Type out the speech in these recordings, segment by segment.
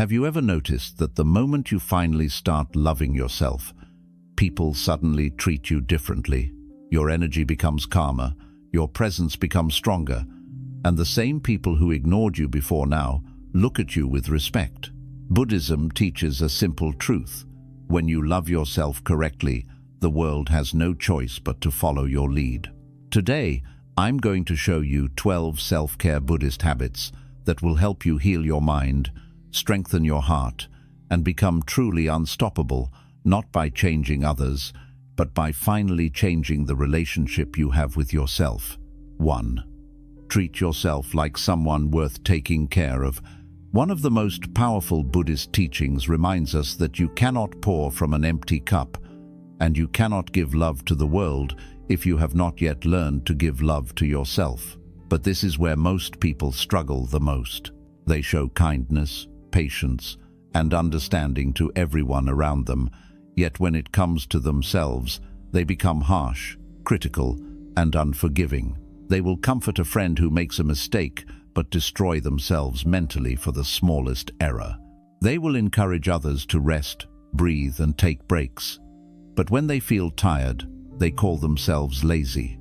Have you ever noticed that the moment you finally start loving yourself, people suddenly treat you differently? Your energy becomes calmer, your presence becomes stronger, and the same people who ignored you before now look at you with respect. Buddhism teaches a simple truth. When you love yourself correctly, the world has no choice but to follow your lead. Today, I'm going to show you 12 self-care Buddhist habits that will help you heal your mind, strengthen your heart, and become truly unstoppable, not by changing others, but by finally changing the relationship you have with yourself. 1. Treat yourself like someone worth taking care of. One of the most powerful Buddhist teachings reminds us that you cannot pour from an empty cup, and you cannot give love to the world if you have not yet learned to give love to yourself. But this is where most people struggle the most. They show kindness, patience, and understanding to everyone around them, yet when it comes to themselves, they become harsh, critical, and unforgiving. They will comfort a friend who makes a mistake, but destroy themselves mentally for the smallest error. They will encourage others to rest, breathe, and take breaks. But when they feel tired, they call themselves lazy.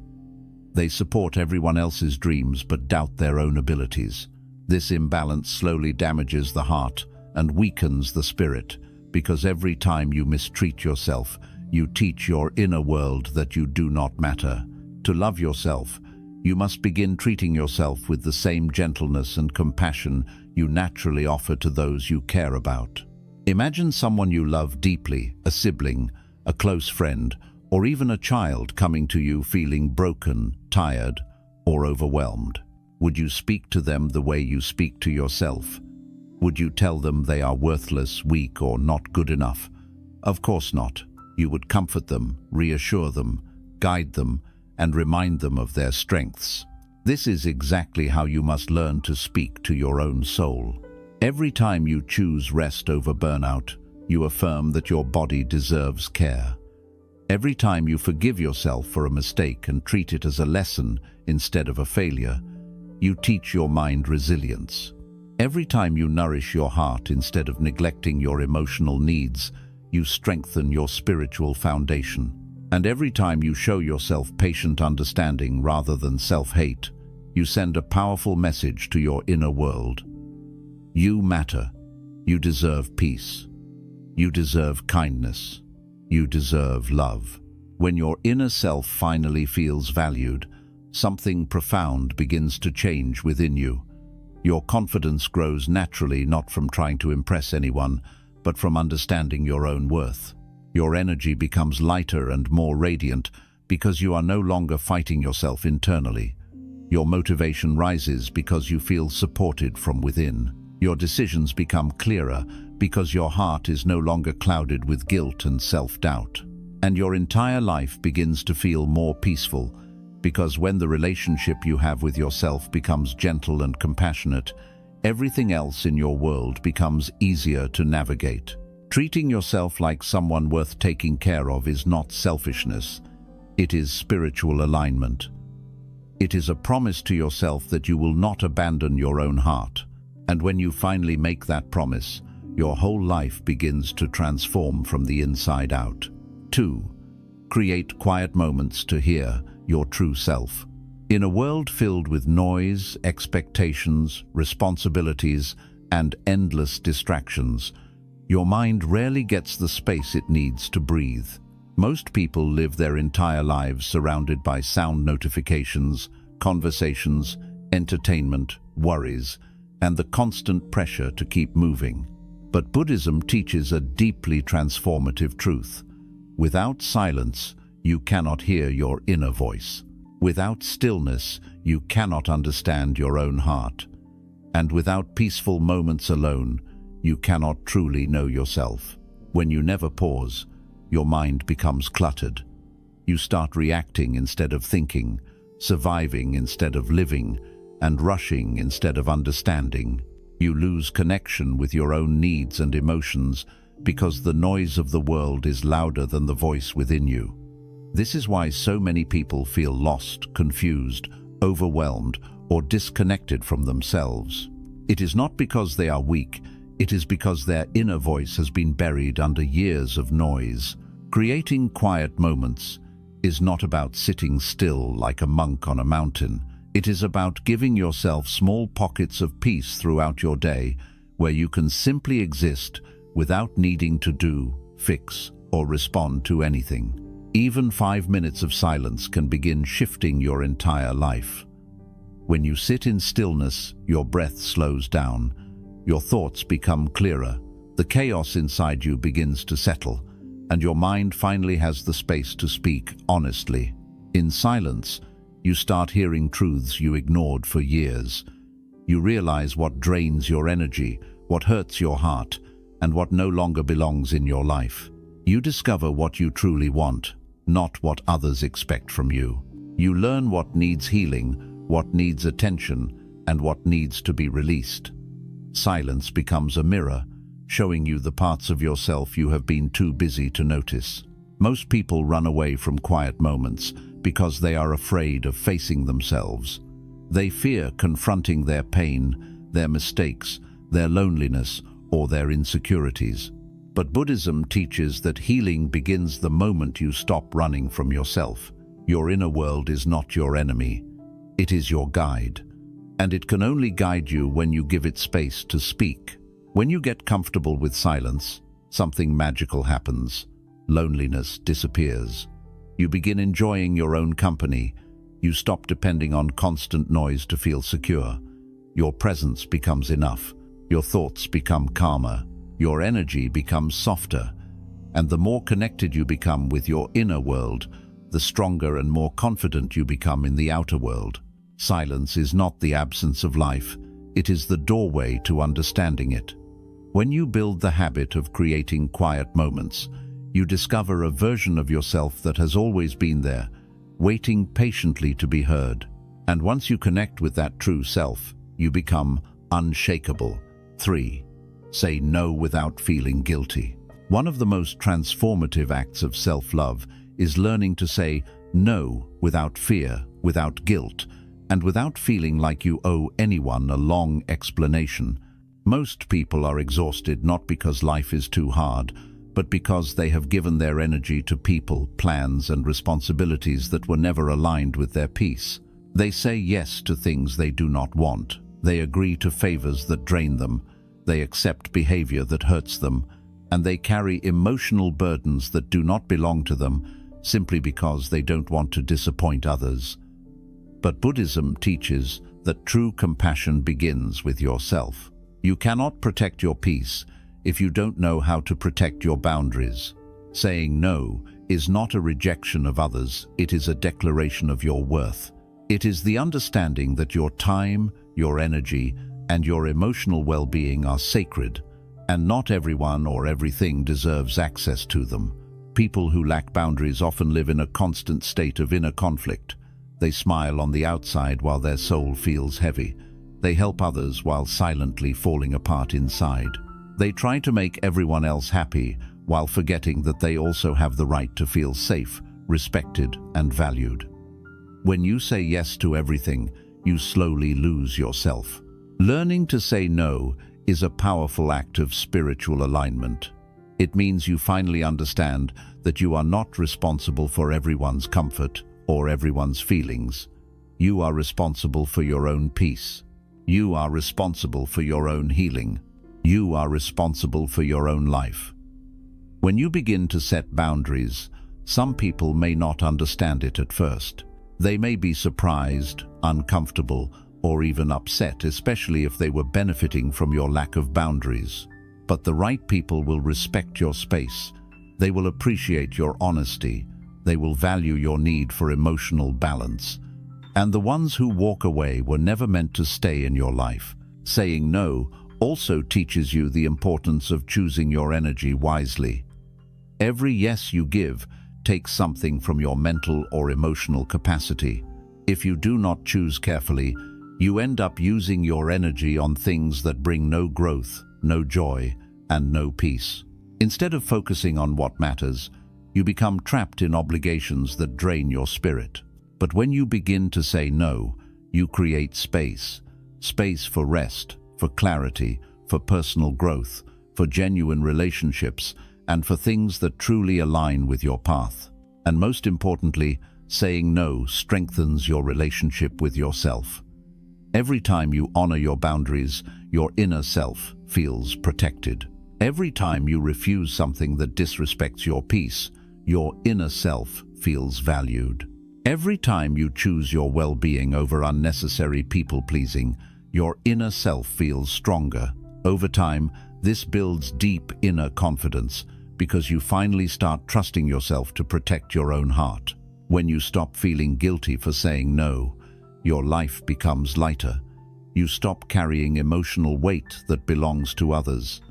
They support everyone else's dreams but doubt their own abilities. This imbalance slowly damages the heart and weakens the spirit, because every time you mistreat yourself, you teach your inner world that you do not matter. To love yourself, you must begin treating yourself with the same gentleness and compassion you naturally offer to those you care about. Imagine someone you love deeply, a sibling, a close friend, or even a child coming to you feeling broken, tired, or overwhelmed. Would you speak to them the way you speak to yourself? Would you tell them they are worthless, weak, or not good enough? Of course not. You would comfort them, reassure them, guide them, and remind them of their strengths. This is exactly how you must learn to speak to your own soul. Every time you choose rest over burnout, you affirm that your body deserves care. Every time you forgive yourself for a mistake and treat it as a lesson instead of a failure, you teach your mind resilience. Every time you nourish your heart instead of neglecting your emotional needs, you strengthen your spiritual foundation. And every time you show yourself patient understanding rather than self-hate, you send a powerful message to your inner world. You matter. You deserve peace. You deserve kindness. You deserve love. When your inner self finally feels valued, something profound begins to change within you. Your confidence grows naturally, not from trying to impress anyone, but from understanding your own worth. Your energy becomes lighter and more radiant because you are no longer fighting yourself internally. Your motivation rises because you feel supported from within. Your decisions become clearer because your heart is no longer clouded with guilt and self-doubt. And your entire life begins to feel more peaceful because when the relationship you have with yourself becomes gentle and compassionate, everything else in your world becomes easier to navigate. Treating yourself like someone worth taking care of is not selfishness. It is spiritual alignment. It is a promise to yourself that you will not abandon your own heart. And when you finally make that promise, your whole life begins to transform from the inside out. 2. Create quiet moments to hear your true self. In a world filled with noise, expectations, responsibilities, and endless distractions, your mind rarely gets the space it needs to breathe. Most people live their entire lives surrounded by sound notifications, conversations, entertainment, worries, and the constant pressure to keep moving. But Buddhism teaches a deeply transformative truth. Without silence, you cannot hear your inner voice. Without stillness, you cannot understand your own heart. And without peaceful moments alone, you cannot truly know yourself. When you never pause, your mind becomes cluttered. You start reacting instead of thinking, surviving instead of living, and rushing instead of understanding. You lose connection with your own needs and emotions because the noise of the world is louder than the voice within you. This is why so many people feel lost, confused, overwhelmed, or disconnected from themselves. It is not because they are weak, It is because their inner voice has been buried under years of noise. Creating quiet moments is not about sitting still like a monk on a mountain. It is about giving yourself small pockets of peace throughout your day where you can simply exist without needing to do, fix, or respond to anything. Even 5 minutes of silence can begin shifting your entire life. When you sit in stillness, your breath slows down, your thoughts become clearer, the chaos inside you begins to settle, and your mind finally has the space to speak honestly. In silence, you start hearing truths you ignored for years. You realize what drains your energy, what hurts your heart, and what no longer belongs in your life. You discover what you truly want, not what others expect from you. You learn what needs healing, what needs attention, and what needs to be released. Silence becomes a mirror, showing you the parts of yourself you have been too busy to notice. Most people run away from quiet moments because they are afraid of facing themselves. They fear confronting their pain, their mistakes, their loneliness, or their insecurities. But Buddhism teaches that healing begins the moment you stop running from yourself. Your inner world is not your enemy. It is your guide. And it can only guide you when you give it space to speak. When you get comfortable with silence, something magical happens. Loneliness disappears. You begin enjoying your own company. You stop depending on constant noise to feel secure. Your presence becomes enough. Your thoughts become calmer. Your energy becomes softer. And the more connected you become with your inner world, the stronger and more confident you become in the outer world. Silence is not the absence of life. It is the doorway to understanding it. When you build the habit of creating quiet moments, you discover a version of yourself that has always been there, waiting patiently to be heard. And once you connect with that true self, you become unshakable. 3. Say no without feeling guilty. One of the most transformative acts of self-love is learning to say no without fear, without guilt, and without feeling like you owe anyone a long explanation. Most people are exhausted not because life is too hard, but because they have given their energy to people, plans, and responsibilities that were never aligned with their peace. They say yes to things they do not want. They agree to favors that drain them. They accept behavior that hurts them. And they carry emotional burdens that do not belong to them simply because they don't want to disappoint others. But Buddhism teaches that true compassion begins with yourself. You cannot protect your peace if you don't know how to protect your boundaries. Saying no is not a rejection of others, it is a declaration of your worth. It is the understanding that your time, your energy, and your emotional well-being are sacred, and not everyone or everything deserves access to them. People who lack boundaries often live in a constant state of inner conflict. They smile on the outside while their soul feels heavy. They help others while silently falling apart inside. They try to make everyone else happy while forgetting that they also have the right to feel safe, respected, and valued. When you say yes to everything, you slowly lose yourself. Learning to say no is a powerful act of spiritual alignment. It means you finally understand that you are not responsible for everyone's comfort or everyone's feelings. You are responsible for your own peace. You are responsible for your own healing. You are responsible for your own life. When you begin to set boundaries, some people may not understand it at first. They may be surprised, uncomfortable, or even upset, especially if they were benefiting from your lack of boundaries. But the right people will respect your space. They will appreciate your honesty. They will value your need for emotional balance. And the ones who walk away were never meant to stay in your life. Saying no also teaches you the importance of choosing your energy wisely. Every yes you give takes something from your mental or emotional capacity. If you do not choose carefully, you end up using your energy on things that bring no growth, no joy, and no peace. Instead of focusing on what matters, you become trapped in obligations that drain your spirit. But when you begin to say no, you create space. Space for rest, for clarity, for personal growth, for genuine relationships, and for things that truly align with your path. And most importantly, saying no strengthens your relationship with yourself. Every time you honor your boundaries, your inner self feels protected. Every time you refuse something that disrespects your peace, your inner self feels valued. Every time you choose your well-being over unnecessary people-pleasing, your inner self feels stronger. Over time, this builds deep inner confidence because you finally start trusting yourself to protect your own heart. When you stop feeling guilty for saying no, your life becomes lighter. You stop carrying emotional weight that belongs to others.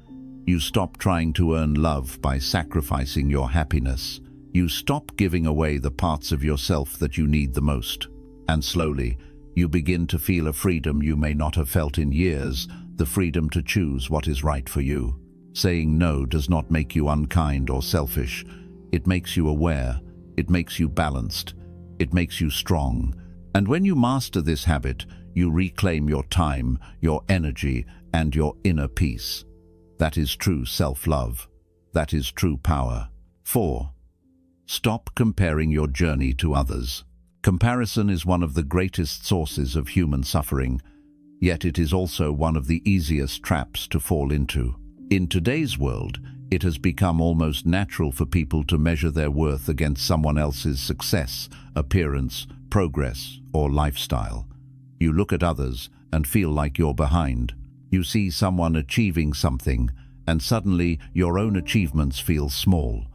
You stop trying to earn love by sacrificing your happiness. You stop giving away the parts of yourself that you need the most. And slowly, you begin to feel a freedom you may not have felt in years, the freedom to choose what is right for you. Saying no does not make you unkind or selfish. It makes you aware. It makes you balanced. It makes you strong. And when you master this habit, you reclaim your time, your energy, and your inner peace. That is true self-love. That is true power. 4. Stop comparing your journey to others. Comparison is one of the greatest sources of human suffering, yet it is also one of the easiest traps to fall into. In today's world, it has become almost natural for people to measure their worth against someone else's success, appearance, progress, or lifestyle. You look at others and feel like you're behind. You see someone achieving something, and suddenly your own achievements feel small.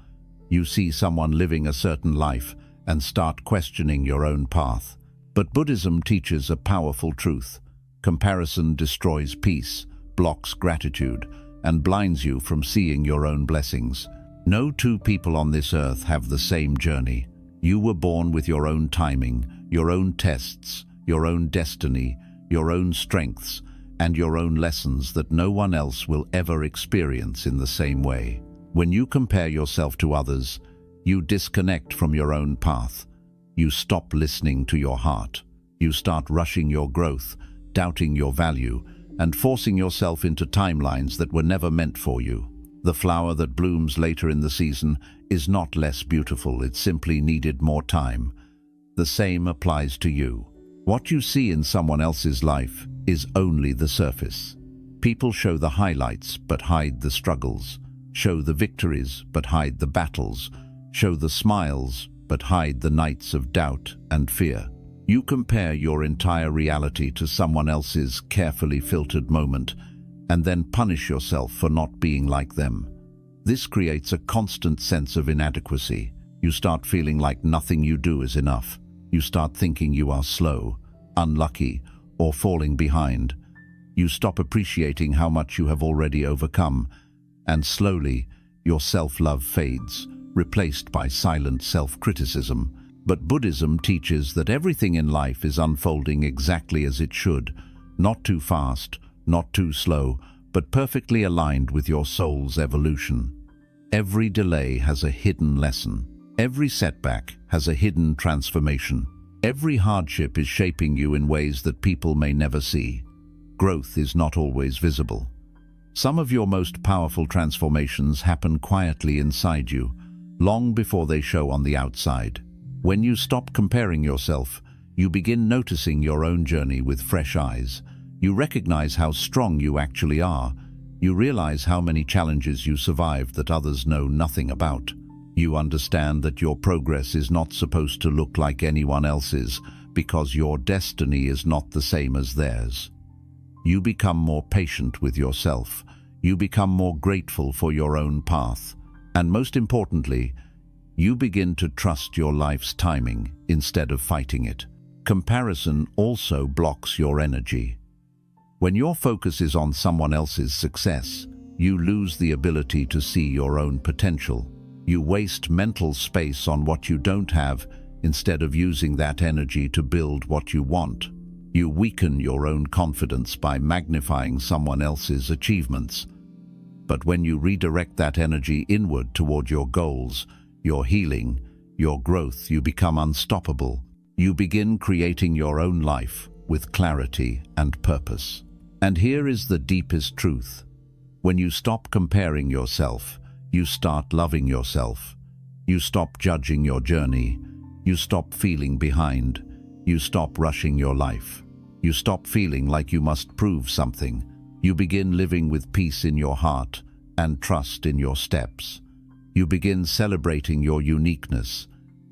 You see someone living a certain life and start questioning your own path. But Buddhism teaches a powerful truth. Comparison destroys peace, blocks gratitude, and blinds you from seeing your own blessings. No two people on this earth have the same journey. You were born with your own timing, your own tests, your own destiny, your own strengths, and your own lessons that no one else will ever experience in the same way. When you compare yourself to others, you disconnect from your own path. You stop listening to your heart. You start rushing your growth, doubting your value, and forcing yourself into timelines that were never meant for you. The flower that blooms later in the season is not less beautiful, it simply needed more time. The same applies to you. What you see in someone else's life is only the surface. People show the highlights but hide the struggles, show the victories but hide the battles, show the smiles but hide the nights of doubt and fear. You compare your entire reality to someone else's carefully filtered moment and then punish yourself for not being like them. This creates a constant sense of inadequacy. You start feeling like nothing you do is enough. You start thinking you are slow, unlucky, or falling behind. You stop appreciating how much you have already overcome, and slowly your self-love fades, replaced by silent self-criticism. But Buddhism teaches that everything in life is unfolding exactly as it should, not too fast, not too slow, but perfectly aligned with your soul's evolution. Every delay has a hidden lesson. Every setback has a hidden transformation. Every hardship is shaping you in ways that people may never see. Growth is not always visible. Some of your most powerful transformations happen quietly inside you, long before they show on the outside. When you stop comparing yourself, you begin noticing your own journey with fresh eyes. You recognize how strong you actually are. You realize how many challenges you survived that others know nothing about. You understand that your progress is not supposed to look like anyone else's because your destiny is not the same as theirs. You become more patient with yourself. You become more grateful for your own path. And most importantly, you begin to trust your life's timing instead of fighting it. Comparison also blocks your energy. When your focus is on someone else's success, you lose the ability to see your own potential. You waste mental space on what you don't have instead of using that energy to build what you want. You weaken your own confidence by magnifying someone else's achievements. But when you redirect that energy inward toward your goals, your healing, your growth, you become unstoppable. You begin creating your own life with clarity and purpose. And here is the deepest truth. When you stop comparing yourself, you start loving yourself. You stop judging your journey. You stop feeling behind. You stop rushing your life. You stop feeling like you must prove something. You begin living with peace in your heart and trust in your steps. You begin celebrating your uniqueness.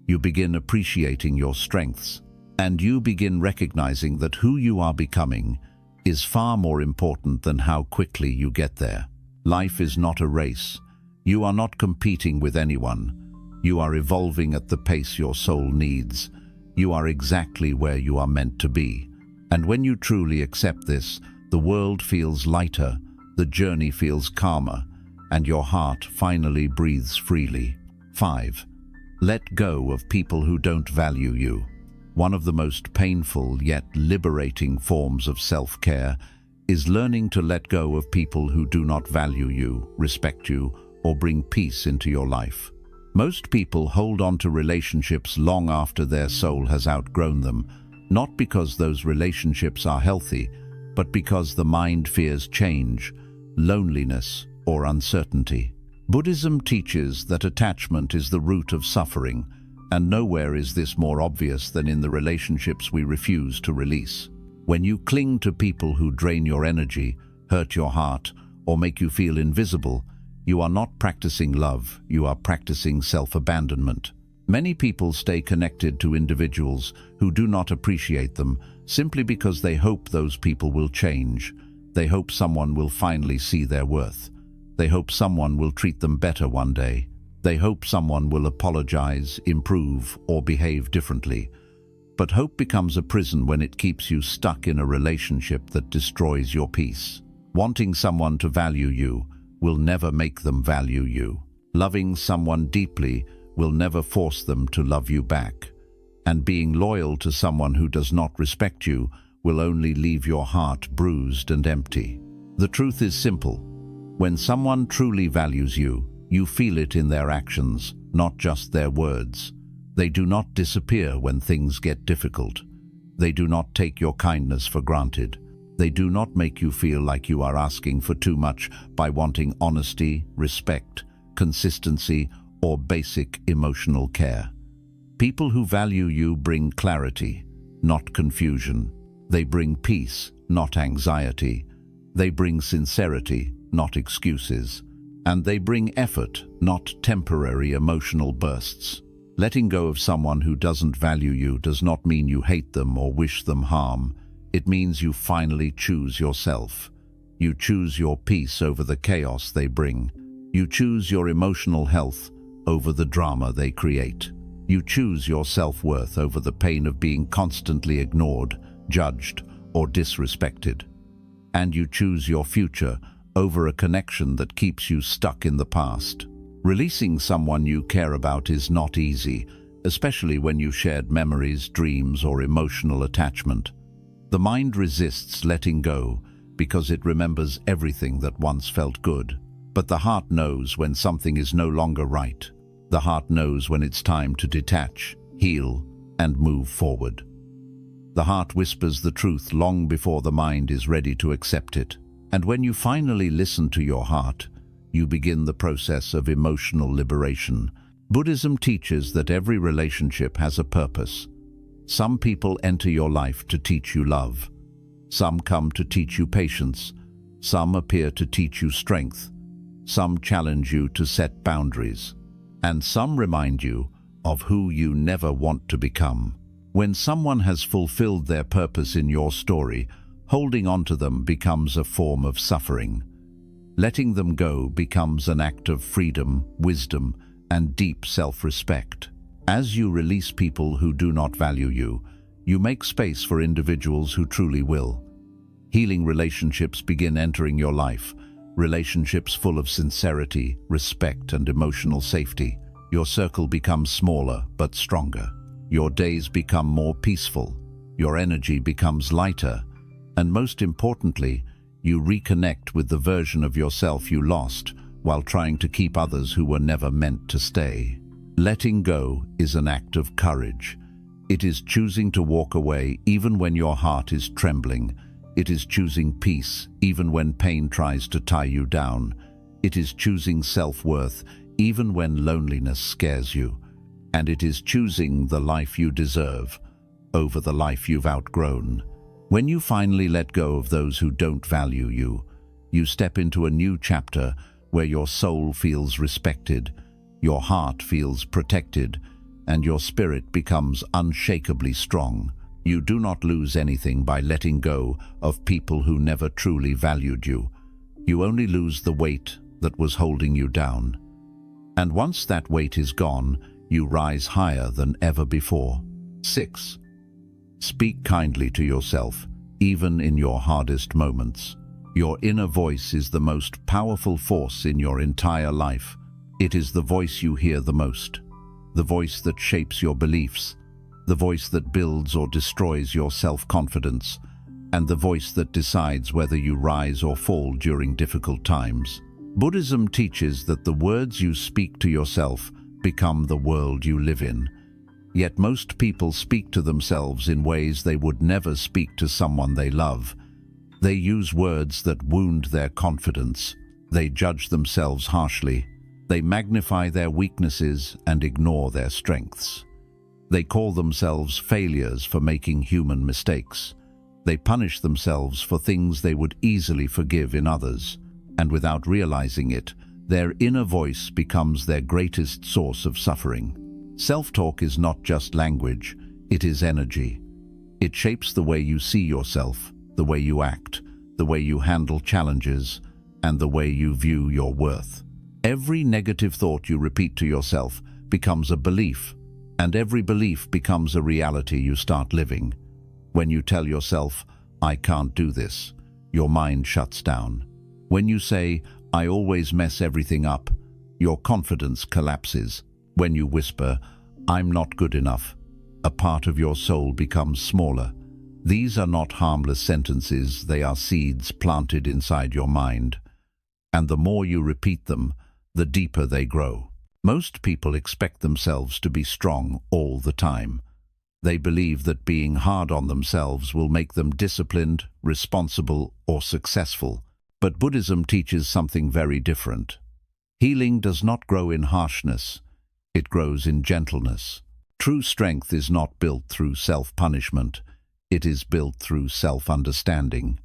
You begin appreciating your strengths. And you begin recognizing that who you are becoming is far more important than how quickly you get there. Life is not a race. You are not competing with anyone. You are evolving at the pace your soul needs. You are exactly where you are meant to be. And when you truly accept this, the world feels lighter, the journey feels calmer, and your heart finally breathes freely. 5. Let go of people who don't value you. One of the most painful yet liberating forms of self-care is learning to let go of people who do not value you, respect you, or bring peace into your life. Most people hold on to relationships long after their soul has outgrown them, not because those relationships are healthy, but because the mind fears change, loneliness, or uncertainty. Buddhism teaches that attachment is the root of suffering, and nowhere is this more obvious than in the relationships we refuse to release. When you cling to people who drain your energy, hurt your heart, or make you feel invisible, you are not practicing love, you are practicing self-abandonment. Many people stay connected to individuals who do not appreciate them simply because they hope those people will change. They hope someone will finally see their worth. They hope someone will treat them better one day. They hope someone will apologize, improve, or behave differently. But hope becomes a prison when it keeps you stuck in a relationship that destroys your peace. Wanting someone to value you will never make them value you. Loving someone deeply will never force them to love you back. And being loyal to someone who does not respect you will only leave your heart bruised and empty. The truth is simple. When someone truly values you, you feel it in their actions, not just their words. They do not disappear when things get difficult. They do not take your kindness for granted. They do not make you feel like you are asking for too much by wanting honesty, respect, consistency, or basic emotional care. People who value you bring clarity, not confusion. They bring peace, not anxiety. They bring sincerity, not excuses. And they bring effort, not temporary emotional bursts. Letting go of someone who doesn't value you does not mean you hate them or wish them harm. It means you finally choose yourself. You choose your peace over the chaos they bring. You choose your emotional health over the drama they create. You choose your self-worth over the pain of being constantly ignored, judged, or disrespected. And you choose your future over a connection that keeps you stuck in the past. Releasing someone you care about is not easy, especially when you shared memories, dreams, or emotional attachment. The mind resists letting go because it remembers everything that once felt good. But the heart knows when something is no longer right. The heart knows when it's time to detach, heal, and move forward. The heart whispers the truth long before the mind is ready to accept it. And when you finally listen to your heart, you begin the process of emotional liberation. Buddhism teaches that every relationship has a purpose. Some people enter your life to teach you love. Some come to teach you patience. Some appear to teach you strength. Some challenge you to set boundaries. And some remind you of who you never want to become. When someone has fulfilled their purpose in your story, holding on to them becomes a form of suffering. Letting them go becomes an act of freedom, wisdom, and deep self-respect. As you release people who do not value you, you make space for individuals who truly will. Healing relationships begin entering your life, relationships full of sincerity, respect, and emotional safety. Your circle becomes smaller but stronger. Your days become more peaceful. Your energy becomes lighter. And most importantly, you reconnect with the version of yourself you lost while trying to keep others who were never meant to stay. Letting go is an act of courage. It is choosing to walk away even when your heart is trembling. It is choosing peace even when pain tries to tie you down. It is choosing self-worth even when loneliness scares you. And it is choosing the life you deserve over the life you've outgrown. When you finally let go of those who don't value you, you step into a new chapter where your soul feels respected, your heart feels protected, and your spirit becomes unshakably strong. You do not lose anything by letting go of people who never truly valued you. You only lose the weight that was holding you down. And once that weight is gone, you rise higher than ever before. 6. Speak kindly to yourself, even in your hardest moments. Your inner voice is the most powerful force in your entire life. It is the voice you hear the most, the voice that shapes your beliefs, the voice that builds or destroys your self-confidence, and the voice that decides whether you rise or fall during difficult times. Buddhism teaches that the words you speak to yourself become the world you live in. Yet most people speak to themselves in ways they would never speak to someone they love. They use words that wound their confidence. They judge themselves harshly. They magnify their weaknesses and ignore their strengths. They call themselves failures for making human mistakes. They punish themselves for things they would easily forgive in others. And without realizing it, their inner voice becomes their greatest source of suffering. Self-talk is not just language, it is energy. It shapes the way you see yourself, the way you act, the way you handle challenges, and the way you view your worth. Every negative thought you repeat to yourself becomes a belief, and every belief becomes a reality you start living. When you tell yourself, "I can't do this," your mind shuts down. When you say, "I always mess everything up," your confidence collapses. When you whisper, "I'm not good enough," a part of your soul becomes smaller. These are not harmless sentences, they are seeds planted inside your mind. And the more you repeat them, the deeper they grow. Most people expect themselves to be strong all the time. They believe that being hard on themselves will make them disciplined, responsible, or successful. But Buddhism teaches something very different. Healing does not grow in harshness, it grows in gentleness. True strength is not built through self-punishment, it is built through self-understanding.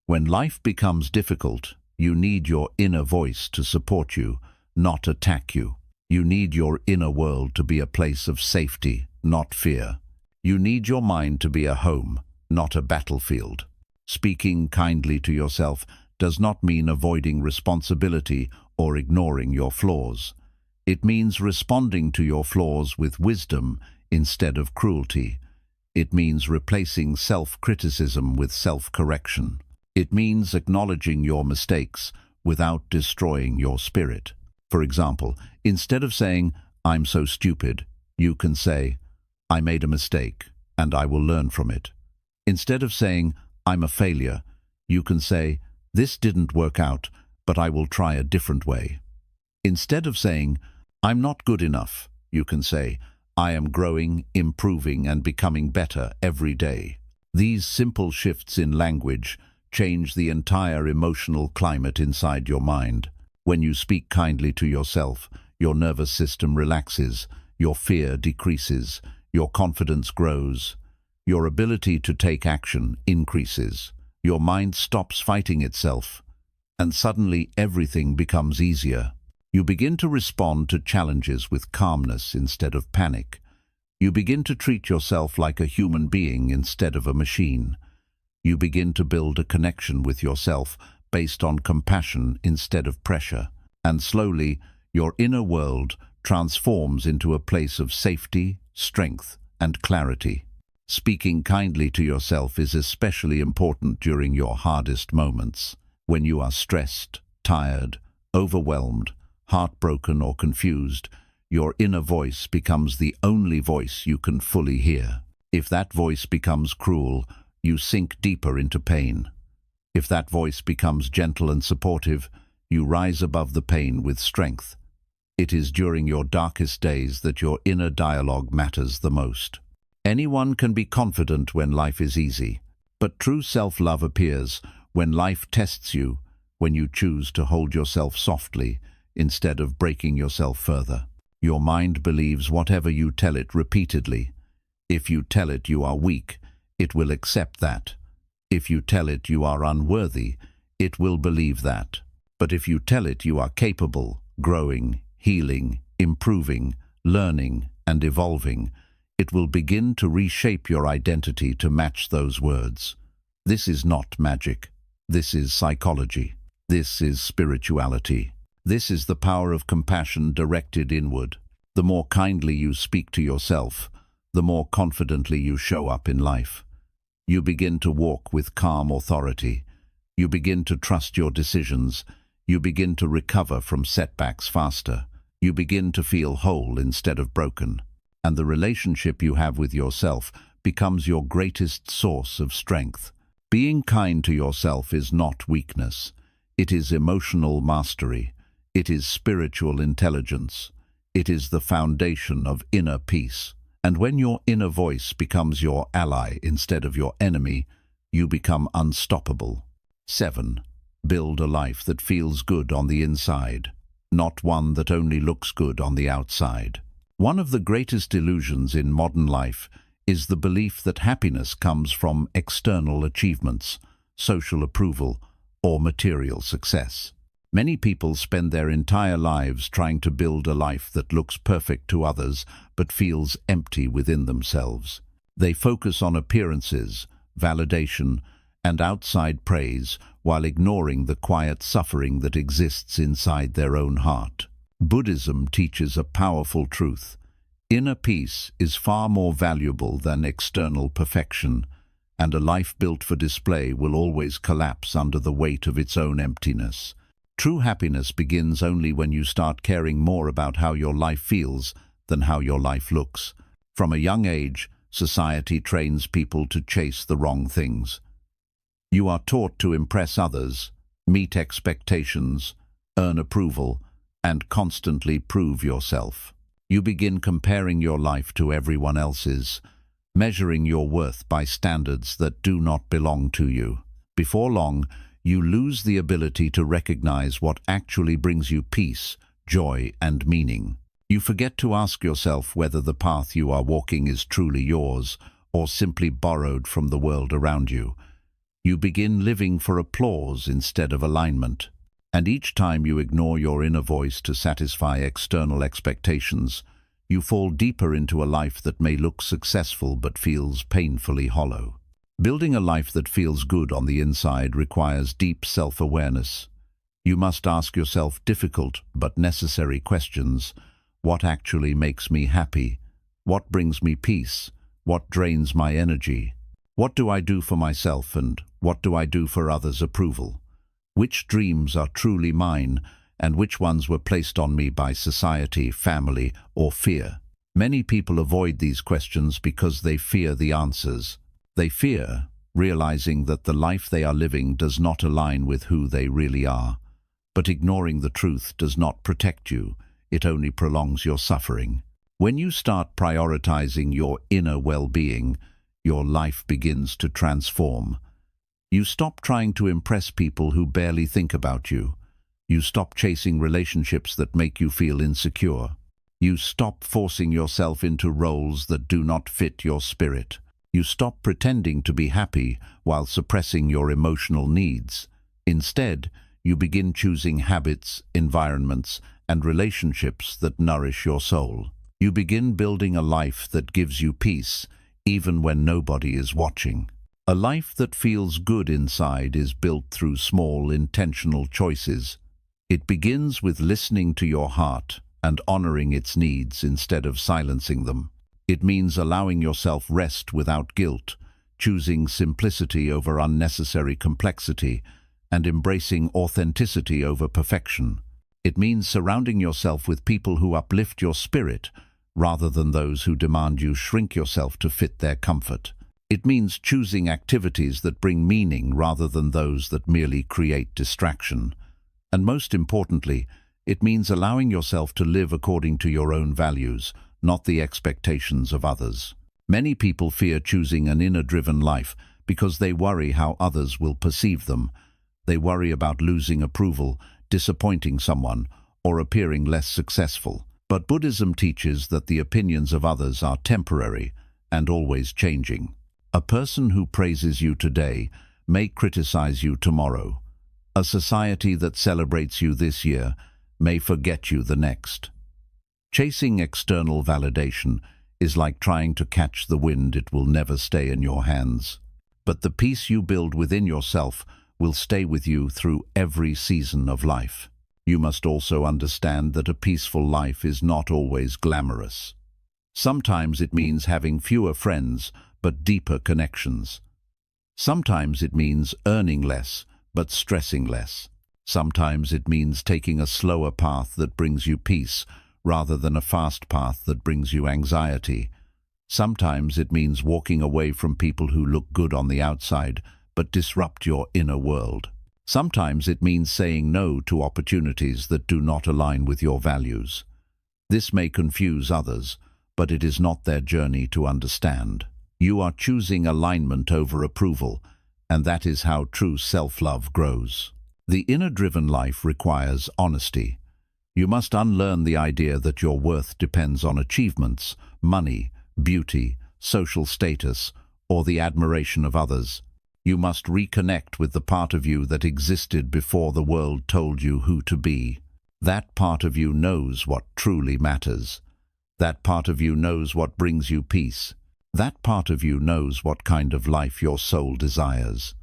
When life becomes difficult, you need your inner voice to support you, not attack you. You need your inner world to be a place of safety, not fear. You need your mind to be a home, not a battlefield. Speaking kindly to yourself does not mean avoiding responsibility or ignoring your flaws. It means responding to your flaws with wisdom instead of cruelty. It means replacing self-criticism with self-correction. It means acknowledging your mistakes without destroying your spirit. For example, instead of saying, "I'm so stupid," you can say, "I made a mistake, and I will learn from it." Instead of saying, "I'm a failure," you can say, "This didn't work out, but I will try a different way." Instead of saying, "I'm not good enough," you can say, "I am growing, improving, and becoming better every day." These simple shifts in language change the entire emotional climate inside your mind. When you speak kindly to yourself, your nervous system relaxes, your fear decreases, your confidence grows, your ability to take action increases, your mind stops fighting itself, and suddenly everything becomes easier. You begin to respond to challenges with calmness instead of panic. You begin to treat yourself like a human being instead of a machine. You begin to build a connection with yourself based on compassion instead of pressure. And slowly, your inner world transforms into a place of safety, strength, and clarity. Speaking kindly to yourself is especially important during your hardest moments. When you are stressed, tired, overwhelmed, heartbroken, or confused, your inner voice becomes the only voice you can fully hear. If that voice becomes cruel, you sink deeper into pain. If that voice becomes gentle and supportive, you rise above the pain with strength. It is during your darkest days that your inner dialogue matters the most. Anyone can be confident when life is easy, But true self-love appears when life tests you, when you choose to hold yourself softly instead of breaking yourself further. Your mind believes whatever you tell it repeatedly. If you tell it you are weak, it will accept that. If you tell it you are unworthy, it will believe that. But if you tell it you are capable, growing, healing, improving, learning, and evolving, it will begin to reshape your identity to match those words. This is not magic. This is psychology. This is spirituality. This is the power of compassion directed inward. The more kindly you speak to yourself, the more confidently you show up in life. You begin to walk with calm authority. You begin to trust your decisions. You begin to recover from setbacks faster. You begin to feel whole instead of broken. And the relationship you have with yourself becomes your greatest source of strength. Being kind to yourself is not weakness. It is emotional mastery. It is spiritual intelligence. It is the foundation of inner peace. And when your inner voice becomes your ally instead of your enemy, you become unstoppable. 7. Build a life that feels good on the inside, not one that only looks good on the outside. One of the greatest illusions in modern life is the belief that happiness comes from external achievements, social approval, or material success. Many people spend their entire lives trying to build a life that looks perfect to others but feels empty within themselves. They focus on appearances, validation, and outside praise while ignoring the quiet suffering that exists inside their own heart. Buddhism teaches a powerful truth. Inner peace is far more valuable than external perfection, and a life built for display will always collapse under the weight of its own emptiness. True happiness begins only when you start caring more about how your life feels than how your life looks. From a young age, society trains people to chase the wrong things. You are taught to impress others, meet expectations, earn approval, and constantly prove yourself. You begin comparing your life to everyone else's, measuring your worth by standards that do not belong to you. Before long, you lose the ability to recognize what actually brings you peace, joy, and meaning. You forget to ask yourself whether the path you are walking is truly yours or simply borrowed from the world around you. You begin living for applause instead of alignment. And each time you ignore your inner voice to satisfy external expectations, you fall deeper into a life that may look successful but feels painfully hollow. Building a life that feels good on the inside requires deep self-awareness. You must ask yourself difficult but necessary questions. What actually makes me happy? What brings me peace? What drains my energy? What do I do for myself, and what do I do for others' approval? Which dreams are truly mine, and which ones were placed on me by society, family, or fear? Many people avoid these questions because they fear the answers. They fear realizing that the life they are living does not align with who they really are. But ignoring the truth does not protect you. It only prolongs your suffering. When you start prioritizing your inner well-being, your life begins to transform. You stop trying to impress people who barely think about you. You stop chasing relationships that make you feel insecure. You stop forcing yourself into roles that do not fit your spirit. You stop pretending to be happy while suppressing your emotional needs. Instead, you begin choosing habits, environments, and relationships that nourish your soul. You begin building a life that gives you peace, even when nobody is watching. A life that feels good inside is built through small, intentional choices. It begins with listening to your heart and honoring its needs instead of silencing them. It means allowing yourself rest without guilt, choosing simplicity over unnecessary complexity, and embracing authenticity over perfection. It means surrounding yourself with people who uplift your spirit, rather than those who demand you shrink yourself to fit their comfort. It means choosing activities that bring meaning rather than those that merely create distraction. And most importantly, it means allowing yourself to live according to your own values, not the expectations of others. Many people fear choosing an inner-driven life because they worry how others will perceive them. They worry about losing approval, disappointing someone, or appearing less successful. But Buddhism teaches that the opinions of others are temporary and always changing. A person who praises you today may criticize you tomorrow. A society that celebrates you this year may forget you the next. Chasing external validation is like trying to catch the wind. It will never stay in your hands. But the peace you build within yourself will stay with you through every season of life. You must also understand that a peaceful life is not always glamorous. Sometimes it means having fewer friends, but deeper connections. Sometimes it means earning less, but stressing less. Sometimes it means taking a slower path that brings you peace, rather than a fast path that brings you anxiety. Sometimes it means walking away from people who look good on the outside, but disrupt your inner world. Sometimes it means saying no to opportunities that do not align with your values. This may confuse others, but it is not their journey to understand. You are choosing alignment over approval, and that is how true self-love grows. The inner-driven life requires honesty. You must unlearn the idea that your worth depends on achievements, money, beauty, social status, or the admiration of others. You must reconnect with the part of you that existed before the world told you who to be. That part of you knows what truly matters. That part of you knows what brings you peace. That part of you knows what kind of life your soul desires.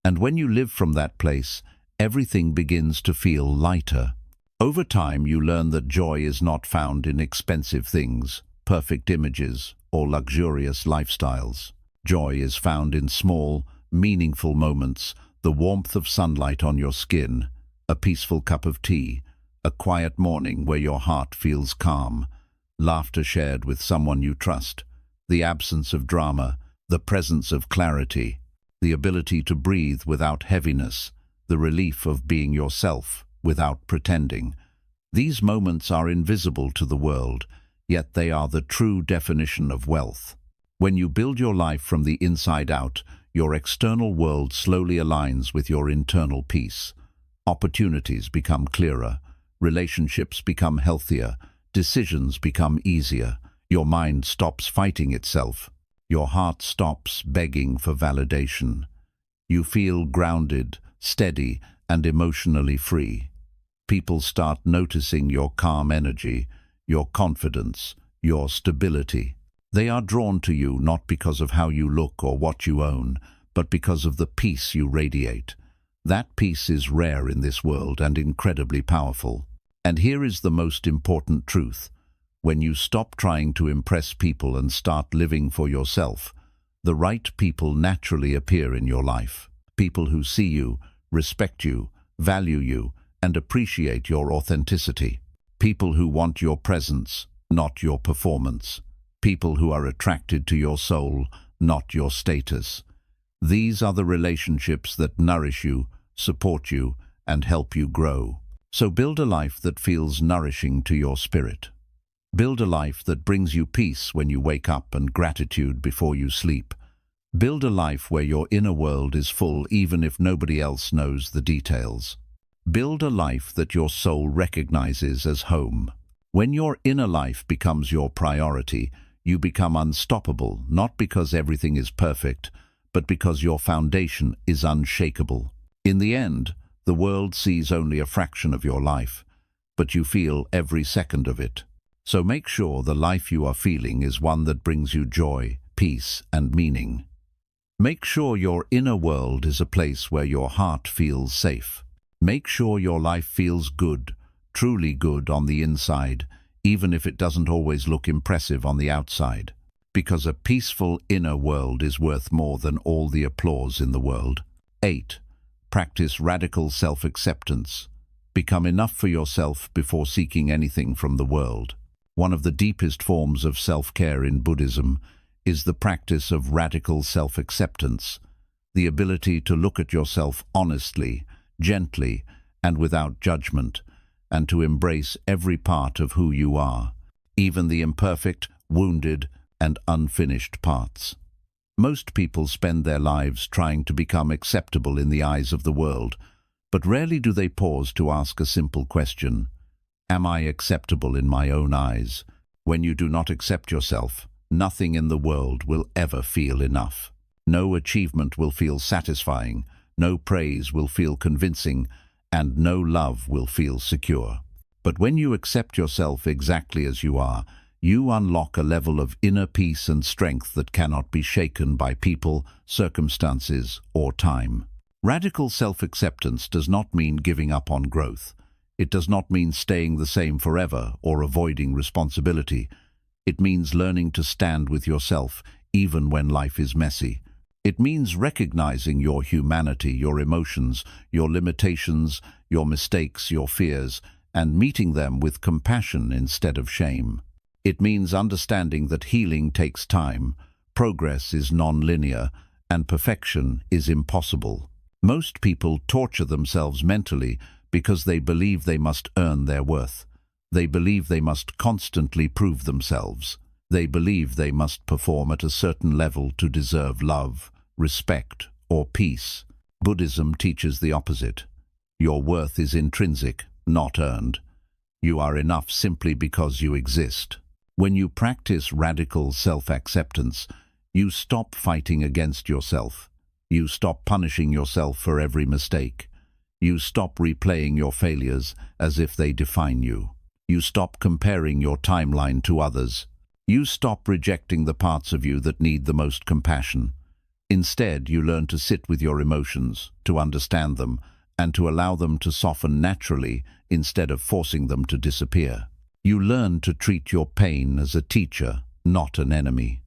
And when you live from that place, everything begins to feel lighter. Over time, you learn that joy is not found in expensive things, perfect images, or luxurious lifestyles. Joy is found in small, meaningful moments: the warmth of sunlight on your skin, a peaceful cup of tea, a quiet morning where your heart feels calm, laughter shared with someone you trust, the absence of drama, the presence of clarity, the ability to breathe without heaviness, the relief of being yourself without pretending. These moments are invisible to the world, yet they are the true definition of wealth. When you build your life from the inside out, your external world slowly aligns with your internal peace. Opportunities become clearer, relationships become healthier, decisions become easier. Your mind stops fighting itself. Your heart stops begging for validation. You feel grounded, steady, and emotionally free. People start noticing your calm energy, your confidence, your stability. They are drawn to you not because of how you look or what you own, but because of the peace you radiate. That peace is rare in this world and incredibly powerful. And here is the most important truth. When you stop trying to impress people and start living for yourself, the right people naturally appear in your life. People who see you, respect you, value you, and appreciate your authenticity. People who want your presence, not your performance. People who are attracted to your soul, not your status. These are the relationships that nourish you, support you, and help you grow. So build a life that feels nourishing to your spirit. Build a life that brings you peace when you wake up and gratitude before you sleep. Build a life where your inner world is full even if nobody else knows the details. Build a life that your soul recognizes as home. When your inner life becomes your priority, you become unstoppable, not because everything is perfect, but because your foundation is unshakable. In the end, the world sees only a fraction of your life, but you feel every second of it. So make sure the life you are feeling is one that brings you joy, peace, and meaning. Make sure your inner world is a place where your heart feels safe. Make sure your life feels good, truly good on the inside, even if it doesn't always look impressive on the outside. Because a peaceful inner world is worth more than all the applause in the world. 8. Practice radical self-acceptance. Become enough for yourself before seeking anything from the world. One of the deepest forms of self-care in Buddhism is the practice of radical self-acceptance, the ability to look at yourself honestly, gently, and without judgment, and to embrace every part of who you are, even the imperfect, wounded, and unfinished parts. Most people spend their lives trying to become acceptable in the eyes of the world, but rarely do they pause to ask a simple question: am I acceptable in my own eyes? When you do not accept yourself, nothing in the world will ever feel enough. No achievement will feel satisfying, no praise will feel convincing, and no love will feel secure. But when you accept yourself exactly as you are, you unlock a level of inner peace and strength that cannot be shaken by people, circumstances, or time. Radical self-acceptance does not mean giving up on growth. It does not mean staying the same forever or avoiding responsibility. It means learning to stand with yourself even when life is messy. It means recognizing your humanity, your emotions, your limitations, your mistakes, your fears, and meeting them with compassion instead of shame. It means understanding that healing takes time, progress is non-linear, and perfection is impossible. Most people torture themselves mentally because they believe they must earn their worth. They believe they must constantly prove themselves. They believe they must perform at a certain level to deserve love, respect, or peace. Buddhism teaches the opposite. Your worth is intrinsic, not earned. You are enough simply because you exist. When you practice radical self-acceptance, you stop fighting against yourself. You stop punishing yourself for every mistake. You stop replaying your failures as if they define you. You stop comparing your timeline to others. You stop rejecting the parts of you that need the most compassion. Instead, you learn to sit with your emotions, to understand them, and to allow them to soften naturally instead of forcing them to disappear. You learn to treat your pain as a teacher, not an enemy.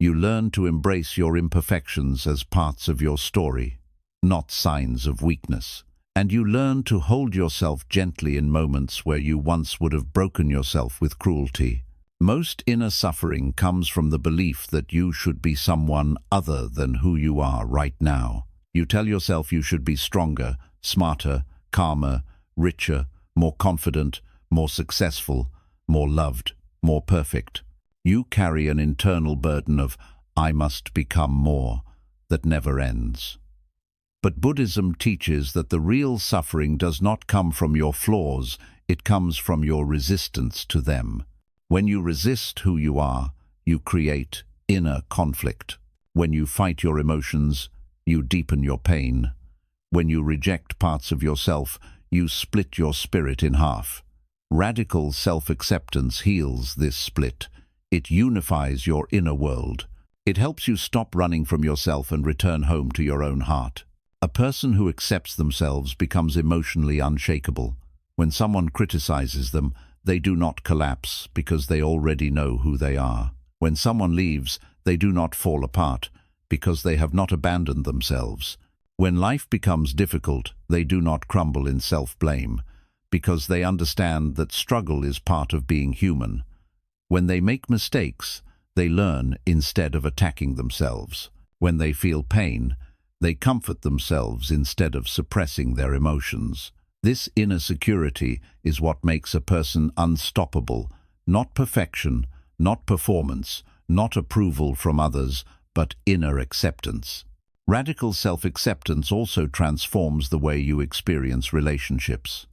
You learn to embrace your imperfections as parts of your story, not signs of weakness. And you learn to hold yourself gently in moments where you once would have broken yourself with cruelty. Most inner suffering comes from the belief that you should be someone other than who you are right now. You tell yourself you should be stronger, smarter, calmer, richer, more confident, more successful, more loved, more perfect. You carry an internal burden of "I must become more" that never ends. But Buddhism teaches that the real suffering does not come from your flaws, it comes from your resistance to them. When you resist who you are, you create inner conflict. When you fight your emotions, you deepen your pain. When you reject parts of yourself, you split your spirit in half. Radical self-acceptance heals this split. It unifies your inner world. It helps you stop running from yourself and return home to your own heart. A person who accepts themselves becomes emotionally unshakable. When someone criticizes them, they do not collapse because they already know who they are. When someone leaves, they do not fall apart because they have not abandoned themselves. When life becomes difficult, they do not crumble in self-blame because they understand that struggle is part of being human. When they make mistakes, they learn instead of attacking themselves. When they feel pain, they comfort themselves instead of suppressing their emotions. This inner security is what makes a person unstoppable, not perfection, not performance, not approval from others, but inner acceptance. Radical self-acceptance also transforms the way you experience relationships.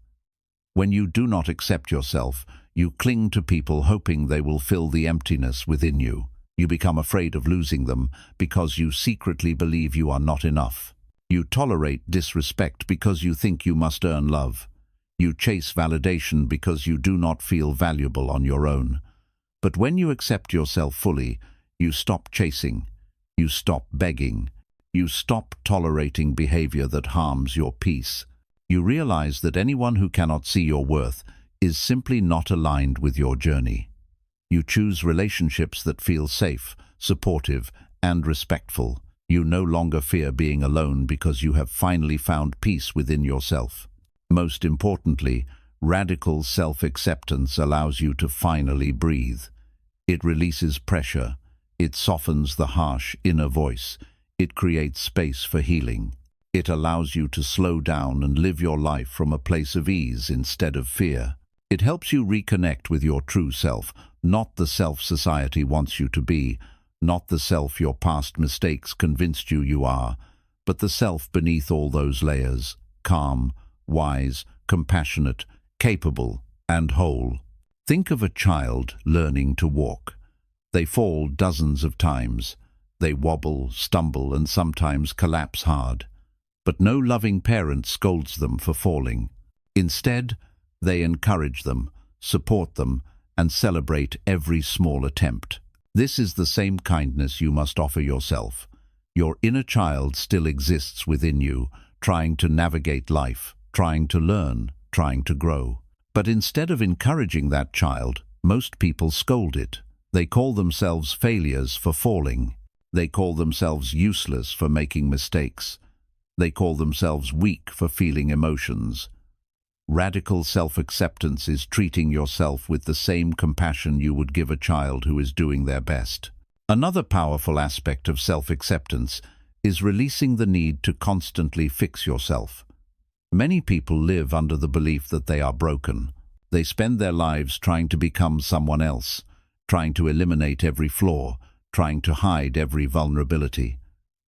When you do not accept yourself, you cling to people hoping they will fill the emptiness within you. You become afraid of losing them because you secretly believe you are not enough. You tolerate disrespect because you think you must earn love. You chase validation because you do not feel valuable on your own. But when you accept yourself fully, you stop chasing. You stop begging. You stop tolerating behavior that harms your peace. You realize that anyone who cannot see your worth is simply not aligned with your journey. You choose relationships that feel safe, supportive, and respectful. You no longer fear being alone because you have finally found peace within yourself. Most importantly, radical self-acceptance allows you to finally breathe. It releases pressure. It softens the harsh inner voice. It creates space for healing. It allows you to slow down and live your life from a place of ease instead of fear. It helps you reconnect with your true self, not the self society wants you to be, not the self your past mistakes convinced you are, but the self beneath all those layers, calm, wise, compassionate, capable, and whole. Think of a child learning to walk. They fall dozens of times. They wobble, stumble, and sometimes collapse hard. But no loving parent scolds them for falling. Instead, they encourage them, support them, and celebrate every small attempt. This is the same kindness you must offer yourself. Your inner child still exists within you, trying to navigate life, trying to learn, trying to grow. But instead of encouraging that child, most people scold it. They call themselves failures for falling. They call themselves useless for making mistakes. They call themselves weak for feeling emotions. Radical self-acceptance is treating yourself with the same compassion you would give a child who is doing their best. Another powerful aspect of self-acceptance is releasing the need to constantly fix yourself. Many people live under the belief that they are broken. They spend their lives trying to become someone else, trying to eliminate every flaw, trying to hide every vulnerability.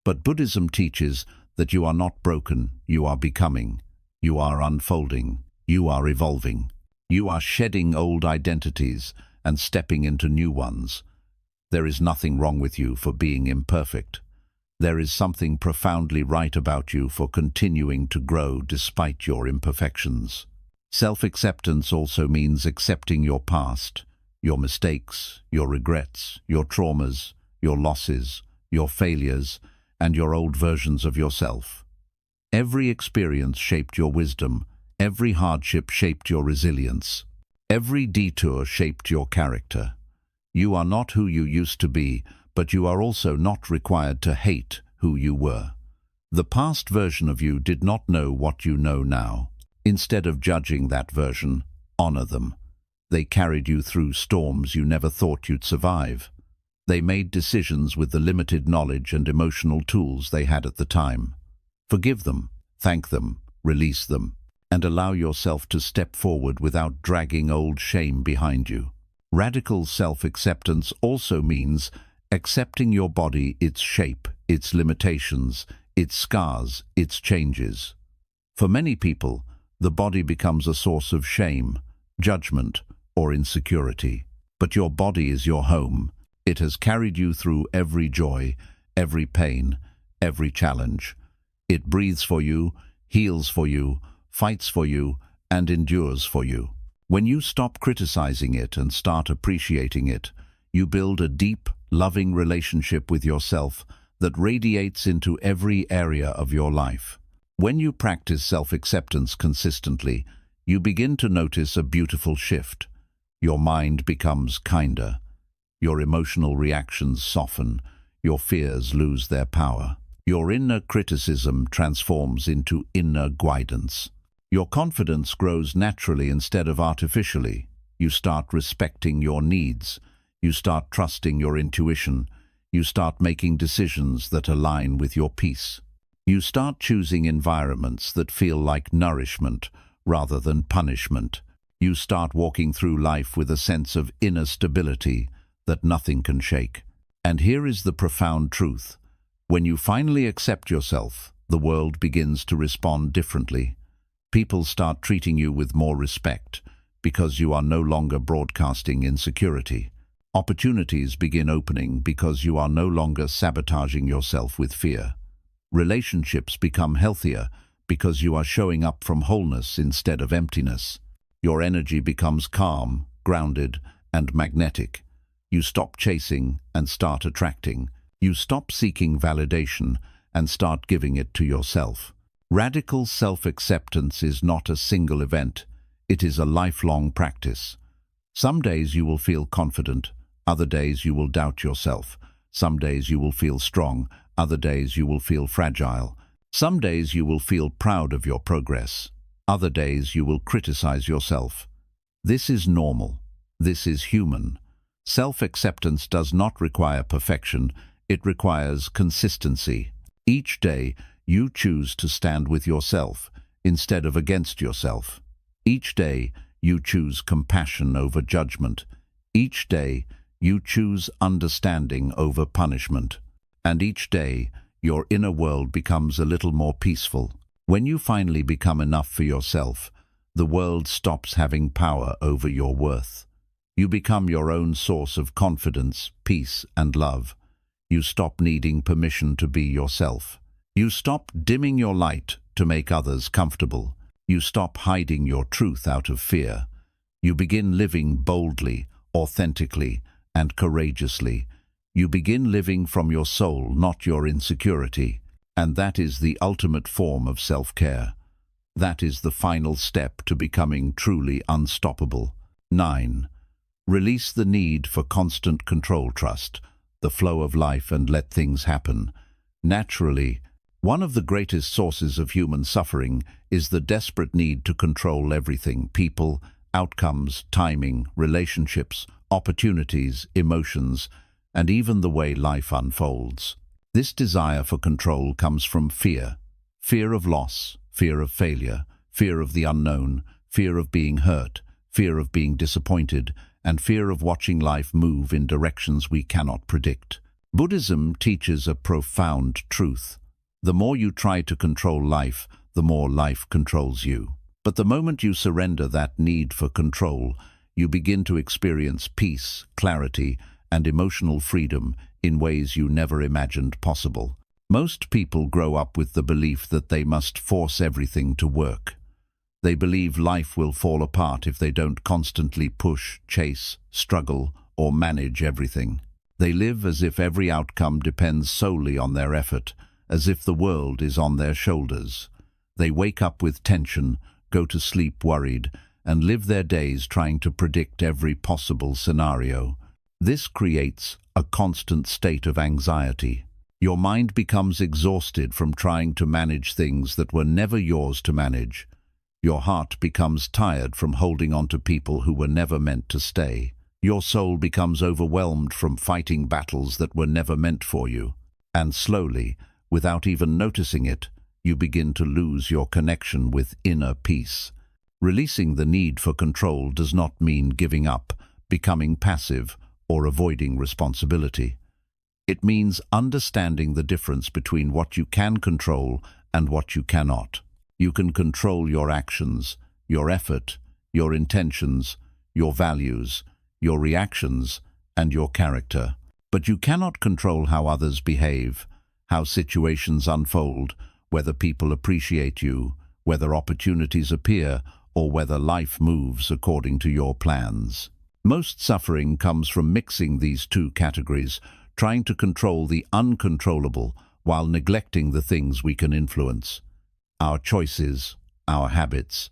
But Buddhism teaches that you are not broken, you are becoming. You are unfolding. You are evolving. You are shedding old identities and stepping into new ones. There is nothing wrong with you for being imperfect. There is something profoundly right about you for continuing to grow despite your imperfections. Self-acceptance also means accepting your past, your mistakes, your regrets, your traumas, your losses, your failures, and your old versions of yourself. Every experience shaped your wisdom. Every hardship shaped your resilience. Every detour shaped your character. You are not who you used to be, but you are also not required to hate who you were. The past version of you did not know what you know now. Instead of judging that version, honor them. They carried you through storms you never thought you'd survive. They made decisions with the limited knowledge and emotional tools they had at the time. Forgive them, thank them, release them, and allow yourself to step forward without dragging old shame behind you. Radical self-acceptance also means accepting your body, its shape, its limitations, its scars, its changes. For many people, the body becomes a source of shame, judgment, or insecurity. But your body is your home. It has carried you through every joy, every pain, every challenge. It breathes for you, heals for you, fights for you, and endures for you. When you stop criticizing it and start appreciating it, you build a deep, loving relationship with yourself that radiates into every area of your life. When you practice self-acceptance consistently, you begin to notice a beautiful shift. Your mind becomes kinder. Your emotional reactions soften. Your fears lose their power. Your inner criticism transforms into inner guidance. Your confidence grows naturally instead of artificially. You start respecting your needs. You start trusting your intuition. You start making decisions that align with your peace. You start choosing environments that feel like nourishment rather than punishment. You start walking through life with a sense of inner stability that nothing can shake. And here is the profound truth. When you finally accept yourself, the world begins to respond differently. People start treating you with more respect because you are no longer broadcasting insecurity. Opportunities begin opening because you are no longer sabotaging yourself with fear. Relationships become healthier because you are showing up from wholeness instead of emptiness. Your energy becomes calm, grounded, and magnetic. You stop chasing and start attracting. You stop seeking validation and start giving it to yourself. Radical self-acceptance is not a single event. It is a lifelong practice. Some days you will feel confident. Other days you will doubt yourself. Some days you will feel strong. Other days you will feel fragile. Some days you will feel proud of your progress. Other days you will criticize yourself. This is normal. This is human. Self-acceptance does not require perfection. It requires consistency. Each day, you choose to stand with yourself instead of against yourself. Each day, you choose compassion over judgment. Each day, You choose understanding over punishment. And each day, your inner world becomes a little more peaceful. When you finally become enough for yourself, the world stops having power over your worth. You become your own source of confidence, peace, and love. You stop needing permission to be yourself. You stop dimming your light to make others comfortable. You stop hiding your truth out of fear. You begin living boldly, authentically, and courageously. You begin living from your soul, not your insecurity. And that is the ultimate form of self-care. That is the final step to becoming truly unstoppable. 9. Release the need for constant control. Trust the flow of life and let things happen naturally. One of the greatest sources of human suffering is the desperate need to control everything: people, outcomes, timing, relationships, opportunities, emotions, and even the way life unfolds. This desire for control comes from fear. Fear of loss, fear of failure, fear of the unknown, fear of being hurt, fear of being disappointed, and fear of watching life move in directions we cannot predict. Buddhism teaches a profound truth. The more you try to control life, the more life controls you. But the moment you surrender that need for control, you begin to experience peace, clarity, and emotional freedom in ways you never imagined possible. Most people grow up with the belief that they must force everything to work. They believe life will fall apart if they don't constantly push, chase, struggle, or manage everything. They live as if every outcome depends solely on their effort, as if the world is on their shoulders. They wake up with tension, go to sleep worried, and live their days trying to predict every possible scenario. This creates a constant state of anxiety. Your mind becomes exhausted from trying to manage things that were never yours to manage. Your heart becomes tired from holding on to people who were never meant to stay. Your soul becomes overwhelmed from fighting battles that were never meant for you. And slowly, without even noticing it, you begin to lose your connection with inner peace. Releasing the need for control does not mean giving up, becoming passive, or avoiding responsibility. It means understanding the difference between what you can control and what you cannot. You can control your actions, your effort, your intentions, your values, your reactions, and your character. But you cannot control how others behave, how situations unfold, whether people appreciate you, whether opportunities appear, or whether life moves according to your plans. Most suffering comes from mixing these two categories, trying to control the uncontrollable while neglecting the things we can influence. Our choices, our habits,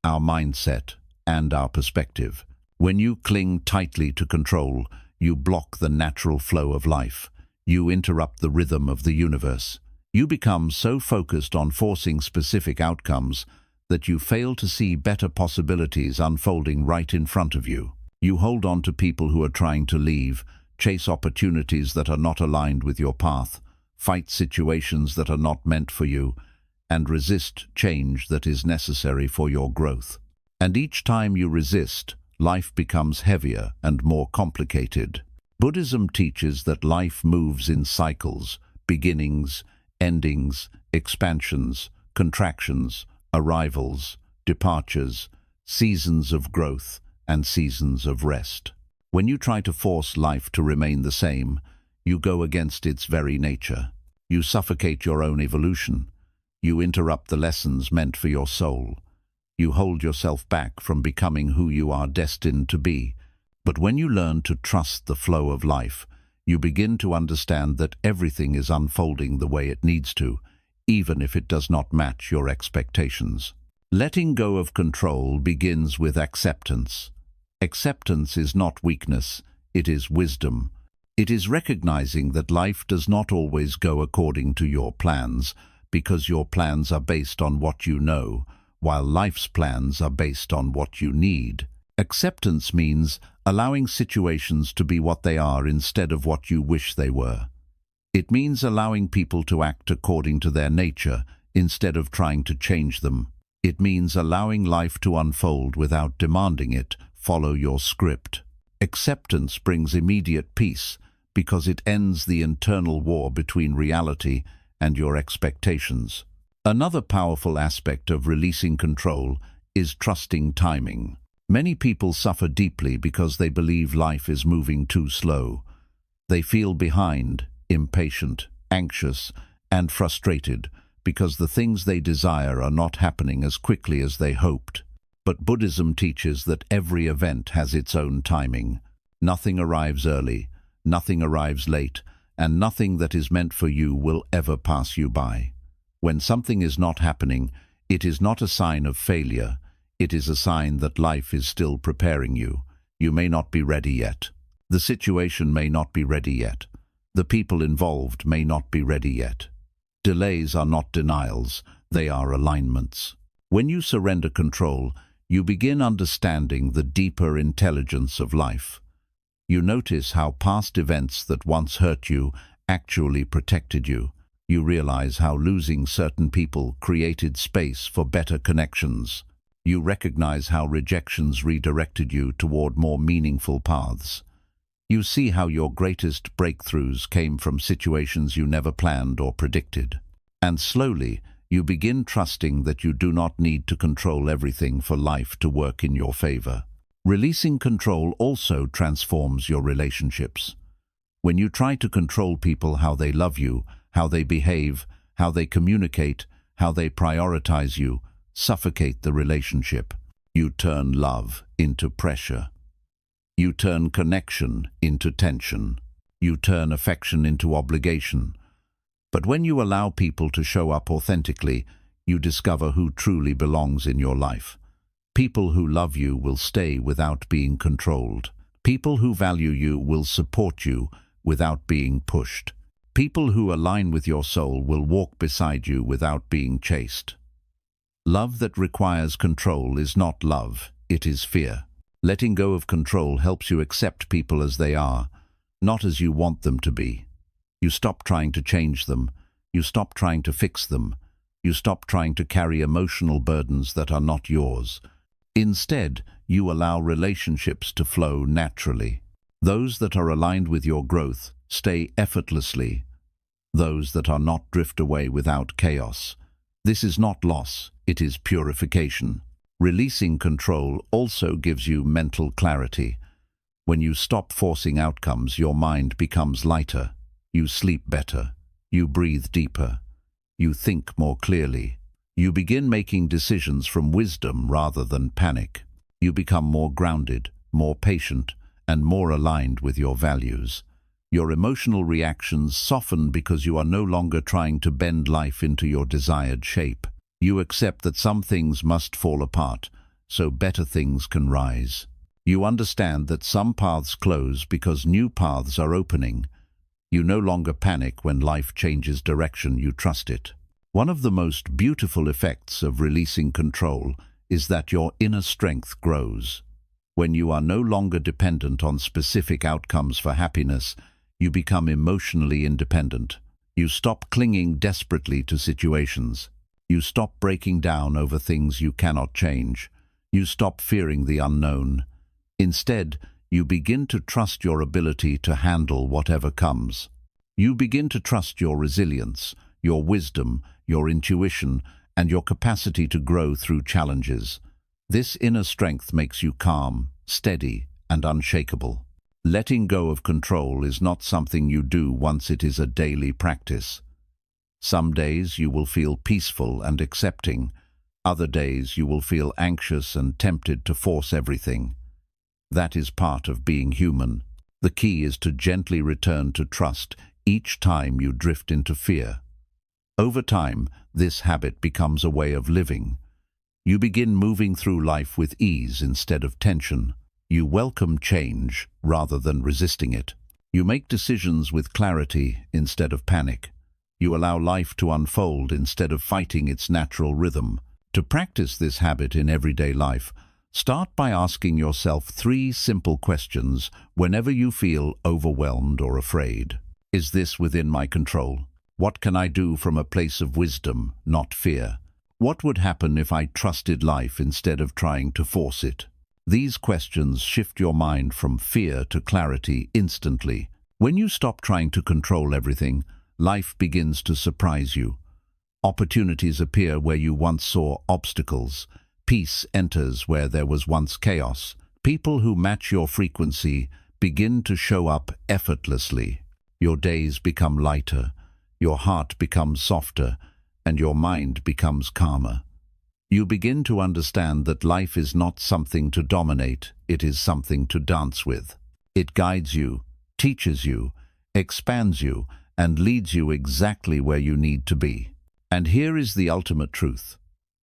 our mindset, and our perspective. When you cling tightly to control, you block the natural flow of life. You interrupt the rhythm of the universe. You become so focused on forcing specific outcomes that you fail to see better possibilities unfolding right in front of you. You hold on to people who are trying to leave, chase opportunities that are not aligned with your path, fight situations that are not meant for you, and resist change that is necessary for your growth. And each time you resist, life becomes heavier and more complicated. Buddhism teaches that life moves in cycles: beginnings, endings, expansions, contractions, arrivals, departures, seasons of growth, and seasons of rest. When you try to force life to remain the same, you go against its very nature. You suffocate your own evolution. You interrupt the lessons meant for your soul. You hold yourself back from becoming who you are destined to be. But when you learn to trust the flow of life, you begin to understand that everything is unfolding the way it needs to, even if it does not match your expectations. Letting go of control begins with acceptance. Acceptance is not weakness, it is wisdom. It is recognizing that life does not always go according to your plans, because your plans are based on what you know, while life's plans are based on what you need. Acceptance means allowing situations to be what they are instead of what you wish they were. It means allowing people to act according to their nature instead of trying to change them. It means allowing life to unfold without demanding it follow your script. Acceptance brings immediate peace because it ends the internal war between reality and your expectations. Another powerful aspect of releasing control is trusting timing. Many people suffer deeply because they believe life is moving too slow. They feel behind, impatient, anxious, and frustrated because the things they desire are not happening as quickly as they hoped. But Buddhism teaches that every event has its own timing. Nothing arrives early, nothing arrives late, and nothing that is meant for you will ever pass you by. When something is not happening, it is not a sign of failure. It is a sign that life is still preparing you. You may not be ready yet. The situation may not be ready yet. The people involved may not be ready yet. Delays are not denials, they are alignments. When you surrender control, you begin understanding the deeper intelligence of life. You notice how past events that once hurt you actually protected you. You realize how losing certain people created space for better connections. You recognize how rejections redirected you toward more meaningful paths. You see how your greatest breakthroughs came from situations you never planned or predicted. And slowly, you begin trusting that you do not need to control everything for life to work in your favor. Releasing control also transforms your relationships. When you try to control people, how they love you, how they behave, how they communicate, how they prioritize you, suffocate the relationship. You turn love into pressure. You turn connection into tension. You turn affection into obligation. But when you allow people to show up authentically, you discover who truly belongs in your life. People who love you will stay without being controlled. People who value you will support you without being pushed. People who align with your soul will walk beside you without being chased. Love that requires control is not love, it is fear. Letting go of control helps you accept people as they are, not as you want them to be. You stop trying to change them. You stop trying to fix them. You stop trying to carry emotional burdens that are not yours. Instead, you allow relationships to flow naturally. Those that are aligned with your growth stay effortlessly. Those that are not drift away without chaos. This is not loss, it is purification. Releasing control also gives you mental clarity. When you stop forcing outcomes, your mind becomes lighter. You sleep better. You breathe deeper. You think more clearly. You begin making decisions from wisdom rather than panic. You become more grounded, more patient, and more aligned with your values. Your emotional reactions soften because you are no longer trying to bend life into your desired shape. You accept that some things must fall apart, so better things can rise. You understand that some paths close because new paths are opening. You no longer panic when life changes direction, you trust it. One of the most beautiful effects of releasing control is that your inner strength grows. When you are no longer dependent on specific outcomes for happiness, you become emotionally independent. You stop clinging desperately to situations. You stop breaking down over things you cannot change. You stop fearing the unknown. Instead, you begin to trust your ability to handle whatever comes. You begin to trust your resilience, your wisdom, your intuition, and your capacity to grow through challenges. This inner strength makes you calm, steady, and unshakable. Letting go of control is not something you do once, it is a daily practice. Some days you will feel peaceful and accepting. Other days you will feel anxious and tempted to force everything. That is part of being human. The key is to gently return to trust each time you drift into fear. Over time, this habit becomes a way of living. You begin moving through life with ease instead of tension. You welcome change rather than resisting it. You make decisions with clarity instead of panic. You allow life to unfold instead of fighting its natural rhythm. To practice this habit in everyday life, start by asking yourself 3 simple questions whenever you feel overwhelmed or afraid. Is this within my control? What can I do from a place of wisdom, not fear? What would happen if I trusted life instead of trying to force it? These questions shift your mind from fear to clarity instantly. When you stop trying to control everything, life begins to surprise you. Opportunities appear where you once saw obstacles. Peace enters where there was once chaos. People who match your frequency begin to show up effortlessly. Your days become lighter, your heart becomes softer, and your mind becomes calmer. You begin to understand that life is not something to dominate, it is something to dance with. It guides you, teaches you, expands you, and leads you exactly where you need to be. And here is the ultimate truth.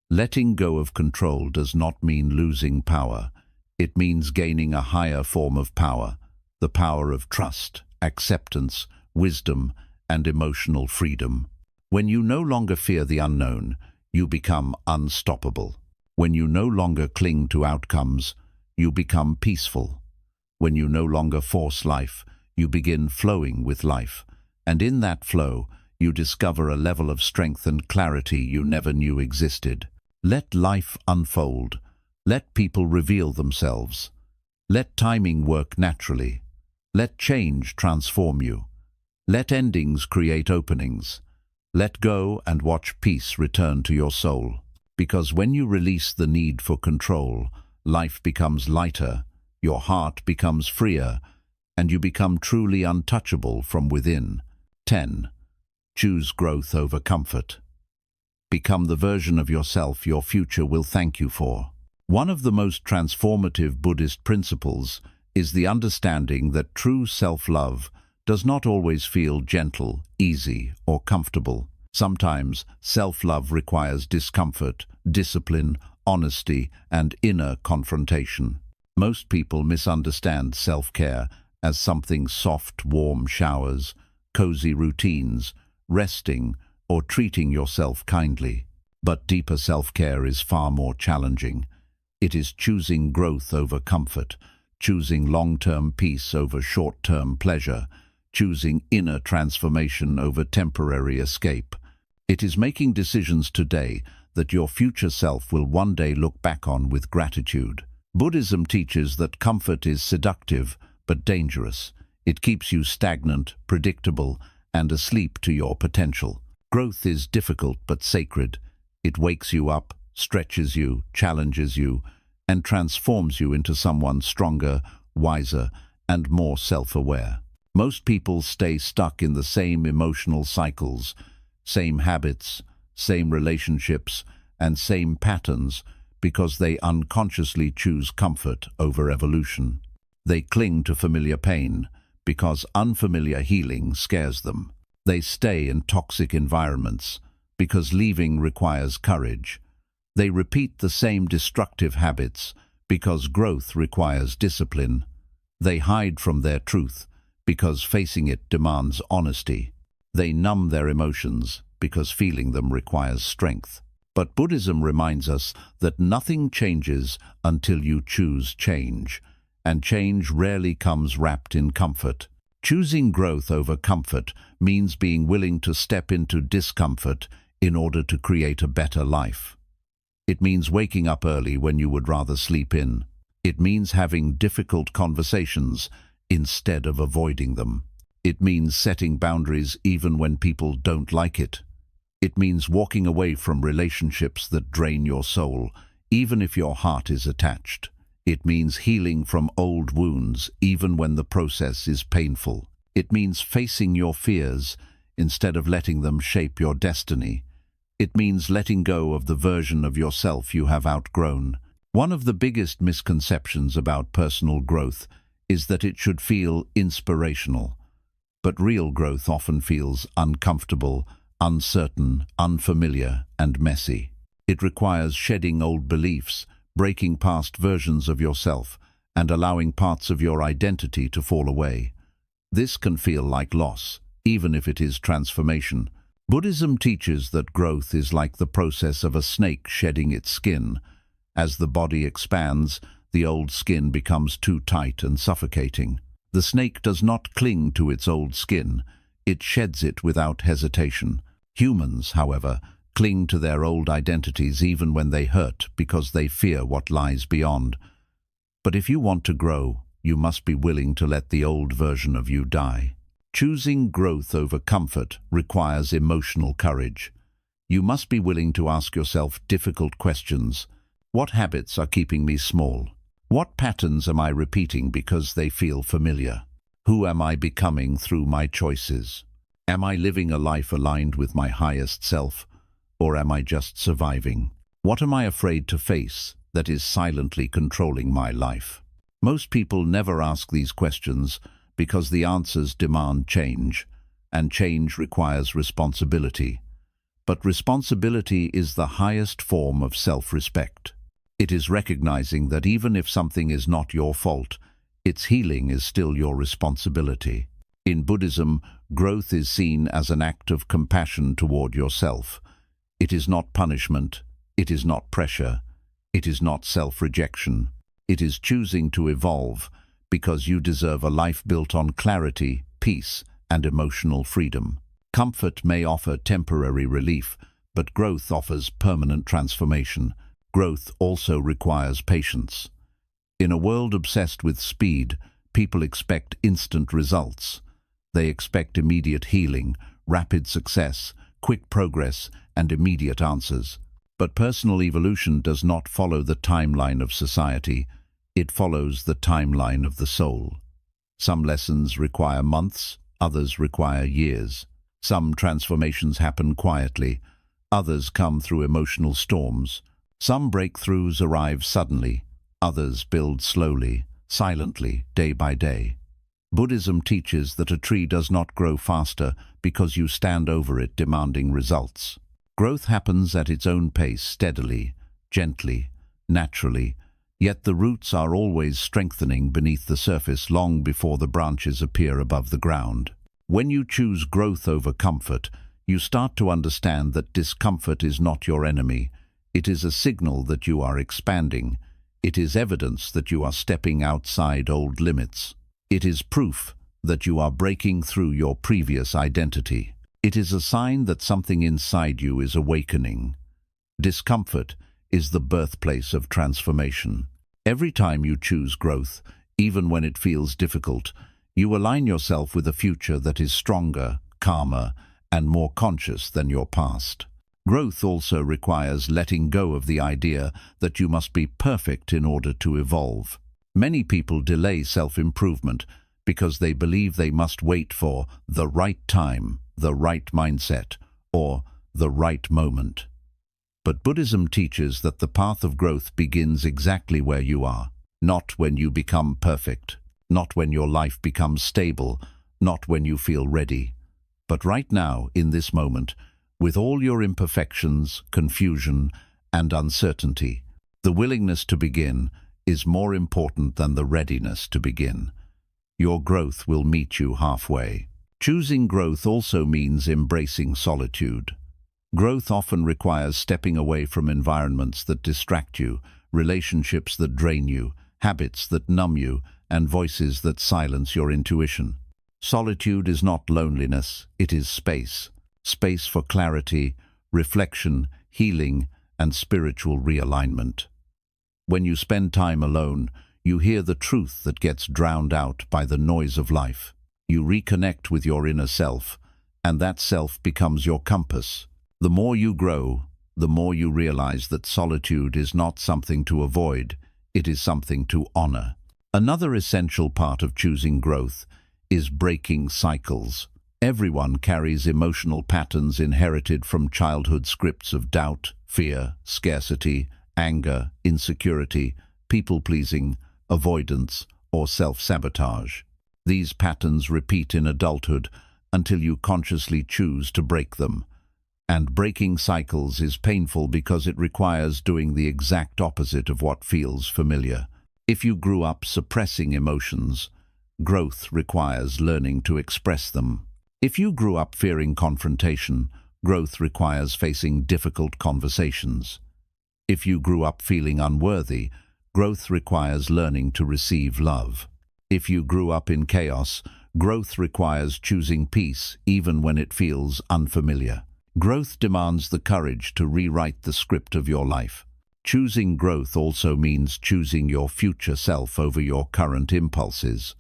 Letting go of control does not mean losing power. It means gaining a higher form of power, the power of trust, acceptance, wisdom, and emotional freedom. When you no longer fear the unknown, you become unstoppable. When you no longer cling to outcomes, you become peaceful. When you no longer force life, you begin flowing with life. And in that flow, you discover a level of strength and clarity you never knew existed. Let life unfold. Let people reveal themselves. Let timing work naturally. Let change transform you. Let endings create openings. Let go and watch peace return to your soul. Because when you release the need for control, life becomes lighter, your heart becomes freer, and you become truly untouchable from within. 10. Choose growth over comfort. Become the version of yourself your future will thank you for. One of the most transformative Buddhist principles is the understanding that true self-love does not always feel gentle, easy, or comfortable. Sometimes self-love requires discomfort, discipline, honesty, and inner confrontation. Most people misunderstand self-care as something soft, warm showers, cozy routines, resting, or treating yourself kindly. But deeper self-care is far more challenging. It is choosing growth over comfort, choosing long-term peace over short-term pleasure, choosing inner transformation over temporary escape. It is making decisions today that your future self will one day look back on with gratitude. Buddhism teaches that comfort is seductive but dangerous. It keeps you stagnant, predictable, and asleep to your potential. Growth is difficult but sacred. It wakes you up, stretches you, challenges you, and transforms you into someone stronger, wiser, and more self-aware. Most people stay stuck in the same emotional cycles, same habits, same relationships, and same patterns because they unconsciously choose comfort over evolution. They cling to familiar pain because unfamiliar healing scares them. They stay in toxic environments because leaving requires courage. They repeat the same destructive habits because growth requires discipline. They hide from their truth because facing it demands honesty. They numb their emotions because feeling them requires strength. But Buddhism reminds us that nothing changes until you choose change, and change rarely comes wrapped in comfort. Choosing growth over comfort means being willing to step into discomfort in order to create a better life. It means waking up early when you would rather sleep in. It means having difficult conversations instead of avoiding them. It means setting boundaries even when people don't like it. It means walking away from relationships that drain your soul, even if your heart is attached. It means healing from old wounds, even when the process is painful. It means facing your fears instead of letting them shape your destiny. It means letting go of the version of yourself you have outgrown. One of the biggest misconceptions about personal growth is that it should feel inspirational. But real growth often feels uncomfortable, uncertain, unfamiliar, and messy. It requires shedding old beliefs, breaking past versions of yourself, and allowing parts of your identity to fall away. This can feel like loss, even if it is transformation. Buddhism teaches that growth is like the process of a snake shedding its skin. As the body expands, the old skin becomes too tight and suffocating. The snake does not cling to its old skin, it sheds it without hesitation. Humans, however, cling to their old identities even when they hurt because they fear what lies beyond. But if you want to grow, you must be willing to let the old version of you die. Choosing growth over comfort requires emotional courage. You must be willing to ask yourself difficult questions. What habits are keeping me small? What patterns am I repeating because they feel familiar? Who am I becoming through my choices? Am I living a life aligned with my highest self, or am I just surviving? What am I afraid to face that is silently controlling my life? Most people never ask these questions because the answers demand change, and change requires responsibility. But responsibility is the highest form of self-respect. It is recognizing that even if something is not your fault, its healing is still your responsibility. In Buddhism, growth is seen as an act of compassion toward yourself. It is not punishment, it is not pressure, it is not self-rejection. It is choosing to evolve because you deserve a life built on clarity, peace, and emotional freedom. Comfort may offer temporary relief, but growth offers permanent transformation. Growth also requires patience. In a world obsessed with speed, people expect instant results. They expect immediate healing, rapid success, quick progress, and immediate answers. But personal evolution does not follow the timeline of society. It follows the timeline of the soul. Some lessons require months, others require years. Some transformations happen quietly, others come through emotional storms. Some breakthroughs arrive suddenly, others build slowly, silently, day by day. Buddhism teaches that a tree does not grow faster because you stand over it demanding results. Growth happens at its own pace, steadily, gently, naturally, yet the roots are always strengthening beneath the surface long before the branches appear above the ground. When you choose growth over comfort, you start to understand that discomfort is not your enemy. It is a signal that you are expanding. It is evidence that you are stepping outside old limits. It is proof that you are breaking through your previous identity. It is a sign that something inside you is awakening. Discomfort is the birthplace of transformation. Every time you choose growth, even when it feels difficult, you align yourself with a future that is stronger, calmer, and more conscious than your past. Growth also requires letting go of the idea that you must be perfect in order to evolve. Many people delay self-improvement because they believe they must wait for the right time, the right mindset, or the right moment. But Buddhism teaches that the path of growth begins exactly where you are, not when you become perfect, not when your life becomes stable, not when you feel ready, but right now, in this moment, with all your imperfections, confusion, and uncertainty. The willingness to begin is more important than the readiness to begin. Your growth will meet you halfway. Choosing growth also means embracing solitude. Growth often requires stepping away from environments that distract you, relationships that drain you, habits that numb you, and voices that silence your intuition. Solitude is not loneliness, it is space. Space for clarity, reflection, healing, and spiritual realignment. When you spend time alone, you hear the truth that gets drowned out by the noise of life. You reconnect with your inner self, and that self becomes your compass. The more you grow, the more you realize that solitude is not something to avoid, it is something to honor. Another essential part of choosing growth is breaking cycles. Everyone carries emotional patterns inherited from childhood scripts of doubt, fear, scarcity, anger, insecurity, people-pleasing, avoidance, or self-sabotage. These patterns repeat in adulthood until you consciously choose to break them. And breaking cycles is painful because it requires doing the exact opposite of what feels familiar. If you grew up suppressing emotions, growth requires learning to express them. If you grew up fearing confrontation, growth requires facing difficult conversations. If you grew up feeling unworthy, growth requires learning to receive love. If you grew up in chaos, growth requires choosing peace even when it feels unfamiliar. Growth demands the courage to rewrite the script of your life. Choosing growth also means choosing your future self over your current impulses.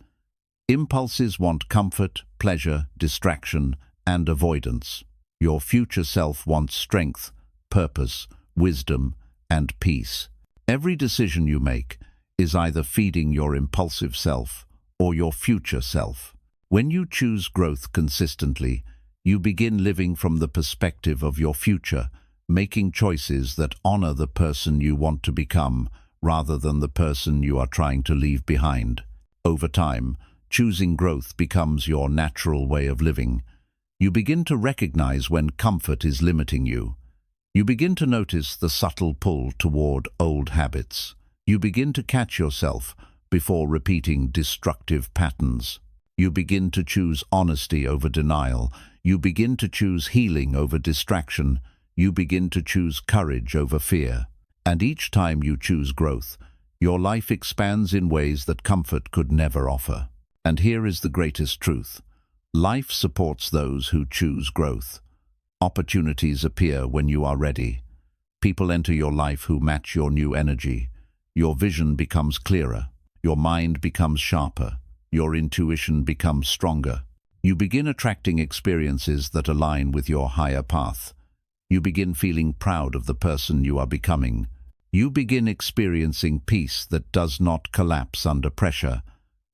Impulses want comfort, pleasure, distraction, and avoidance. Your future self wants strength, purpose, wisdom, and peace. Every decision you make is either feeding your impulsive self or your future self. When you choose growth consistently, you begin living from the perspective of your future, making choices that honor the person you want to become rather than the person you are trying to leave behind. Over time, choosing growth becomes your natural way of living. You begin to recognize when comfort is limiting you. You begin to notice the subtle pull toward old habits. You begin to catch yourself before repeating destructive patterns. You begin to choose honesty over denial. You begin to choose healing over distraction. You begin to choose courage over fear. And each time you choose growth, your life expands in ways that comfort could never offer. And here is the greatest truth. Life supports those who choose growth. Opportunities appear when you are ready. People enter your life who match your new energy. Your vision becomes clearer. Your mind becomes sharper. Your intuition becomes stronger. You begin attracting experiences that align with your higher path. You begin feeling proud of the person you are becoming. You begin experiencing peace that does not collapse under pressure.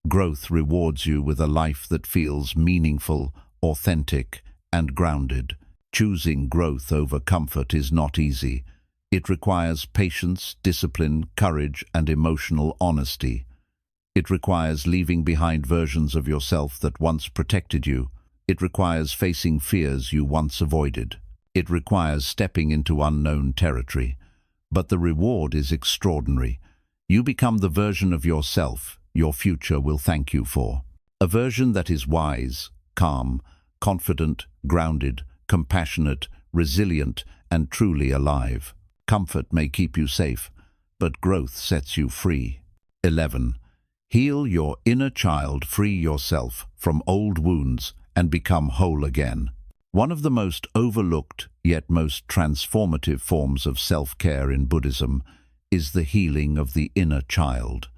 Growth rewards you with a life that feels meaningful, authentic, and grounded. Choosing growth over comfort is not easy. It requires patience, discipline, courage, and emotional honesty. It requires leaving behind versions of yourself that once protected you. It requires facing fears you once avoided. It requires stepping into unknown territory. But the reward is extraordinary. You become the version of yourself your future will thank you for. A version that is wise, calm, confident, grounded, compassionate, resilient, and truly alive. Comfort may keep you safe, but growth sets you free. 11. Heal your inner child, free yourself from old wounds, and become whole again. One of the most overlooked yet most transformative forms of self-care in Buddhism is the healing of the inner child,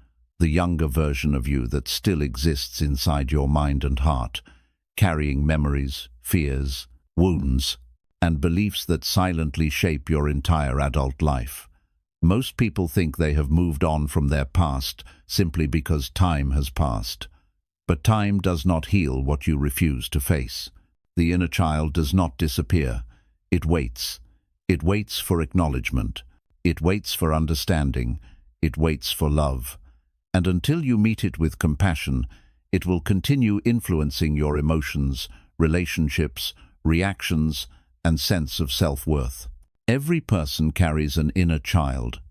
the younger version of you that still exists inside your mind and heart, carrying memories, fears, wounds, and beliefs that silently shape your entire adult life. Most people think they have moved on from their past simply because time has passed. But time does not heal what you refuse to face. The inner child does not disappear. It waits. It waits for acknowledgement. It waits for understanding. It waits for love. And until you meet it with compassion, it will continue influencing your emotions, relationships, reactions, and sense of self-worth. Every person carries an inner child,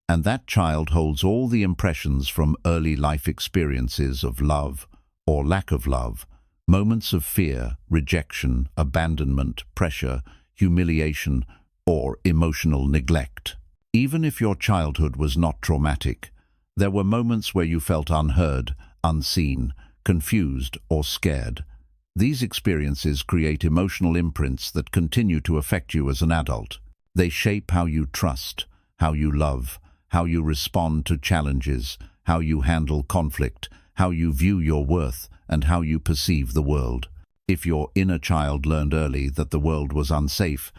and that child holds all the impressions from early life experiences of love or lack of love, moments of fear, rejection, abandonment, pressure, humiliation, or emotional neglect. Even if your childhood was not traumatic, there were moments where you felt unheard, unseen, confused, or scared. These experiences create emotional imprints that continue to affect you as an adult. They shape how you trust, how you love, how you respond to challenges, how you handle conflict, how you view your worth, and how you perceive the world. If your inner child learned early that the world was unsafe,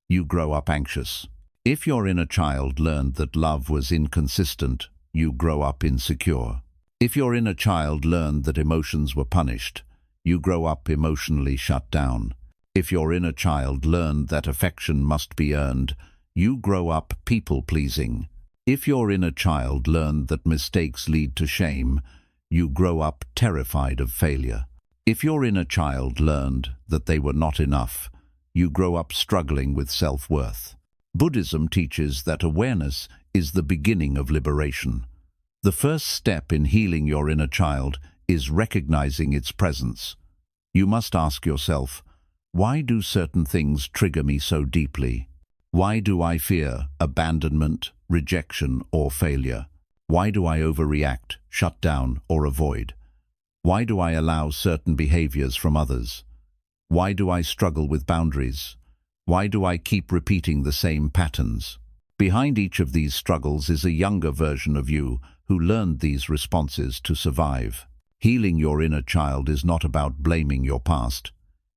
you grow up anxious. If your inner child learned that love was inconsistent, you grow up insecure. If your inner child learned that emotions were punished, you grow up emotionally shut down. If your inner child learned that affection must be earned, you grow up people-pleasing. If your inner child learned that mistakes lead to shame, you grow up terrified of failure. If your inner child learned that they were not enough, you grow up struggling with self-worth. Buddhism teaches that awareness is the beginning of liberation. The first step in healing your inner child is recognizing its presence. You must ask yourself, why do certain things trigger me so deeply? Why do I fear abandonment, rejection, or failure? Why do I overreact, shut down, or avoid? Why do I allow certain behaviors from others? Why do I struggle with boundaries? Why do I keep repeating the same patterns? Behind each of these struggles is a younger version of you who learned these responses to survive. Healing your inner child is not about blaming your past.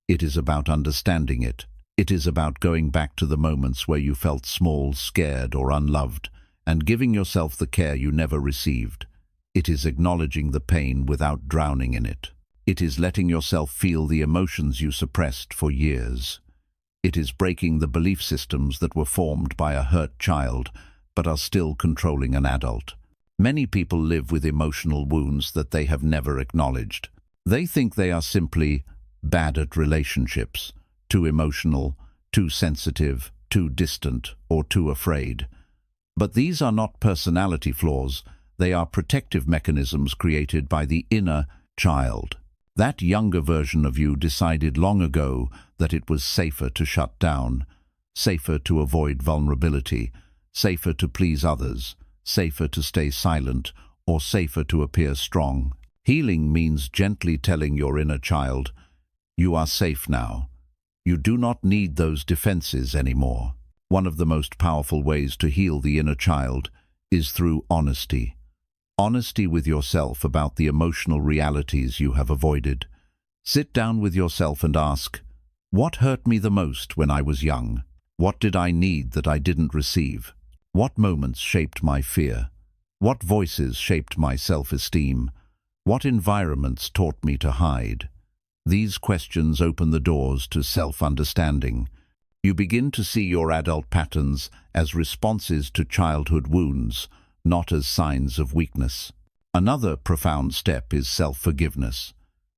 It is about understanding it. It is about going back to the moments where you felt small, scared, or unloved, and giving yourself the care you never received. It is acknowledging the pain without drowning in it. It is letting yourself feel the emotions you suppressed for years. It is breaking the belief systems that were formed by a hurt child, but are still controlling an adult. Many people live with emotional wounds that they have never acknowledged. They think they are simply bad at relationships, too emotional, too sensitive, too distant, or too afraid. But these are not personality flaws. They are protective mechanisms created by the inner child. That younger version of you decided long ago that it was safer to shut down, safer to avoid vulnerability, safer to please others, safer to stay silent, or safer to appear strong. Healing means gently telling your inner child, "You are safe now. You do not need those defenses anymore." One of the most powerful ways to heal the inner child is through honesty. Honesty with yourself about the emotional realities you have avoided. Sit down with yourself and ask, what hurt me the most when I was young? What did I need that I didn't receive? What moments shaped my fear? What voices shaped my self-esteem? What environments taught me to hide? These questions open the doors to self-understanding. You begin to see your adult patterns as responses to childhood wounds, not as signs of weakness. Another profound step is self-forgiveness.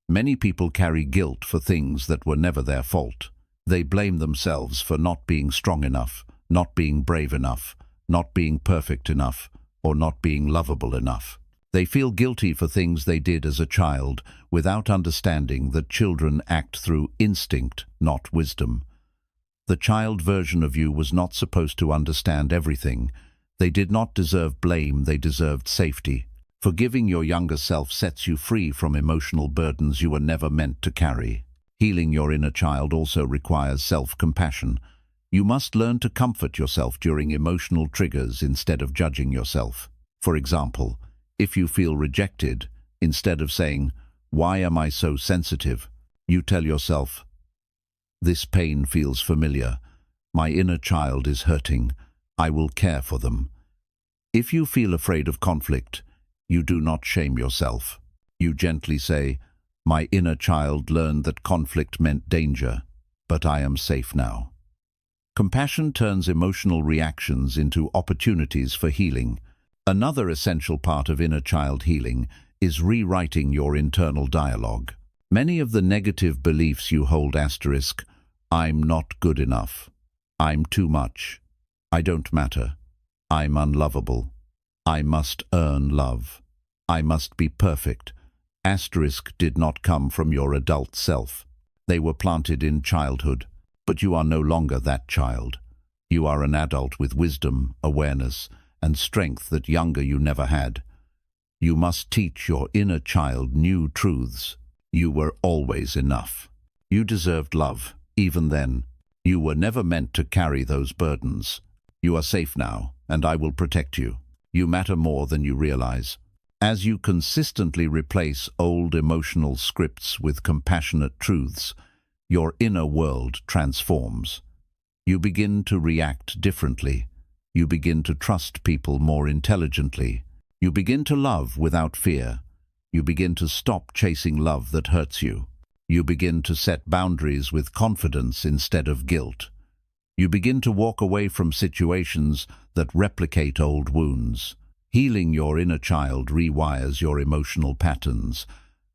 Many people carry guilt for things that were never their fault. They blame themselves for not being strong enough, not being brave enough, not being perfect enough, or not being lovable enough. They feel guilty for things they did as a child without understanding that children act through instinct, not wisdom. The child version of you was not supposed to understand everything. They did not deserve blame, they deserved safety. Forgiving your younger self sets you free from emotional burdens you were never meant to carry. Healing your inner child also requires self-compassion. You must learn to comfort yourself during emotional triggers instead of judging yourself. For example, if you feel rejected, instead of saying, "Why am I so sensitive?" you tell yourself, "This pain feels familiar. My inner child is hurting. I will care for them." If you feel afraid of conflict, you do not shame yourself. You gently say, "My inner child learned that conflict meant danger, but I am safe now." Compassion turns emotional reactions into opportunities for healing. Another essential part of inner child healing is rewriting your internal dialogue. Many of the negative beliefs you hold asterisk, "I'm not good enough," "I'm too much," "I don't matter," "I'm unlovable," "I must earn love," "I must be perfect," asterisk did not come from your adult self. They were planted in childhood, but you are no longer that child. You are an adult with wisdom, awareness, and strength that younger you never had. You must teach your inner child new truths. You were always enough. You deserved love, even then. You were never meant to carry those burdens. You are safe now, and I will protect you. You matter more than you realize. As you consistently replace old emotional scripts with compassionate truths, your inner world transforms. You begin to react differently. You begin to trust people more intelligently. You begin to love without fear. You begin to stop chasing love that hurts you. You begin to set boundaries with confidence instead of guilt. You begin to walk away from situations that replicate old wounds. Healing your inner child rewires your emotional patterns,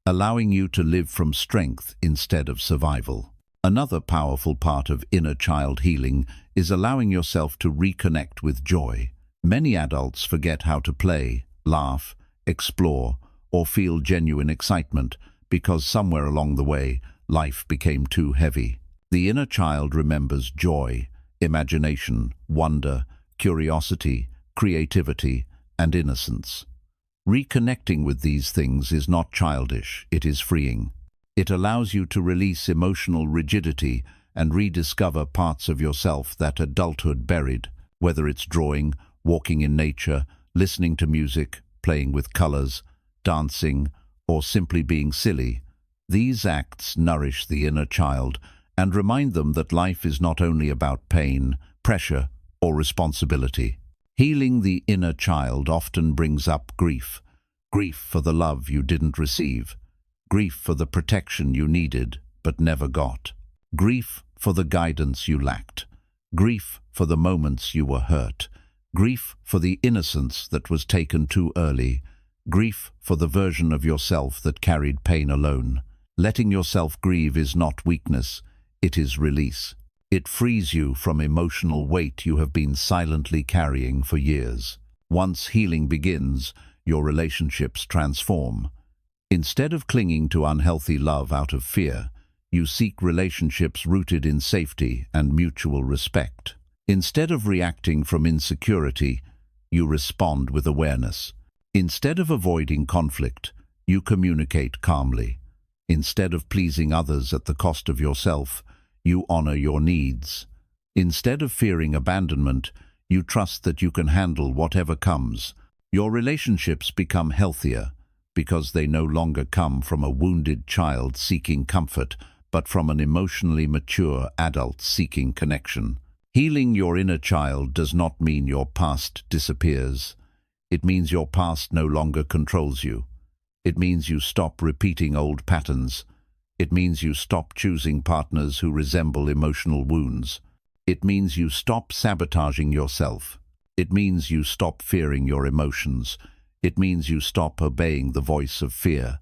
allowing you to live from strength instead of survival. Another powerful part of inner child healing is allowing yourself to reconnect with joy. Many adults forget how to play, laugh, explore, or feel genuine excitement because somewhere along the way, life became too heavy. The inner child remembers joy, imagination, wonder, curiosity, creativity, and innocence. Reconnecting with these things is not childish, it is freeing. It allows you to release emotional rigidity and rediscover parts of yourself that adulthood buried. whether it's drawing, walking in nature, listening to music, playing with colors, dancing, or simply being silly. These acts nourish the inner child and remind them that life is not only about pain, pressure, or responsibility. Healing the inner child often brings up grief. Grief for the love you didn't receive. Grief for the protection you needed but never got. Grief for the guidance you lacked. Grief for the moments you were hurt. Grief for the innocence that was taken too early. Grief for the version of yourself that carried pain alone. Letting yourself grieve is not weakness, it is release. It frees you from emotional weight you have been silently carrying for years. Once healing begins, your relationships transform. Instead of clinging to unhealthy love out of fear, you seek relationships rooted in safety and mutual respect. Instead of reacting from insecurity, you respond with awareness. Instead of avoiding conflict, you communicate calmly. Instead of pleasing others at the cost of yourself, you honor your needs. Instead of fearing abandonment, you trust that you can handle whatever comes. Your relationships become healthier because they no longer come from a wounded child seeking comfort, but from an emotionally mature adult seeking connection. Healing your inner child does not mean your past disappears. It means your past no longer controls you. It means you stop repeating old patterns. It means you stop choosing partners who resemble emotional wounds. It means you stop sabotaging yourself. It means you stop fearing your emotions. It means you stop obeying the voice of fear.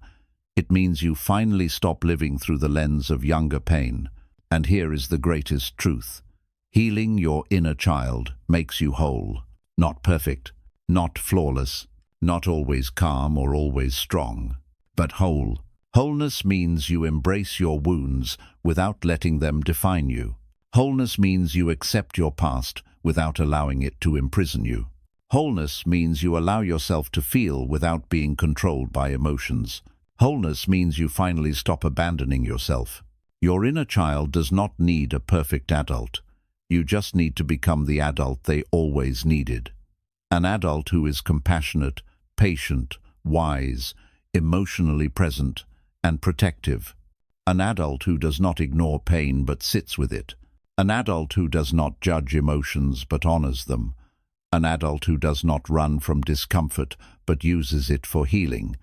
It means you finally stop living through the lens of younger pain. And here is the greatest truth. Healing your inner child makes you whole. Not perfect, not flawless, not always calm or always strong, but whole. Wholeness means you embrace your wounds without letting them define you. Wholeness means you accept your past without allowing it to imprison you. Wholeness means you allow yourself to feel without being controlled by emotions. Wholeness means you finally stop abandoning yourself. Your inner child does not need a perfect adult. You just need to become the adult they always needed. An adult who is compassionate, patient, wise, emotionally present, and protective. An adult who does not ignore pain but sits with it. An adult who does not judge emotions but honors them. An adult who does not run from discomfort but uses it for healing.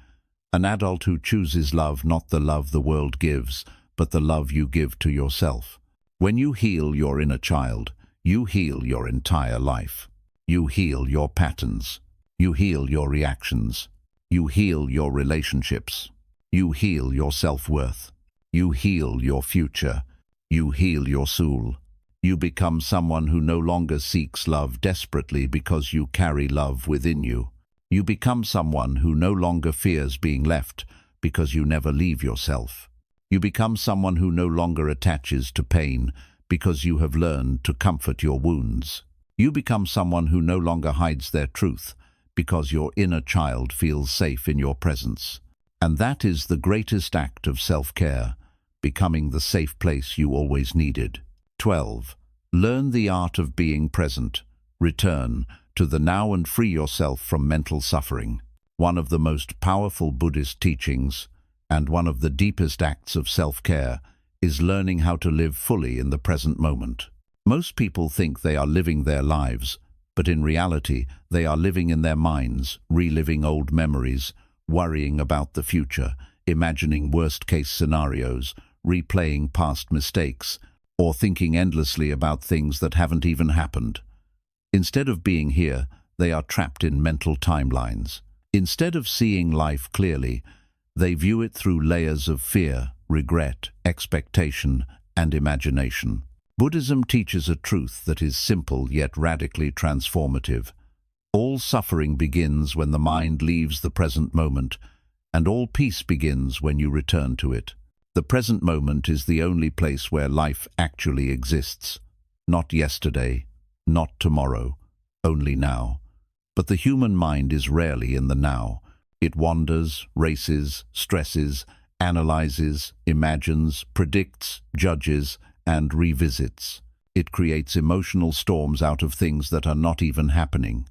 An adult who chooses love, not the love the world gives, but the love you give to yourself. When you heal your inner child, you heal your entire life. You heal your patterns. You heal your reactions. You heal your relationships. You heal your self-worth. You heal your future. You heal your soul. You become someone who no longer seeks love desperately because you carry love within you. You become someone who no longer fears being left because you never leave yourself. You become someone who no longer attaches to pain because you have learned to comfort your wounds. You become someone who no longer hides their truth because your inner child feels safe in your presence. And that is the greatest act of self-care, becoming the safe place you always needed. 12. Learn the art of being present. Return to the now and free yourself from mental suffering. One of the most powerful Buddhist teachings, and one of the deepest acts of self-care, is learning how to live fully in the present moment. Most people think they are living their lives, but in reality, they are living in their minds, reliving old memories, worrying about the future, imagining worst-case scenarios, replaying past mistakes, or thinking endlessly about things that haven't even happened. Instead of being here, they are trapped in mental timelines. Instead of seeing life clearly, they view it through layers of fear, regret, expectation, and imagination. Buddhism teaches a truth that is simple yet radically transformative. All suffering begins when the mind leaves the present moment, and all peace begins when you return to it. The present moment is the only place where life actually exists. Not yesterday, not tomorrow, only now. But the human mind is rarely in the now. It wanders, races, stresses, analyzes, imagines, predicts, judges, and revisits. It creates emotional storms out of things that are not even happening.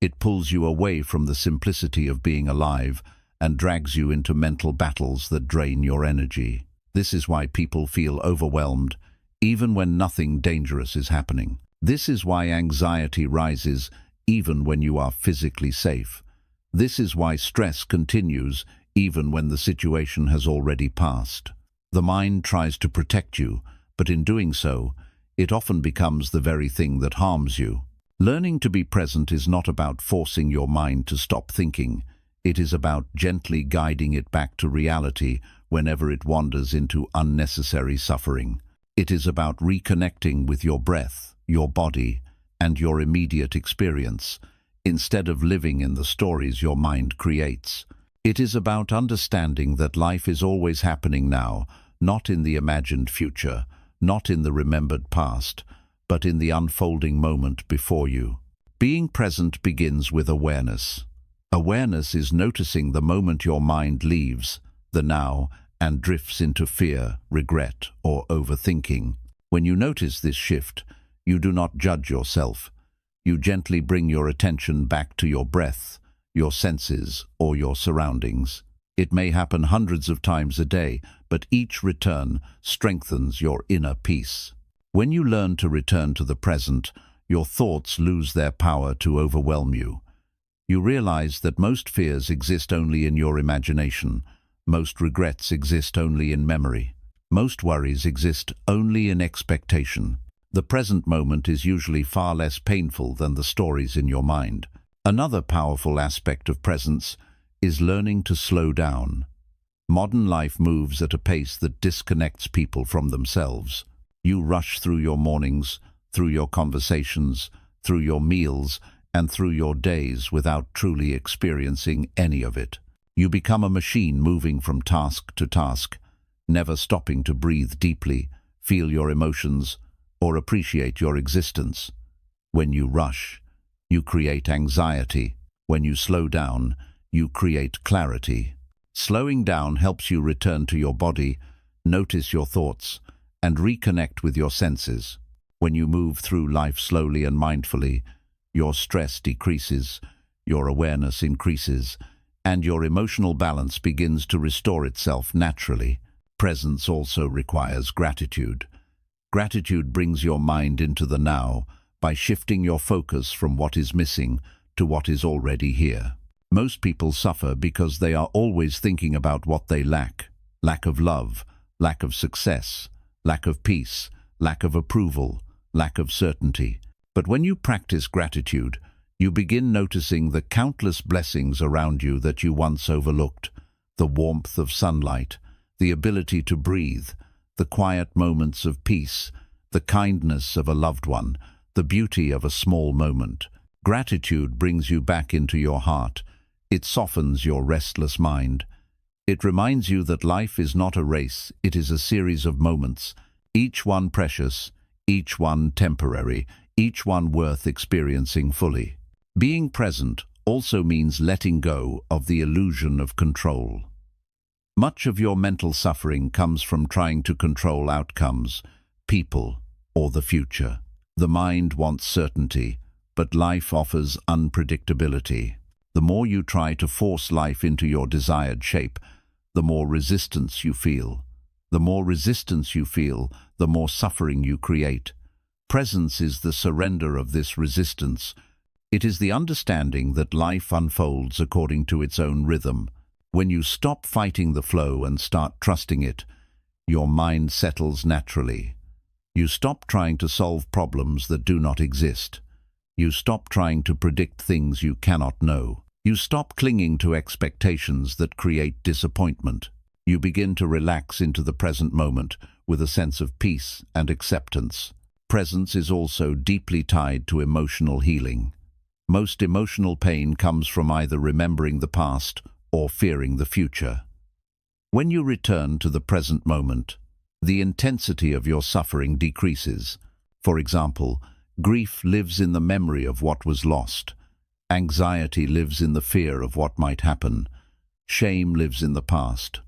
It pulls you away from the simplicity of being alive and drags you into mental battles that drain your energy. This is why people feel overwhelmed, even when nothing dangerous is happening. This is why anxiety rises, even when you are physically safe. This is why stress continues, even when the situation has already passed. The mind tries to protect you, but in doing so, it often becomes the very thing that harms you. Learning to be present is not about forcing your mind to stop thinking. It is about gently guiding it back to reality whenever it wanders into unnecessary suffering. It is about reconnecting with your breath, your body, and your immediate experience, instead of living in the stories your mind creates. It is about understanding that life is always happening now, not in the imagined future, not in the remembered past, but in the unfolding moment before you. Being present begins with awareness. Awareness is noticing the moment your mind leaves the now and drifts into fear, regret, or overthinking. When you notice this shift, you do not judge yourself. You gently bring your attention back to your breath, your senses, or your surroundings. It may happen hundreds of times a day, but each return strengthens your inner peace. When you learn to return to the present, your thoughts lose their power to overwhelm you. You realize that most fears exist only in your imagination. Most regrets exist only in memory. Most worries exist only in expectation. The present moment is usually far less painful than the stories in your mind. Another powerful aspect of presence is learning to slow down. Modern life moves at a pace that disconnects people from themselves. You rush through your mornings, through your conversations, through your meals, and through your days without truly experiencing any of it. You become a machine moving from task to task, never stopping to breathe deeply, feel your emotions, or appreciate your existence. When you rush, you create anxiety. When you slow down, you create clarity. Slowing down helps you return to your body, notice your thoughts, and reconnect with your senses. When you move through life slowly and mindfully, your stress decreases, your awareness increases, and your emotional balance begins to restore itself naturally. Presence also requires gratitude. Gratitude brings your mind into the now by shifting your focus from what is missing to what is already here. Most people suffer because they are always thinking about what they lack. Lack of love, lack of success, lack of peace, lack of approval, lack of certainty. But when you practice gratitude, you begin noticing the countless blessings around you that you once overlooked. The warmth of sunlight, the ability to breathe, the quiet moments of peace, the kindness of a loved one, the beauty of a small moment. Gratitude brings you back into your heart. It softens your restless mind. It reminds you that life is not a race, it is a series of moments, each one precious, each one temporary, each one worth experiencing fully. Being present also means letting go of the illusion of control. Much of your mental suffering comes from trying to control outcomes, people, or the future. The mind wants certainty, but life offers unpredictability. The more you try to force life into your desired shape, the more resistance you feel. The more resistance you feel, the more suffering you create. Presence is the surrender of this resistance. It is the understanding that life unfolds according to its own rhythm. When you stop fighting the flow and start trusting it, your mind settles naturally. You stop trying to solve problems that do not exist. You stop trying to predict things you cannot know. You stop clinging to expectations that create disappointment. You begin to relax into the present moment with a sense of peace and acceptance. Presence is also deeply tied to emotional healing. Most emotional pain comes from either remembering the past or fearing the future. When you return to the present moment, the intensity of your suffering decreases. For example, grief lives in the memory of what was lost. Anxiety lives in the fear of what might happen. Shame lives in the past.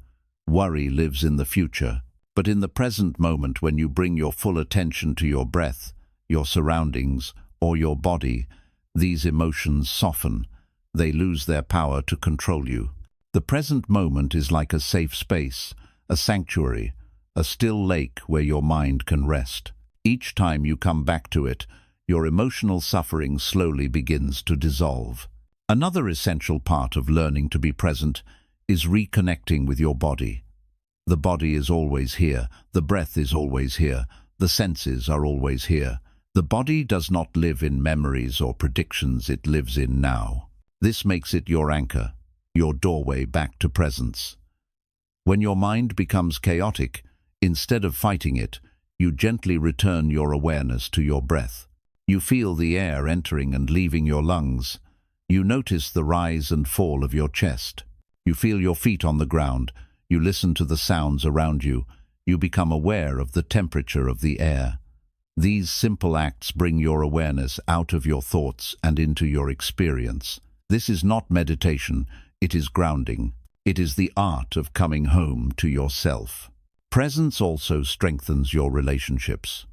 Worry lives in the future. But in the present moment, when you bring your full attention to your breath, your surroundings, or your body, these emotions soften. They lose their power to control you. The present moment is like a safe space, a sanctuary, a still lake where your mind can rest. Each time you come back to it, your emotional suffering slowly begins to dissolve. Another essential part of learning to be present is reconnecting with your body. The body is always here, the breath is always here, the senses are always here. The body does not live in memories or predictions, it lives in now. This makes it your anchor, your doorway back to presence. When your mind becomes chaotic, instead of fighting it, you gently return your awareness to your breath. You feel the air entering and leaving your lungs. You notice the rise and fall of your chest. You feel your feet on the ground. You listen to the sounds around you. You become aware of the temperature of the air. These simple acts bring your awareness out of your thoughts and into your experience. This is not meditation, it is grounding. It is the art of coming home to yourself. Presence also strengthens your relationships.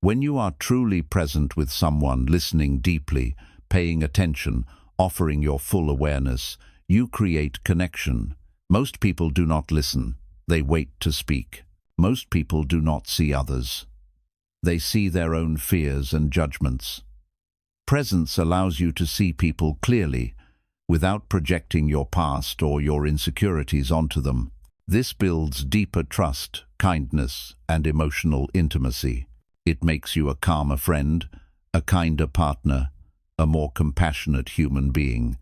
When you are truly present with someone, listening deeply, paying attention, offering your full awareness, you create connection. Most people do not listen, they wait to speak. Most people do not see others. They see their own fears and judgments. Presence allows you to see people clearly, without projecting your past or your insecurities onto them. This builds deeper trust, kindness, and emotional intimacy. It makes you a calmer friend, a kinder partner, a more compassionate human being.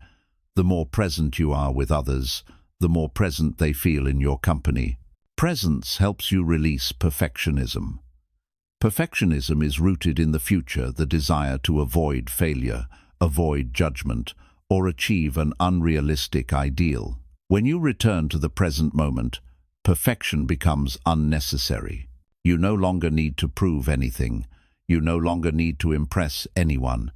The more present you are with others, the more present they feel in your company. Presence helps you release perfectionism. Perfectionism is rooted in the future, the desire to avoid failure, avoid judgment, or achieve an unrealistic ideal. When you return to the present moment, perfection becomes unnecessary. You no longer need to prove anything. You no longer need to impress anyone.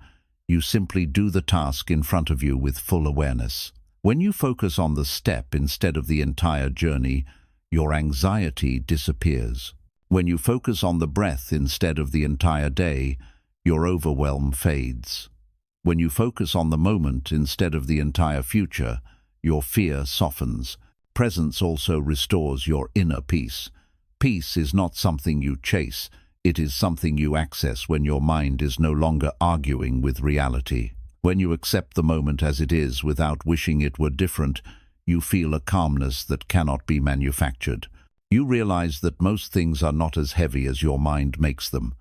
You simply do the task in front of you with full awareness. When you focus on the step instead of the entire journey, your anxiety disappears. When you focus on the breath instead of the entire day, your overwhelm fades. When you focus on the moment instead of the entire future, your fear softens. Presence also restores your inner peace. Peace is not something you chase, it is something you access when your mind is no longer arguing with reality. When you accept the moment as it is without wishing it were different, you feel a calmness that cannot be manufactured. You realize that most things are not as heavy as your mind makes them.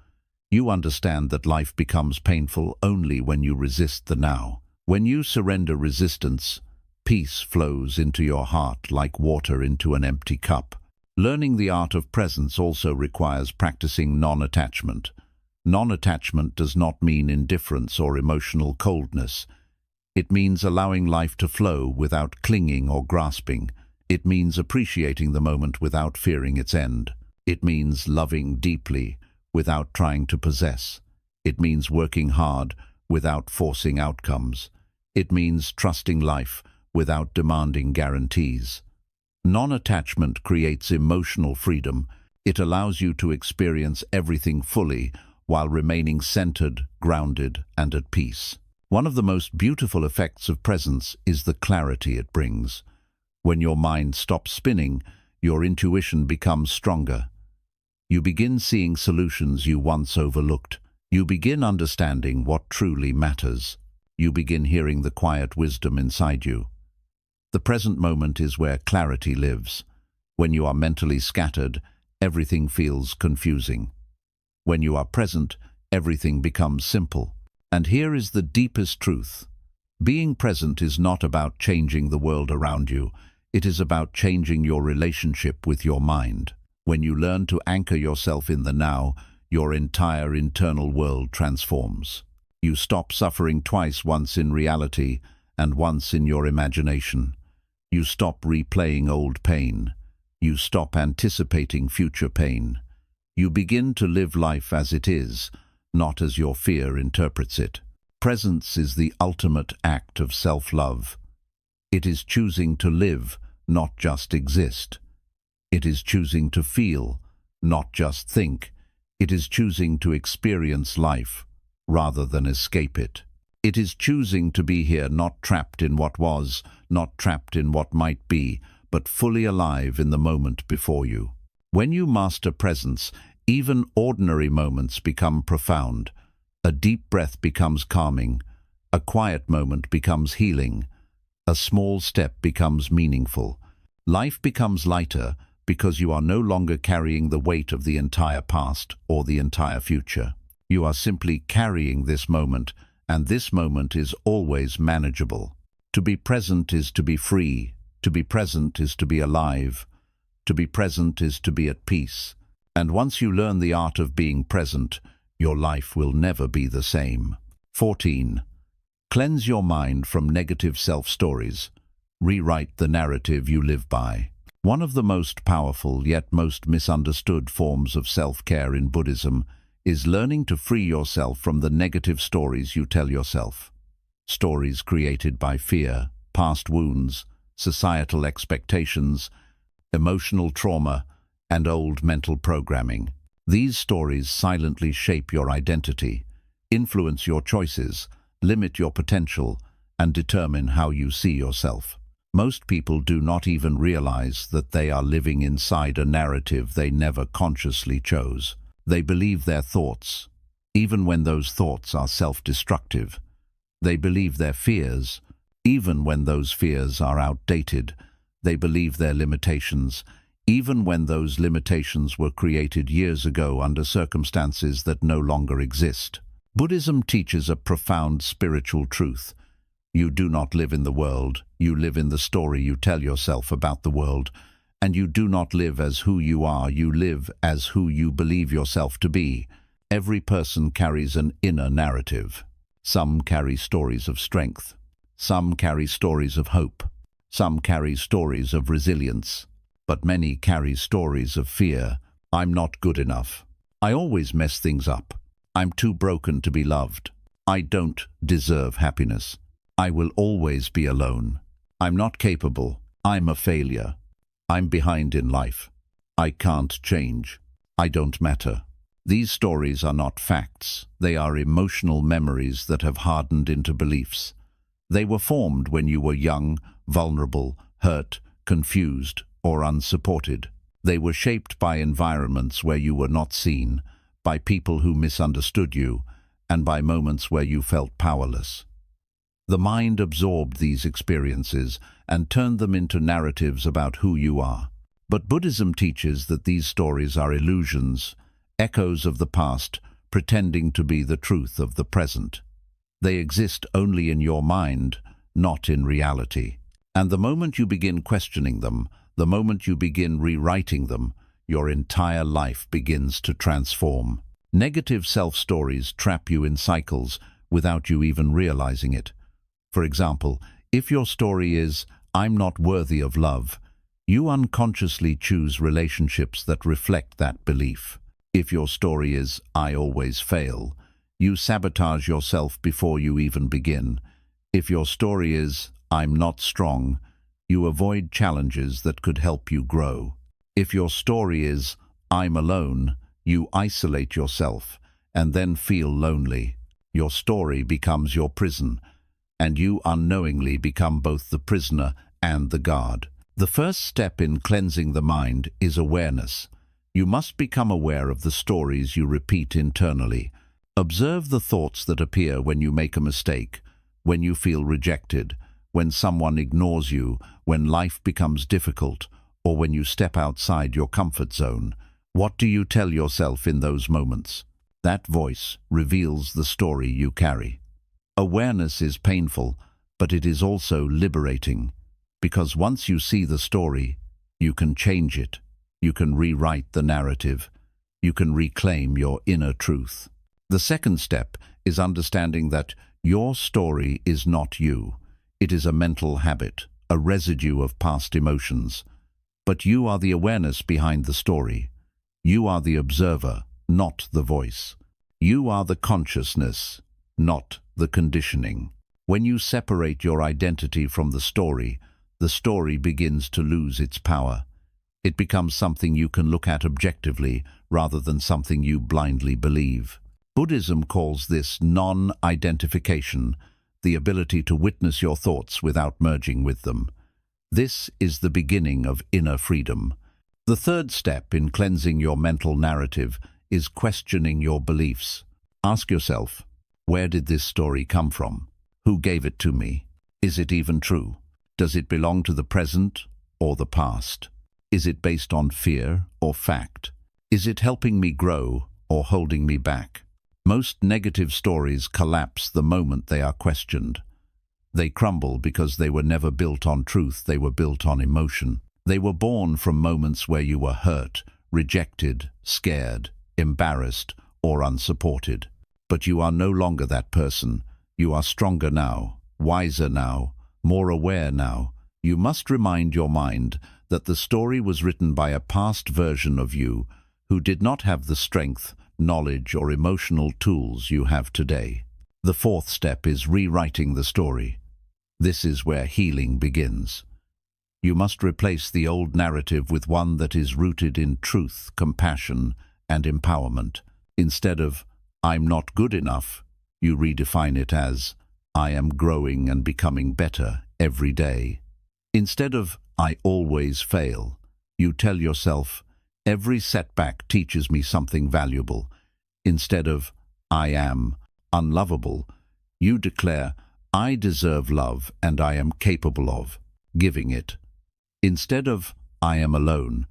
You understand that life becomes painful only when you resist the now. When you surrender resistance, peace flows into your heart like water into an empty cup. Learning the art of presence also requires practicing non-attachment. Non-attachment does not mean indifference or emotional coldness. It means allowing life to flow without clinging or grasping. It means appreciating the moment without fearing its end. It means loving deeply without trying to possess. It means working hard without forcing outcomes. It means trusting life without demanding guarantees. Non-attachment creates emotional freedom. It allows you to experience everything fully while remaining centered, grounded, and at peace. One of the most beautiful effects of presence is the clarity it brings. When your mind stops spinning, your intuition becomes stronger. You begin seeing solutions you once overlooked. You begin understanding what truly matters. You begin hearing the quiet wisdom inside you. The present moment is where clarity lives. When you are mentally scattered, everything feels confusing. When you are present, everything becomes simple. And here is the deepest truth. Being present is not about changing the world around you. It is about changing your relationship with your mind. When you learn to anchor yourself in the now, your entire internal world transforms. You stop suffering twice, once in reality and once in your imagination. You stop replaying old pain. You stop anticipating future pain. You begin to live life as it is, not as your fear interprets it. Presence is the ultimate act of self-love. It is choosing to live, not just exist. It is choosing to feel, not just think. It is choosing to experience life rather than escape it. It is choosing to be here, not trapped in what was, not trapped in what might be, but fully alive in the moment before you. When you master presence, even ordinary moments become profound. A deep breath becomes calming. A quiet moment becomes healing. A small step becomes meaningful. Life becomes lighter because you are no longer carrying the weight of the entire past or the entire future. You are simply carrying this moment, and this moment is always manageable. To be present is to be free. To be present is to be alive. To be present is to be at peace. And once you learn the art of being present, your life will never be the same. 14. Cleanse your mind from negative self-stories. Rewrite the narrative you live by. One of the most powerful yet most misunderstood forms of self-care in Buddhism is learning to free yourself from the negative stories you tell yourself. Stories created by fear, past wounds, societal expectations, emotional trauma, and old mental programming. These stories silently shape your identity, influence your choices, limit your potential, and determine how you see yourself. Most people do not even realize that they are living inside a narrative they never consciously chose. They believe their thoughts, even when those thoughts are self-destructive. They believe their fears, even when those fears are outdated. They believe their limitations, even when those limitations were created years ago under circumstances that no longer exist. Buddhism teaches a profound spiritual truth. You do not live in the world, you live in the story you tell yourself about the world, and you do not live as who you are, you live as who you believe yourself to be. Every person carries an inner narrative. Some carry stories of strength. Some carry stories of hope. Some carry stories of resilience. But many carry stories of fear. I'm not good enough. I always mess things up. I'm too broken to be loved. I don't deserve happiness. I will always be alone. I'm not capable. I'm a failure. I'm behind in life. I can't change. I don't matter. These stories are not facts. They are emotional memories that have hardened into beliefs. They were formed when you were young, vulnerable, hurt, confused, or unsupported. They were shaped by environments where you were not seen, by people who misunderstood you, and by moments where you felt powerless. The mind absorbed these experiences and turned them into narratives about who you are. But Buddhism teaches that these stories are illusions, echoes of the past, pretending to be the truth of the present. They exist only in your mind, not in reality. And the moment you begin questioning them, the moment you begin rewriting them, your entire life begins to transform. Negative self-stories trap you in cycles without you even realizing it. For example, if your story is, "I'm not worthy of love," you unconsciously choose relationships that reflect that belief. If your story is, "I always fail," you sabotage yourself before you even begin. If your story is, "I'm not strong," you avoid challenges that could help you grow. If your story is, "I'm alone," you isolate yourself and then feel lonely. Your story becomes your prison, and you unknowingly become both the prisoner and the guard. The first step in cleansing the mind is awareness. You must become aware of the stories you repeat internally. Observe the thoughts that appear when you make a mistake, when you feel rejected, when someone ignores you, when life becomes difficult, or when you step outside your comfort zone. What do you tell yourself in those moments? That voice reveals the story you carry. Awareness is painful, but it is also liberating, because once you see the story, you can change it. You can rewrite the narrative. You can reclaim your inner truth. The second step is understanding that your story is not you. It is a mental habit, a residue of past emotions. But you are the awareness behind the story. You are the observer, not the voice. You are the consciousness, not the conditioning. When you separate your identity from the story begins to lose its power. It becomes something you can look at objectively rather than something you blindly believe. Buddhism calls this non-identification, the ability to witness your thoughts without merging with them. This is the beginning of inner freedom. The third step in cleansing your mental narrative is questioning your beliefs. Ask yourself, where did this story come from? Who gave it to me? Is it even true? Does it belong to the present or the past? Is it based on fear or fact? Is it helping me grow or holding me back? Most negative stories collapse the moment they are questioned. They crumble because they were never built on truth, they were built on emotion. They were born from moments where you were hurt, rejected, scared, embarrassed, or unsupported. But you are no longer that person. You are stronger now, wiser now, more aware now. You must remind your mind that the story was written by a past version of you who did not have the strength, knowledge, or emotional tools you have today. The fourth step is rewriting the story. This is where healing begins. You must replace the old narrative with one that is rooted in truth, compassion, and empowerment. Instead of, "I'm not good enough," you redefine it as, "I am growing and becoming better every day." Instead of, "I always fail," you tell yourself, "Every setback teaches me something valuable." Instead of, "I am unlovable," you declare, "I deserve love and I am capable of giving it." Instead of, "I am alone,"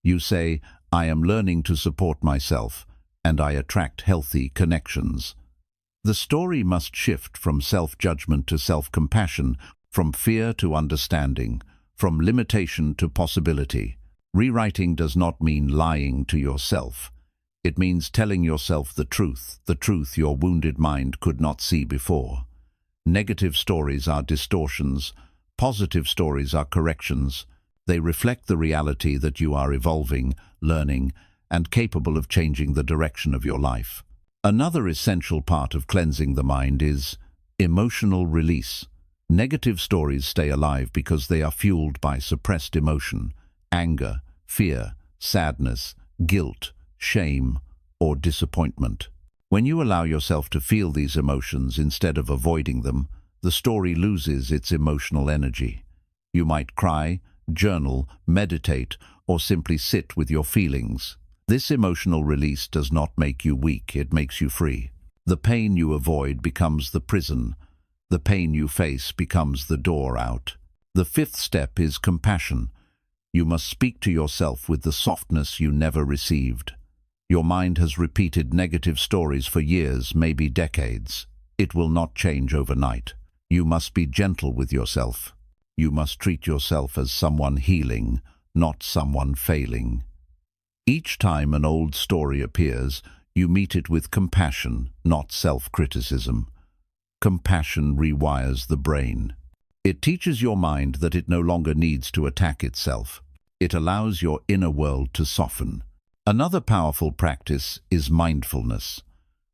you say, "I am learning to support myself and I attract healthy connections." The story must shift from self-judgment to self-compassion, from fear to understanding, from limitation to possibility. Rewriting does not mean lying to yourself. It means telling yourself the truth your wounded mind could not see before. Negative stories are distortions. Positive stories are corrections. They reflect the reality that you are evolving, learning, and capable of changing the direction of your life. Another essential part of cleansing the mind is emotional release. Negative stories stay alive because they are fueled by suppressed emotion, anger, fear, sadness, guilt, shame, or disappointment. When you allow yourself to feel these emotions instead of avoiding them, the story loses its emotional energy. You might cry, journal, meditate, or simply sit with your feelings. This emotional release does not make you weak, it makes you free. The pain you avoid becomes the prison. The pain you face becomes the door out. The fifth step is compassion. You must speak to yourself with the softness you never received. Your mind has repeated negative stories for years, maybe decades. It will not change overnight. You must be gentle with yourself. You must treat yourself as someone healing, not someone failing. Each time an old story appears, you meet it with compassion, not self-criticism. Compassion rewires the brain. It teaches your mind that it no longer needs to attack itself. It allows your inner world to soften. Another powerful practice is mindfulness.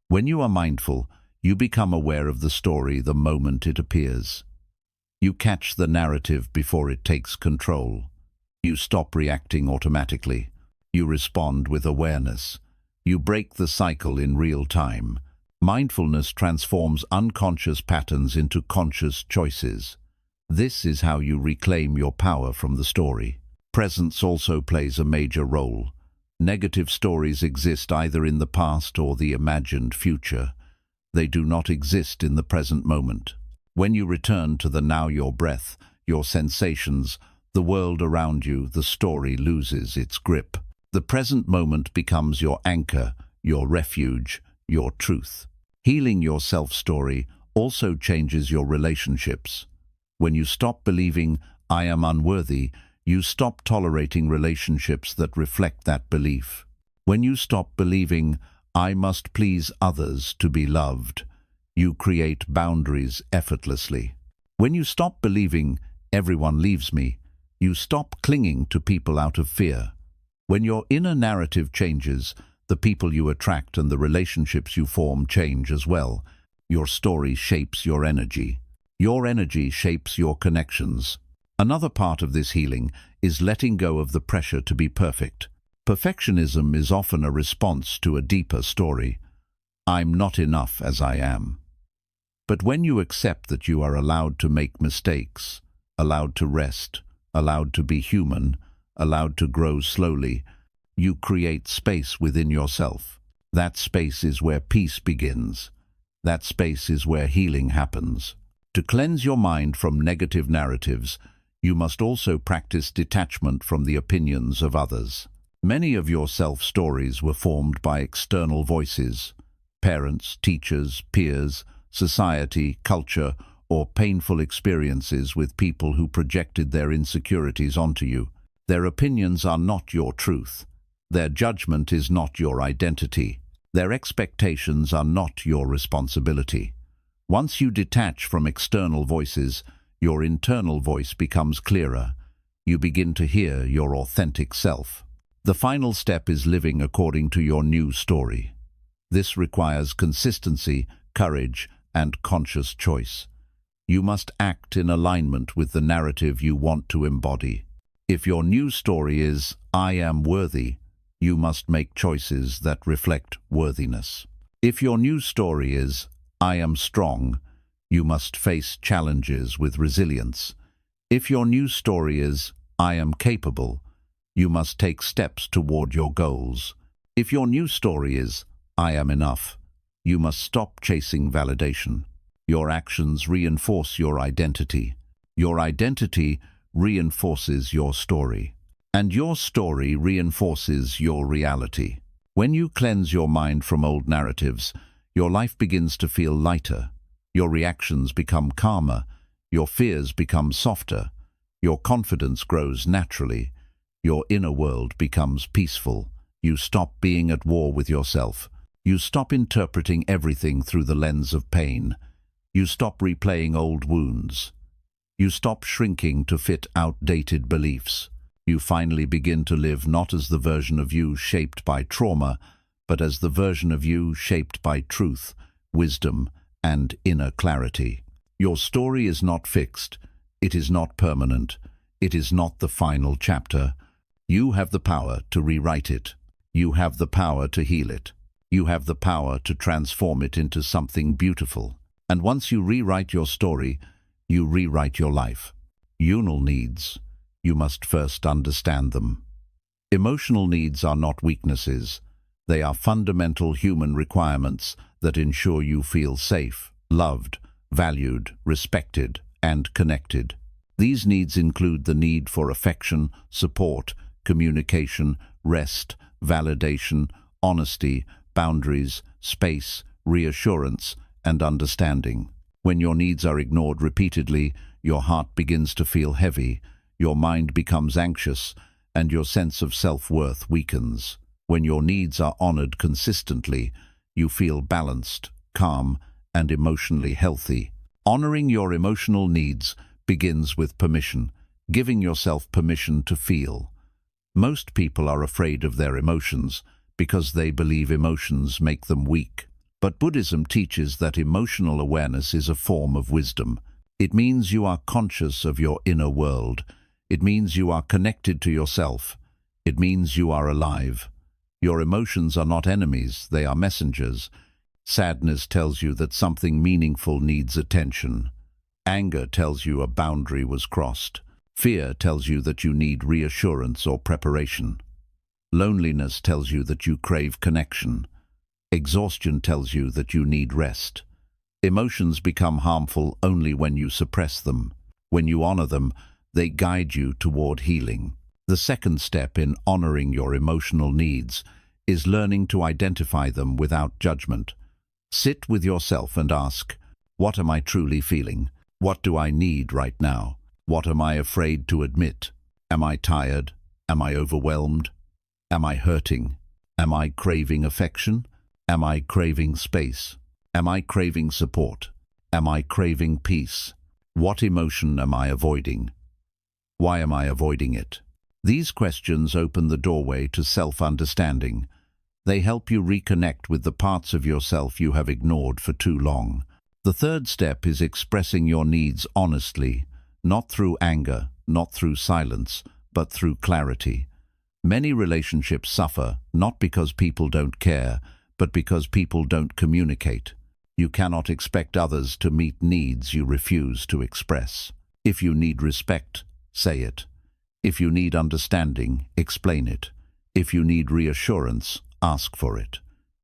When you are mindful, you become aware of the story the moment it appears. You catch the narrative before it takes control. You stop reacting automatically. You respond with awareness. You break the cycle in real time. Mindfulness transforms unconscious patterns into conscious choices. This is how you reclaim your power from the story. Presence also plays a major role. Negative stories exist either in the past or the imagined future. They do not exist in the present moment. When you return to the now, your breath, your sensations, the world around you, the story loses its grip. The present moment becomes your anchor, your refuge, your truth. Healing your self-story also changes your relationships. When you stop believing, "I am unworthy," you stop tolerating relationships that reflect that belief. When you stop believing, "I must please others to be loved," you create boundaries effortlessly. When you stop believing, "Everyone leaves me," you stop clinging to people out of fear. When your inner narrative changes, the people you attract and the relationships you form change as well. Your story shapes your energy. Your energy shapes your connections. Another part of this healing is letting go of the pressure to be perfect. Perfectionism is often a response to a deeper story. I'm not enough as I am. But when you accept that you are allowed to make mistakes, allowed to rest, allowed to be human, allowed to grow slowly, you create space within yourself. That space is where peace begins. That space is where healing happens. To cleanse your mind from negative narratives, you must also practice detachment from the opinions of others. Many of your self-stories were formed by external voices, parents, teachers, peers, society, culture, or painful experiences with people who projected their insecurities onto you. Their opinions are not your truth. Their judgment is not your identity. Their expectations are not your responsibility. Once you detach from external voices, your internal voice becomes clearer. You begin to hear your authentic self. The final step is living according to your new story. This requires consistency, courage, and conscious choice. You must act in alignment with the narrative you want to embody. If your new story is, I am worthy, you must make choices that reflect worthiness. If your new story is, I am strong, you must face challenges with resilience. If your new story is, I am capable, you must take steps toward your goals. If your new story is, I am enough, you must stop chasing validation. Your actions reinforce your identity. Your identity reinforces your story. And your story reinforces your reality. When you cleanse your mind from old narratives, your life begins to feel lighter. Your reactions become calmer. Your fears become softer. Your confidence grows naturally. Your inner world becomes peaceful. You stop being at war with yourself. You stop interpreting everything through the lens of pain. You stop replaying old wounds. You stop shrinking to fit outdated beliefs. You finally begin to live not as the version of you shaped by trauma, but as the version of you shaped by truth, wisdom, and inner clarity. Your story is not fixed. It is not permanent. It is not the final chapter. You have the power to rewrite it. You have the power to heal it. You have the power to transform it into something beautiful. And once you rewrite your story, you rewrite your life. Unal needs. You must first understand them. Emotional needs are not weaknesses. They are fundamental human requirements that ensure you feel safe, loved, valued, respected, and connected. These needs include the need for affection, support, communication, rest, validation, honesty, boundaries, space, reassurance, and understanding. When your needs are ignored repeatedly, your heart begins to feel heavy, your mind becomes anxious, and your sense of self-worth weakens. When your needs are honored consistently, you feel balanced, calm, and emotionally healthy. Honoring your emotional needs begins with permission, giving yourself permission to feel. Most people are afraid of their emotions because they believe emotions make them weak. But Buddhism teaches that emotional awareness is a form of wisdom. It means you are conscious of your inner world. It means you are connected to yourself. It means you are alive. Your emotions are not enemies, they are messengers. Sadness tells you that something meaningful needs attention. Anger tells you a boundary was crossed. Fear tells you that you need reassurance or preparation. Loneliness tells you that you crave connection. Exhaustion tells you that you need rest. Emotions become harmful only when you suppress them. When you honor them, they guide you toward healing. The second step in honoring your emotional needs is learning to identify them without judgment. Sit with yourself and ask, what am I truly feeling? What do I need right now? What am I afraid to admit? Am I tired? Am I overwhelmed? Am I hurting? Am I craving affection? Am I craving space? Am I craving support? Am I craving peace? What emotion am I avoiding? Why am I avoiding it? These questions open the doorway to self-understanding. They help you reconnect with the parts of yourself you have ignored for too long. The third step is expressing your needs honestly, not through anger, not through silence, but through clarity. Many relationships suffer not because people don't care, but because people don't communicate. You cannot expect others to meet needs you refuse to express. If you need respect, say it. If you need understanding, explain it. If you need reassurance, ask for it.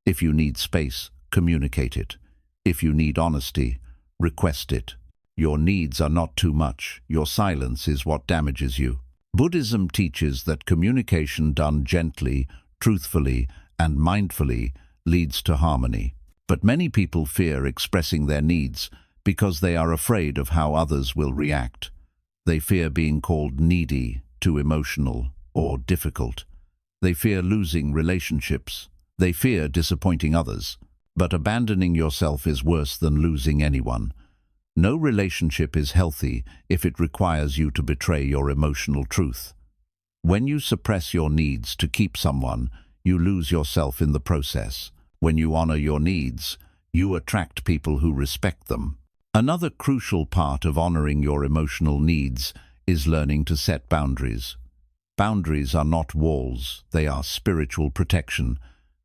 If you need space, communicate it. If you need honesty, request it. Your needs are not too much. Your silence is what damages you. Buddhism teaches that communication done gently, truthfully, and mindfully leads to harmony. But many people fear expressing their needs because they are afraid of how others will react. They fear being called needy, too emotional, or difficult. They fear losing relationships. They fear disappointing others. But abandoning yourself is worse than losing anyone. No relationship is healthy if it requires you to betray your emotional truth. When you suppress your needs to keep someone, you lose yourself in the process. When you honor your needs, you attract people who respect them. Another crucial part of honoring your emotional needs is learning to set boundaries. Boundaries are not walls, they are spiritual protection.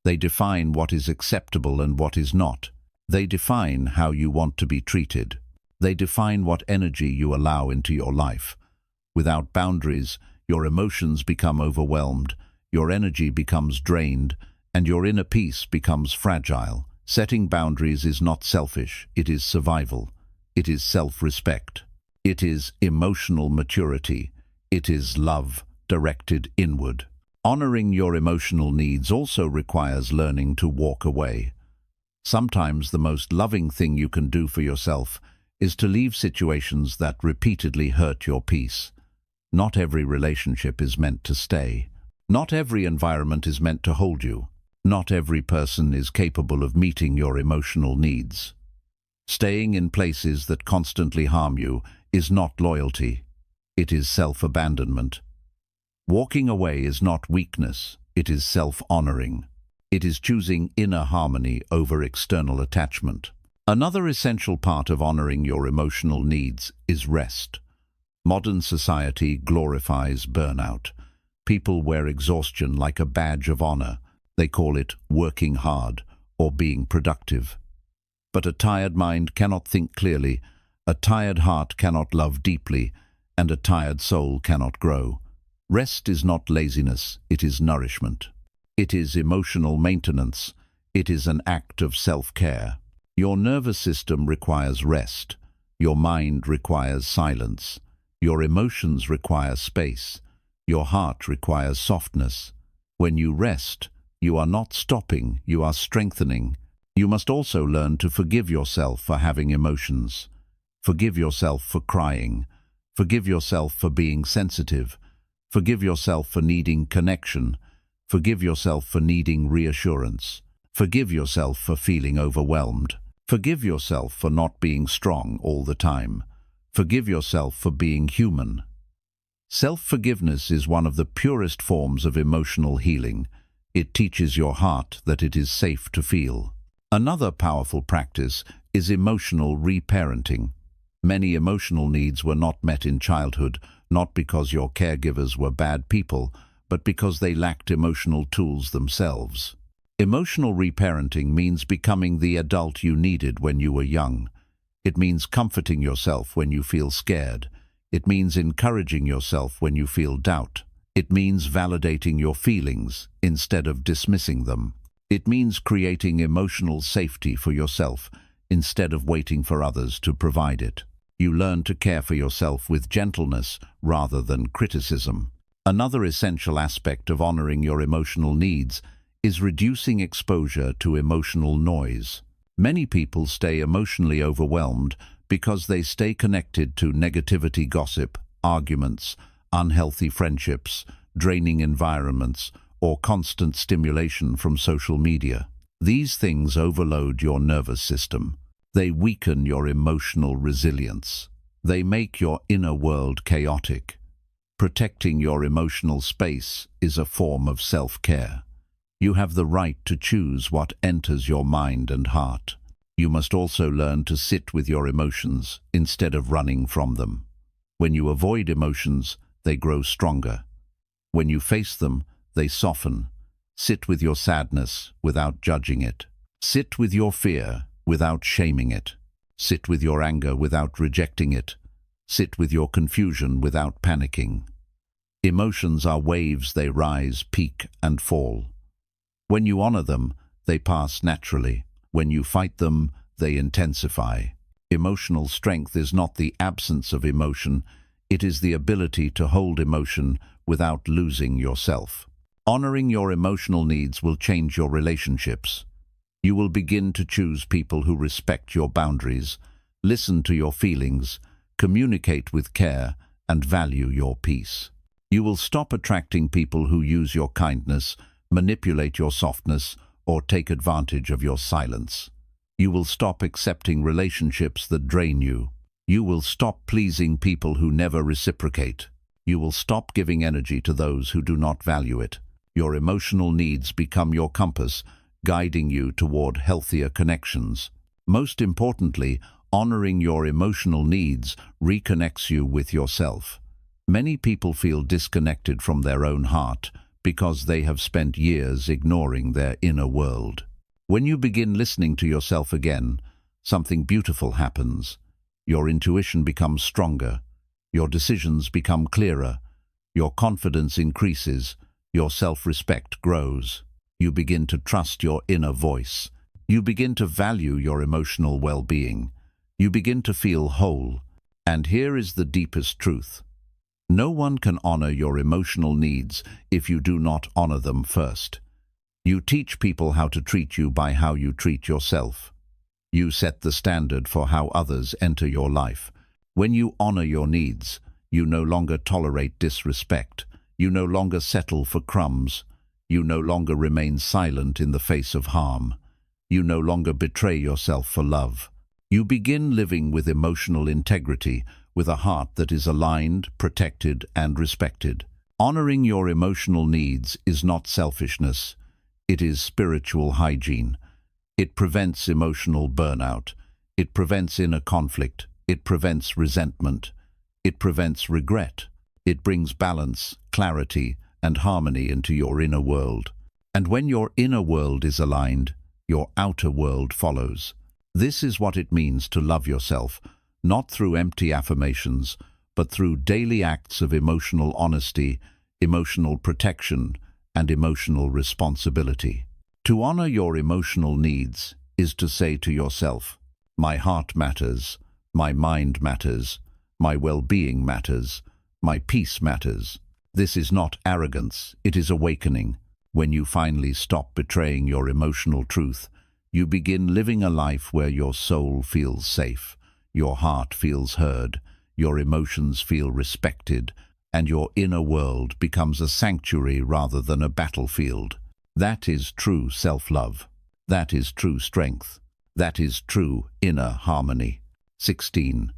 They define what is acceptable and what is not. They define how you want to be treated. They define what energy you allow into your life. Without boundaries, your emotions become overwhelmed, your energy becomes drained, and your inner peace becomes fragile. Setting boundaries is not selfish, it is survival. It is self-respect. It is emotional maturity. It is love directed inward. Honoring your emotional needs also requires learning to walk away. Sometimes the most loving thing you can do for yourself is to leave situations that repeatedly hurt your peace. Not every relationship is meant to stay. Not every environment is meant to hold you. Not every person is capable of meeting your emotional needs. Staying in places that constantly harm you is not loyalty. It is self-abandonment. Walking away is not weakness. It is self-honoring. It is choosing inner harmony over external attachment. Another essential part of honoring your emotional needs is rest. Modern society glorifies burnout. People wear exhaustion like a badge of honor. They call it working hard or being productive. But a tired mind cannot think clearly, a tired heart cannot love deeply, and a tired soul cannot grow. Rest is not laziness, it is nourishment. It is emotional maintenance. It is an act of self-care. Your nervous system requires rest. Your mind requires silence. Your emotions require space. Your heart requires softness. When you rest, you are not stopping, you are strengthening. You must also learn to forgive yourself for having emotions. Forgive yourself for crying. Forgive yourself for being sensitive. Forgive yourself for needing connection. Forgive yourself for needing reassurance. Forgive yourself for feeling overwhelmed. Forgive yourself for not being strong all the time. Forgive yourself for being human. Self-forgiveness is one of the purest forms of emotional healing. It teaches your heart that it is safe to feel. Another powerful practice is emotional reparenting. Many emotional needs were not met in childhood, not because your caregivers were bad people, but because they lacked emotional tools themselves. Emotional reparenting means becoming the adult you needed when you were young. It means comforting yourself when you feel scared. It means encouraging yourself when you feel doubt. It means validating your feelings instead of dismissing them. It means creating emotional safety for yourself instead of waiting for others to provide it. You learn to care for yourself with gentleness rather than criticism. Another essential aspect of honoring your emotional needs is reducing exposure to emotional noise. Many people stay emotionally overwhelmed because they stay connected to negativity, gossip, arguments, unhealthy friendships, draining environments, or constant stimulation from social media. These things overload your nervous system. They weaken your emotional resilience. They make your inner world chaotic. Protecting your emotional space is a form of self-care. You have the right to choose what enters your mind and heart. You must also learn to sit with your emotions instead of running from them. When you avoid emotions, they grow stronger. When you face them, they soften. Sit with your sadness without judging it. Sit with your fear without shaming it. Sit with your anger without rejecting it. Sit with your confusion without panicking. Emotions are waves. They rise, peak, and fall. When you honor them, they pass naturally. When you fight them, they intensify. Emotional strength is not the absence of emotion, it is the ability to hold emotion without losing yourself. Honoring your emotional needs will change your relationships. You will begin to choose people who respect your boundaries, listen to your feelings, communicate with care, and value your peace. You will stop attracting people who use your kindness, manipulate your softness, or take advantage of your silence. You will stop accepting relationships that drain you. You will stop pleasing people who never reciprocate. You will stop giving energy to those who do not value it. Your emotional needs become your compass, guiding you toward healthier connections. Most importantly, honoring your emotional needs reconnects you with yourself. Many people feel disconnected from their own heart because they have spent years ignoring their inner world. When you begin listening to yourself again, something beautiful happens. Your intuition becomes stronger. Your decisions become clearer. Your confidence increases. Your self-respect grows. You begin to trust your inner voice. You begin to value your emotional well-being. You begin to feel whole. And here is the deepest truth. No one can honor your emotional needs if you do not honor them first. You teach people how to treat you by how you treat yourself. You set the standard for how others enter your life. When you honor your needs, you no longer tolerate disrespect. You no longer settle for crumbs. You no longer remain silent in the face of harm. You no longer betray yourself for love. You begin living with emotional integrity, with a heart that is aligned, protected, and respected. Honoring your emotional needs is not selfishness. It is spiritual hygiene. It prevents emotional burnout. It prevents inner conflict. It prevents resentment. It prevents regret. It brings balance, clarity, and harmony into your inner world. And when your inner world is aligned, your outer world follows. This is what it means to love yourself, not through empty affirmations, but through daily acts of emotional honesty, emotional protection, and emotional responsibility. To honor your emotional needs is to say to yourself, my heart matters, my mind matters, my well-being matters, my peace matters. This is not arrogance, it is awakening. When you finally stop betraying your emotional truth, you begin living a life where your soul feels safe, your heart feels heard, your emotions feel respected, and your inner world becomes a sanctuary rather than a battlefield. That is true self-love. That is true strength. That is true inner harmony. 16.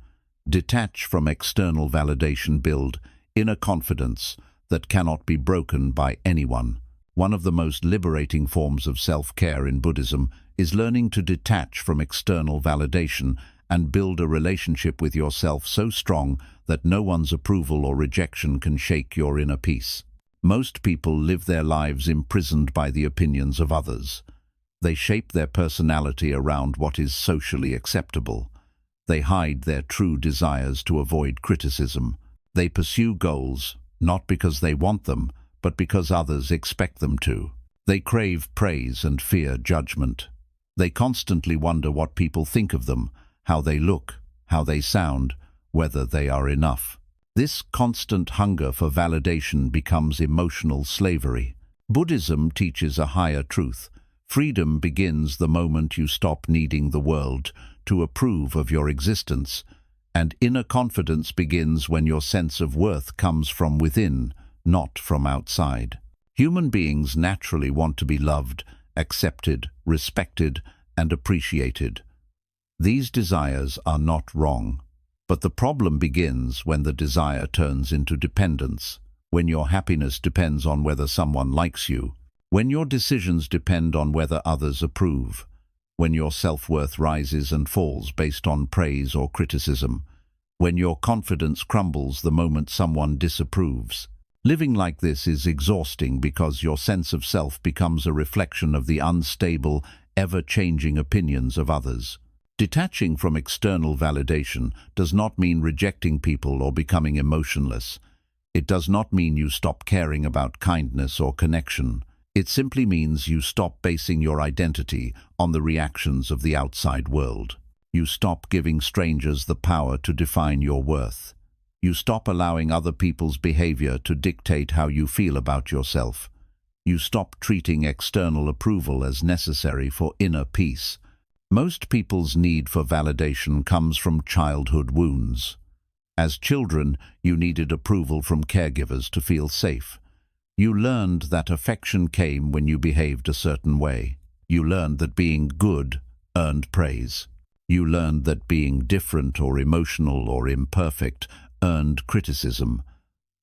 Detach from external validation. Build inner confidence that cannot be broken by anyone. One of the most liberating forms of self-care in Buddhism is learning to detach from external validation and build a relationship with yourself so strong that no one's approval or rejection can shake your inner peace. Most people live their lives imprisoned by the opinions of others. They shape their personality around what is socially acceptable. They hide their true desires to avoid criticism. They pursue goals, not because they want them, but because others expect them to. They crave praise and fear judgment. They constantly wonder what people think of them, how they look, how they sound, whether they are enough. This constant hunger for validation becomes emotional slavery. Buddhism teaches a higher truth. Freedom begins the moment you stop needing the world to approve of your existence, and inner confidence begins when your sense of worth comes from within, not from outside. Human beings naturally want to be loved, accepted, respected, and appreciated. These desires are not wrong, but the problem begins when the desire turns into dependence, when your happiness depends on whether someone likes you, when your decisions depend on whether others approve, when your self-worth rises and falls based on praise or criticism, when your confidence crumbles the moment someone disapproves. Living like this is exhausting because your sense of self becomes a reflection of the unstable, ever-changing opinions of others. Detaching from external validation does not mean rejecting people or becoming emotionless. It does not mean you stop caring about kindness or connection. It simply means you stop basing your identity on the reactions of the outside world. You stop giving strangers the power to define your worth. You stop allowing other people's behavior to dictate how you feel about yourself. You stop treating external approval as necessary for inner peace. Most people's need for validation comes from childhood wounds. As children, you needed approval from caregivers to feel safe. You learned that affection came when you behaved a certain way. You learned that being good earned praise. You learned that being different or emotional or imperfect earned criticism.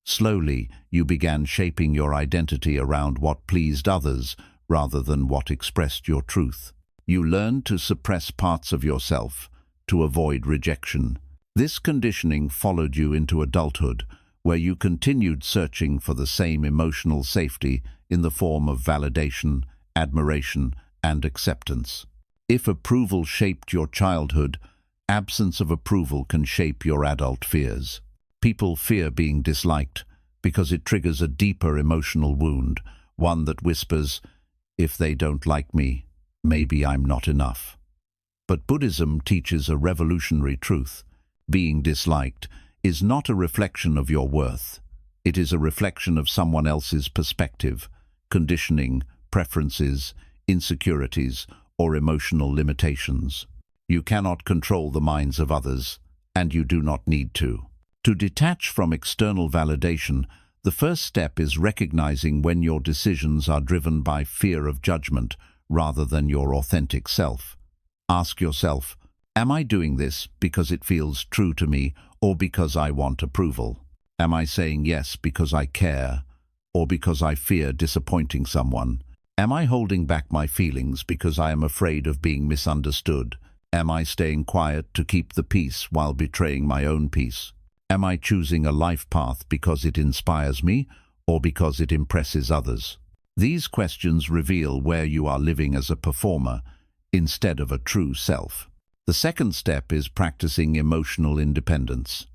Slowly, you began shaping your identity around what pleased others rather than what expressed your truth. You learned to suppress parts of yourself to avoid rejection. This conditioning followed you into adulthood, where you continued searching for the same emotional safety in the form of validation, admiration, and acceptance. If approval shaped your childhood, absence of approval can shape your adult fears. People fear being disliked because it triggers a deeper emotional wound, one that whispers, "If they don't like me, maybe I'm not enough." But Buddhism teaches a revolutionary truth. Being disliked is not a reflection of your worth. It is a reflection of someone else's perspective, conditioning, preferences, insecurities, or emotional limitations. You cannot control the minds of others, and you do not need to. To detach from external validation, the first step is recognizing when your decisions are driven by fear of judgment rather than your authentic self. Ask yourself, am I doing this because it feels true to me or because I want approval? Am I saying yes because I care or because I fear disappointing someone? Am I holding back my feelings because I am afraid of being misunderstood? Am I staying quiet to keep the peace while betraying my own peace? Am I choosing a life path because it inspires me or because it impresses others? These questions reveal where you are living as a performer instead of a true self. The second step is practicing emotional independence.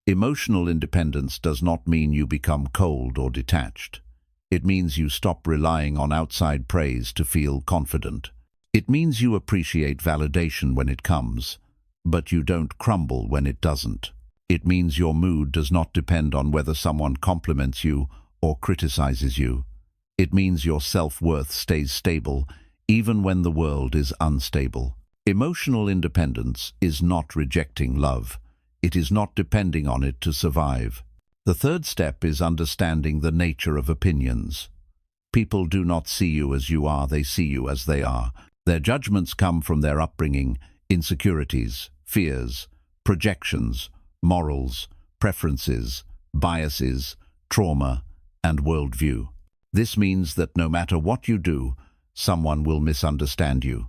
Emotional independence does not mean you become cold or detached. It means you stop relying on outside praise to feel confident. It means you appreciate validation when it comes, but you don't crumble when it doesn't. It means your mood does not depend on whether someone compliments you or criticizes you. It means your self-worth stays stable even when the world is unstable. Emotional independence is not rejecting love. It is not depending on it to survive. The third step is understanding the nature of opinions. People do not see you as you are, they see you as they are. Their judgments come from their upbringing, insecurities, fears, projections, morals, preferences, biases, trauma, and worldview. This means that no matter what you do, someone will misunderstand you.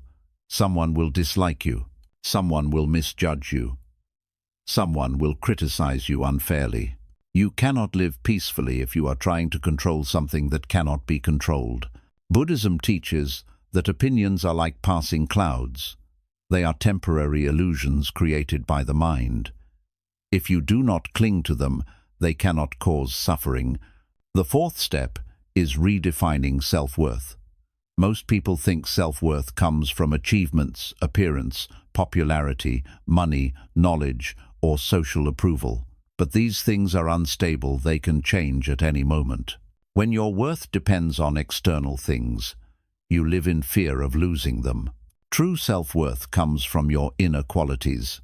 Someone will dislike you. Someone will misjudge you. Someone will criticize you unfairly. You cannot live peacefully if you are trying to control something that cannot be controlled. Buddhism teaches that opinions are like passing clouds. They are temporary illusions created by the mind. If you do not cling to them, they cannot cause suffering. The fourth step is redefining self-worth. Most people think self-worth comes from achievements, appearance, popularity, money, knowledge, or social approval. But these things are unstable, they can change at any moment. When your worth depends on external things, you live in fear of losing them. True self-worth comes from your inner qualities,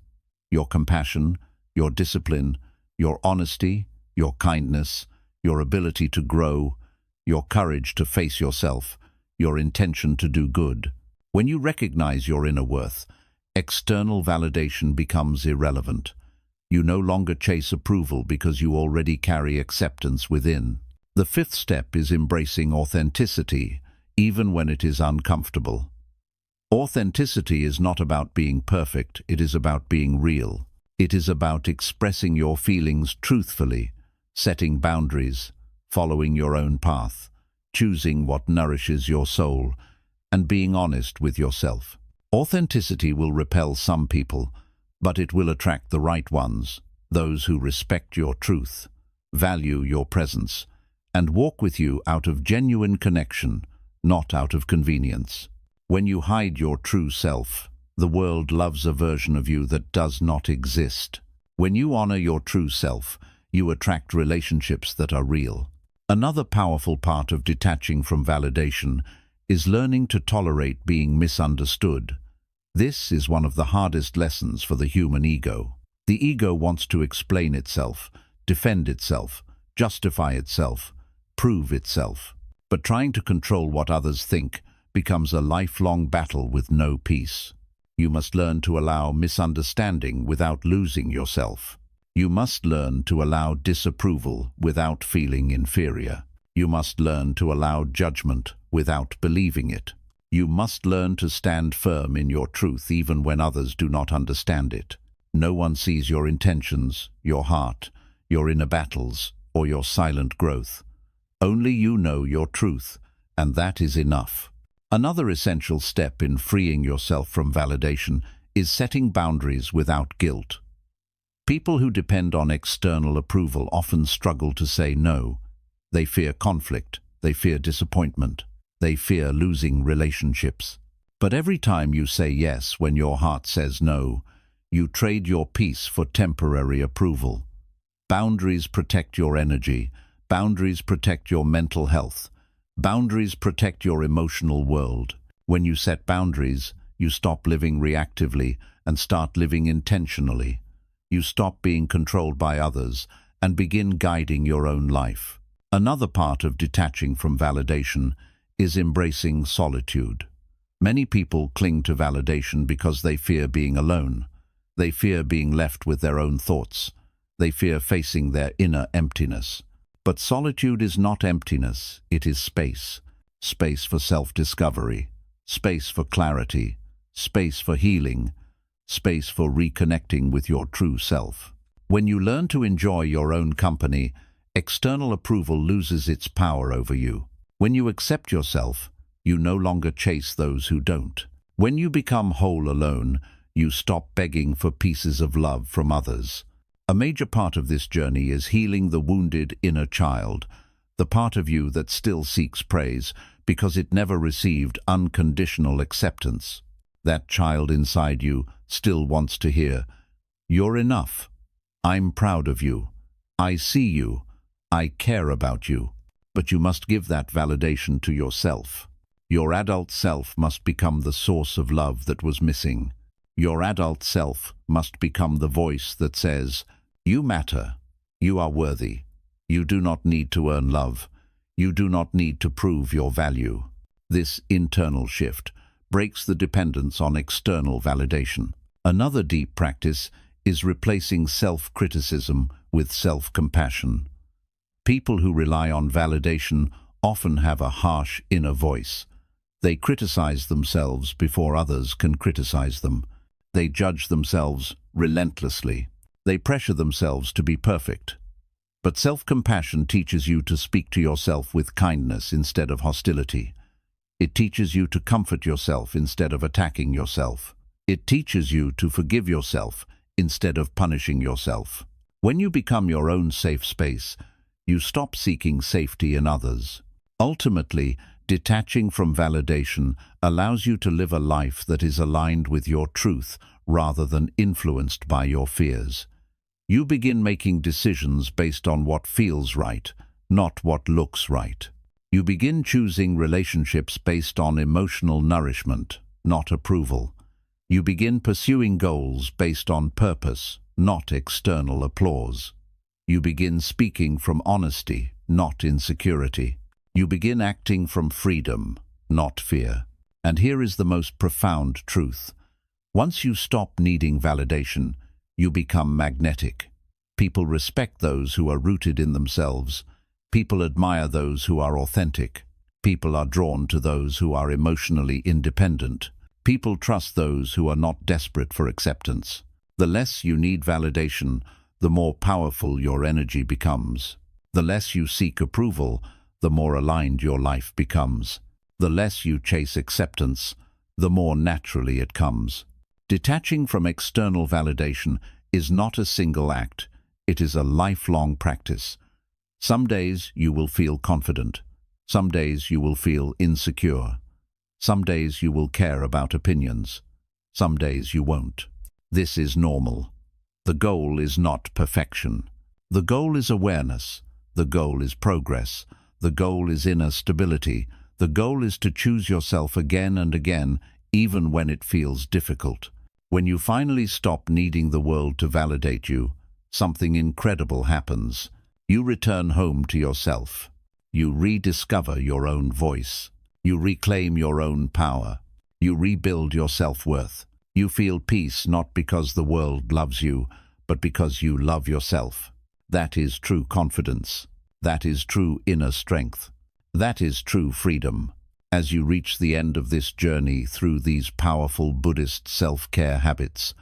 your compassion, your discipline, your honesty, your kindness, your ability to grow, your courage to face yourself, your intention to do good. When you recognize your inner worth, external validation becomes irrelevant. You no longer chase approval because you already carry acceptance within. The fifth step is embracing authenticity, even when it is uncomfortable. Authenticity is not about being perfect, it is about being real. It is about expressing your feelings truthfully, setting boundaries, following your own path, choosing what nourishes your soul, and being honest with yourself. Authenticity will repel some people, but it will attract the right ones, those who respect your truth, value your presence, and walk with you out of genuine connection, not out of convenience. When you hide your true self, the world loves a version of you that does not exist. When you honor your true self, you attract relationships that are real. Another powerful part of detaching from validation is learning to tolerate being misunderstood. This is one of the hardest lessons for the human ego. The ego wants to explain itself, defend itself, justify itself, prove itself. But trying to control what others think becomes a lifelong battle with no peace. You must learn to allow misunderstanding without losing yourself. You must learn to allow disapproval without feeling inferior. You must learn to allow judgment without believing it. You must learn to stand firm in your truth even when others do not understand it. No one sees your intentions, your heart, your inner battles, or your silent growth. Only you know your truth, and that is enough. Another essential step in freeing yourself from validation is setting boundaries without guilt. People who depend on external approval often struggle to say no. They fear conflict, they fear disappointment, they fear losing relationships. But every time you say yes when your heart says no, you trade your peace for temporary approval. Boundaries protect your energy. Boundaries protect your mental health. Boundaries protect your emotional world. When you set boundaries, you stop living reactively and start living intentionally. You stop being controlled by others and begin guiding your own life. Another part of detaching from validation is embracing solitude. Many people cling to validation because they fear being alone. They fear being left with their own thoughts. They fear facing their inner emptiness. But solitude is not emptiness, it is space. Space for self-discovery, space for clarity, space for healing, space for reconnecting with your true self. When you learn to enjoy your own company, external approval loses its power over you. When you accept yourself, you no longer chase those who don't. When you become whole alone, you stop begging for pieces of love from others. A major part of this journey is healing the wounded inner child, the part of you that still seeks praise because it never received unconditional acceptance. That child inside you still wants to hear, "You're enough. I'm proud of you. I see you. I care about you." But you must give that validation to yourself. Your adult self must become the source of love that was missing. Your adult self must become the voice that says, "You matter. You are worthy. You do not need to earn love. You do not need to prove your value." This internal shift breaks the dependence on external validation. Another deep practice is replacing self-criticism with self-compassion. People who rely on validation often have a harsh inner voice. They criticize themselves before others can criticize them. They judge themselves relentlessly. They pressure themselves to be perfect. But self-compassion teaches you to speak to yourself with kindness instead of hostility. It teaches you to comfort yourself instead of attacking yourself. It teaches you to forgive yourself instead of punishing yourself. When you become your own safe space, you stop seeking safety in others. Ultimately, detaching from validation allows you to live a life that is aligned with your truth rather than influenced by your fears. You begin making decisions based on what feels right, not what looks right. You begin choosing relationships based on emotional nourishment, not approval. You begin pursuing goals based on purpose, not external applause. You begin speaking from honesty, not insecurity. You begin acting from freedom, not fear. And here is the most profound truth. Once you stop needing validation, you become magnetic. People respect those who are rooted in themselves. People admire those who are authentic. People are drawn to those who are emotionally independent. People trust those who are not desperate for acceptance. The less you need validation, the more powerful your energy becomes. The less you seek approval, the more aligned your life becomes. The less you chase acceptance, the more naturally it comes. Detaching from external validation is not a single act, it is a lifelong practice. Some days you will feel confident. Some days you will feel insecure. Some days you will care about opinions. Some days you won't. This is normal. The goal is not perfection. The goal is awareness. The goal is progress. The goal is inner stability. The goal is to choose yourself again and again, even when it feels difficult. When you finally stop needing the world to validate you, something incredible happens. You return home to yourself. You rediscover your own voice. You reclaim your own power. You rebuild your self-worth. You feel peace not because the world loves you, but because you love yourself. That is true confidence. That is true inner strength. That is true freedom. As you reach the end of this journey through these powerful Buddhist self-care habits,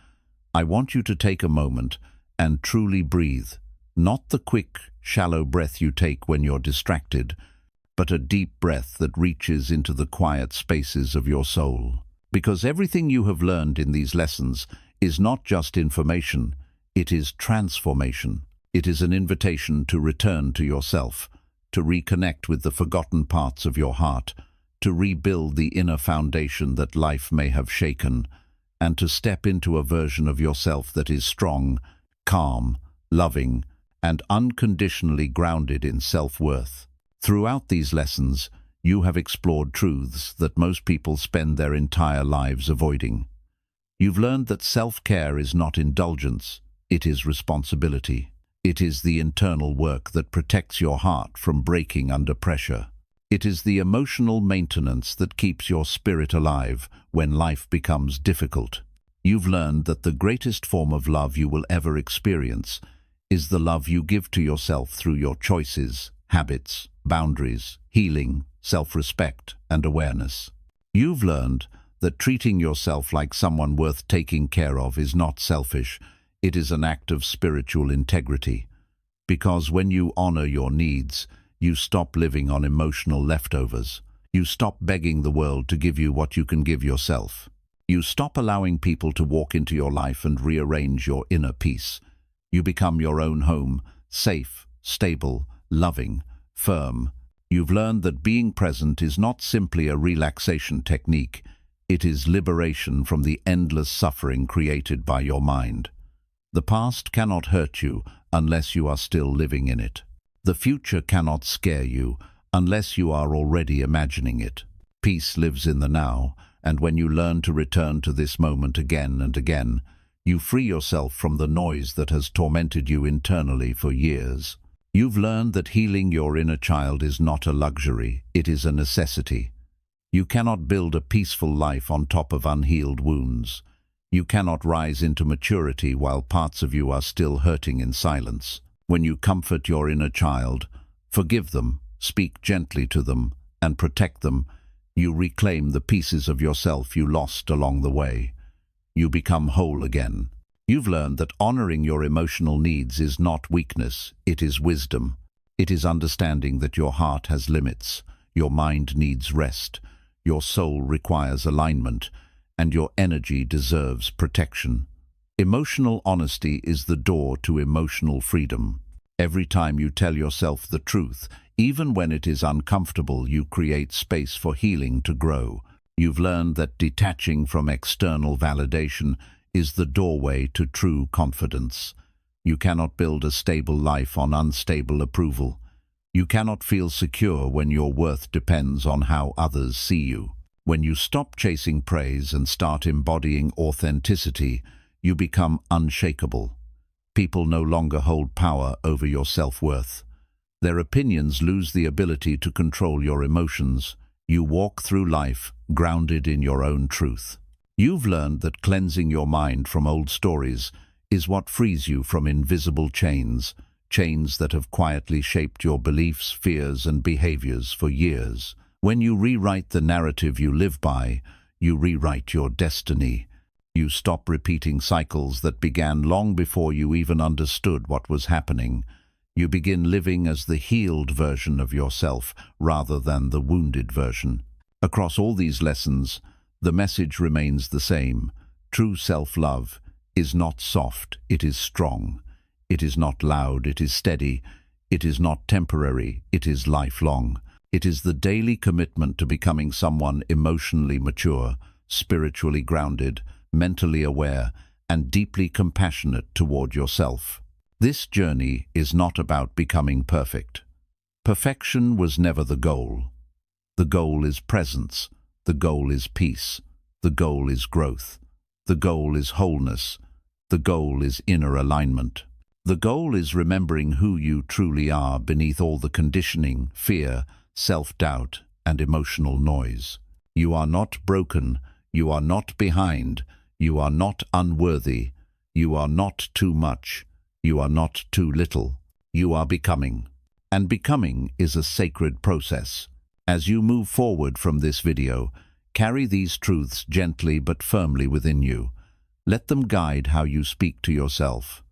I want you to take a moment and truly breathe. Not the quick, shallow breath you take when you're distracted, but a deep breath that reaches into the quiet spaces of your soul. Because everything you have learned in these lessons is not just information, it is transformation. It is an invitation to return to yourself, to reconnect with the forgotten parts of your heart, to rebuild the inner foundation that life may have shaken, and to step into a version of yourself that is strong, calm, loving, and unconditionally grounded in self-worth. Throughout these lessons, you have explored truths that most people spend their entire lives avoiding. You've learned that self-care is not indulgence, it is responsibility. It is the internal work that protects your heart from breaking under pressure. It is the emotional maintenance that keeps your spirit alive when life becomes difficult. You've learned that the greatest form of love you will ever experience is the love you give to yourself through your choices, habits, boundaries, healing, self-respect, and awareness. You've learned that treating yourself like someone worth taking care of is not selfish, it is an act of spiritual integrity. Because when you honor your needs, you stop living on emotional leftovers. You stop begging the world to give you what you can give yourself. You stop allowing people to walk into your life and rearrange your inner peace. You become your own home, safe, stable, loving, firm. You've learned that being present is not simply a relaxation technique. It is liberation from the endless suffering created by your mind. The past cannot hurt you unless you are still living in it. The future cannot scare you unless you are already imagining it. Peace lives in the now, and when you learn to return to this moment again and again, you free yourself from the noise that has tormented you internally for years. You've learned that healing your inner child is not a luxury, it is a necessity. You cannot build a peaceful life on top of unhealed wounds. You cannot rise into maturity while parts of you are still hurting in silence. When you comfort your inner child, forgive them, speak gently to them, and protect them, you reclaim the pieces of yourself you lost along the way. You become whole again. You've learned that honoring your emotional needs is not weakness, it is wisdom. It is understanding that your heart has limits, your mind needs rest, your soul requires alignment, and your energy deserves protection. Emotional honesty is the door to emotional freedom. Every time you tell yourself the truth, even when it is uncomfortable, you create space for healing to grow. You've learned that detaching from external validation is the doorway to true confidence. You cannot build a stable life on unstable approval. You cannot feel secure when your worth depends on how others see you. When you stop chasing praise and start embodying authenticity, you become unshakable. People no longer hold power over your self-worth. Their opinions lose the ability to control your emotions. You walk through life grounded in your own truth. You've learned that cleansing your mind from old stories is what frees you from invisible chains, chains that have quietly shaped your beliefs, fears, and behaviors for years. When you rewrite the narrative you live by, you rewrite your destiny. You stop repeating cycles that began long before you even understood what was happening. You begin living as the healed version of yourself rather than the wounded version. Across all these lessons, the message remains the same. True self-love is not soft, it is strong. It is not loud, it is steady. It is not temporary, it is lifelong. It is the daily commitment to becoming someone emotionally mature, spiritually grounded, mentally aware, and deeply compassionate toward yourself. This journey is not about becoming perfect. Perfection was never the goal. The goal is presence. The goal is peace. The goal is growth. The goal is wholeness. The goal is inner alignment. The goal is remembering who you truly are beneath all the conditioning, fear, self-doubt, and emotional noise. You are not broken. You are not behind. You are not unworthy. You are not too much. You are not too little. You are becoming. And becoming is a sacred process. As you move forward from this video, carry these truths gently but firmly within you. Let them guide how you speak to yourself.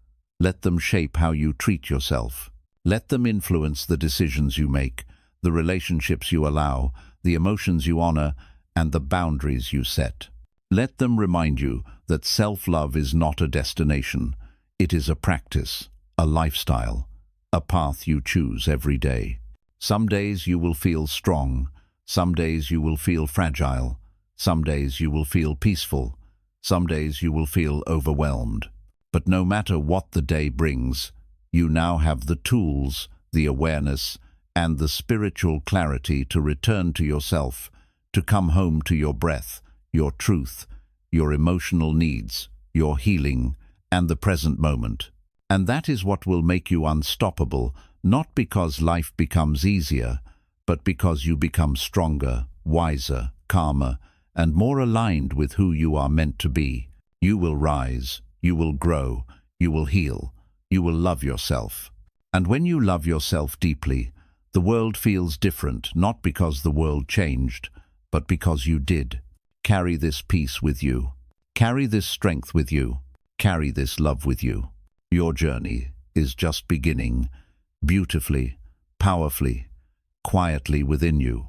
Let them shape how you treat yourself. Let them influence the decisions you make, the relationships you allow, the emotions you honor, and the boundaries you set. Let them remind you that self-love is not a destination. It is a practice, a lifestyle, a path you choose every day. Some days you will feel strong. Some days you will feel fragile. Some days you will feel peaceful. Some days you will feel overwhelmed. But no matter what the day brings, you now have the tools, the awareness, and the spiritual clarity to return to yourself, to come home to your breath, your truth, your emotional needs, your healing, and the present moment. And that is what will make you unstoppable, not because life becomes easier, but because you become stronger, wiser, calmer, and more aligned with who you are meant to be. You will rise. You will grow, you will heal, you will love yourself. And when you love yourself deeply, the world feels different, not because the world changed, but because you did. Carry this peace with you. Carry this strength with you. Carry this love with you. Your journey is just beginning, beautifully, powerfully, quietly within you.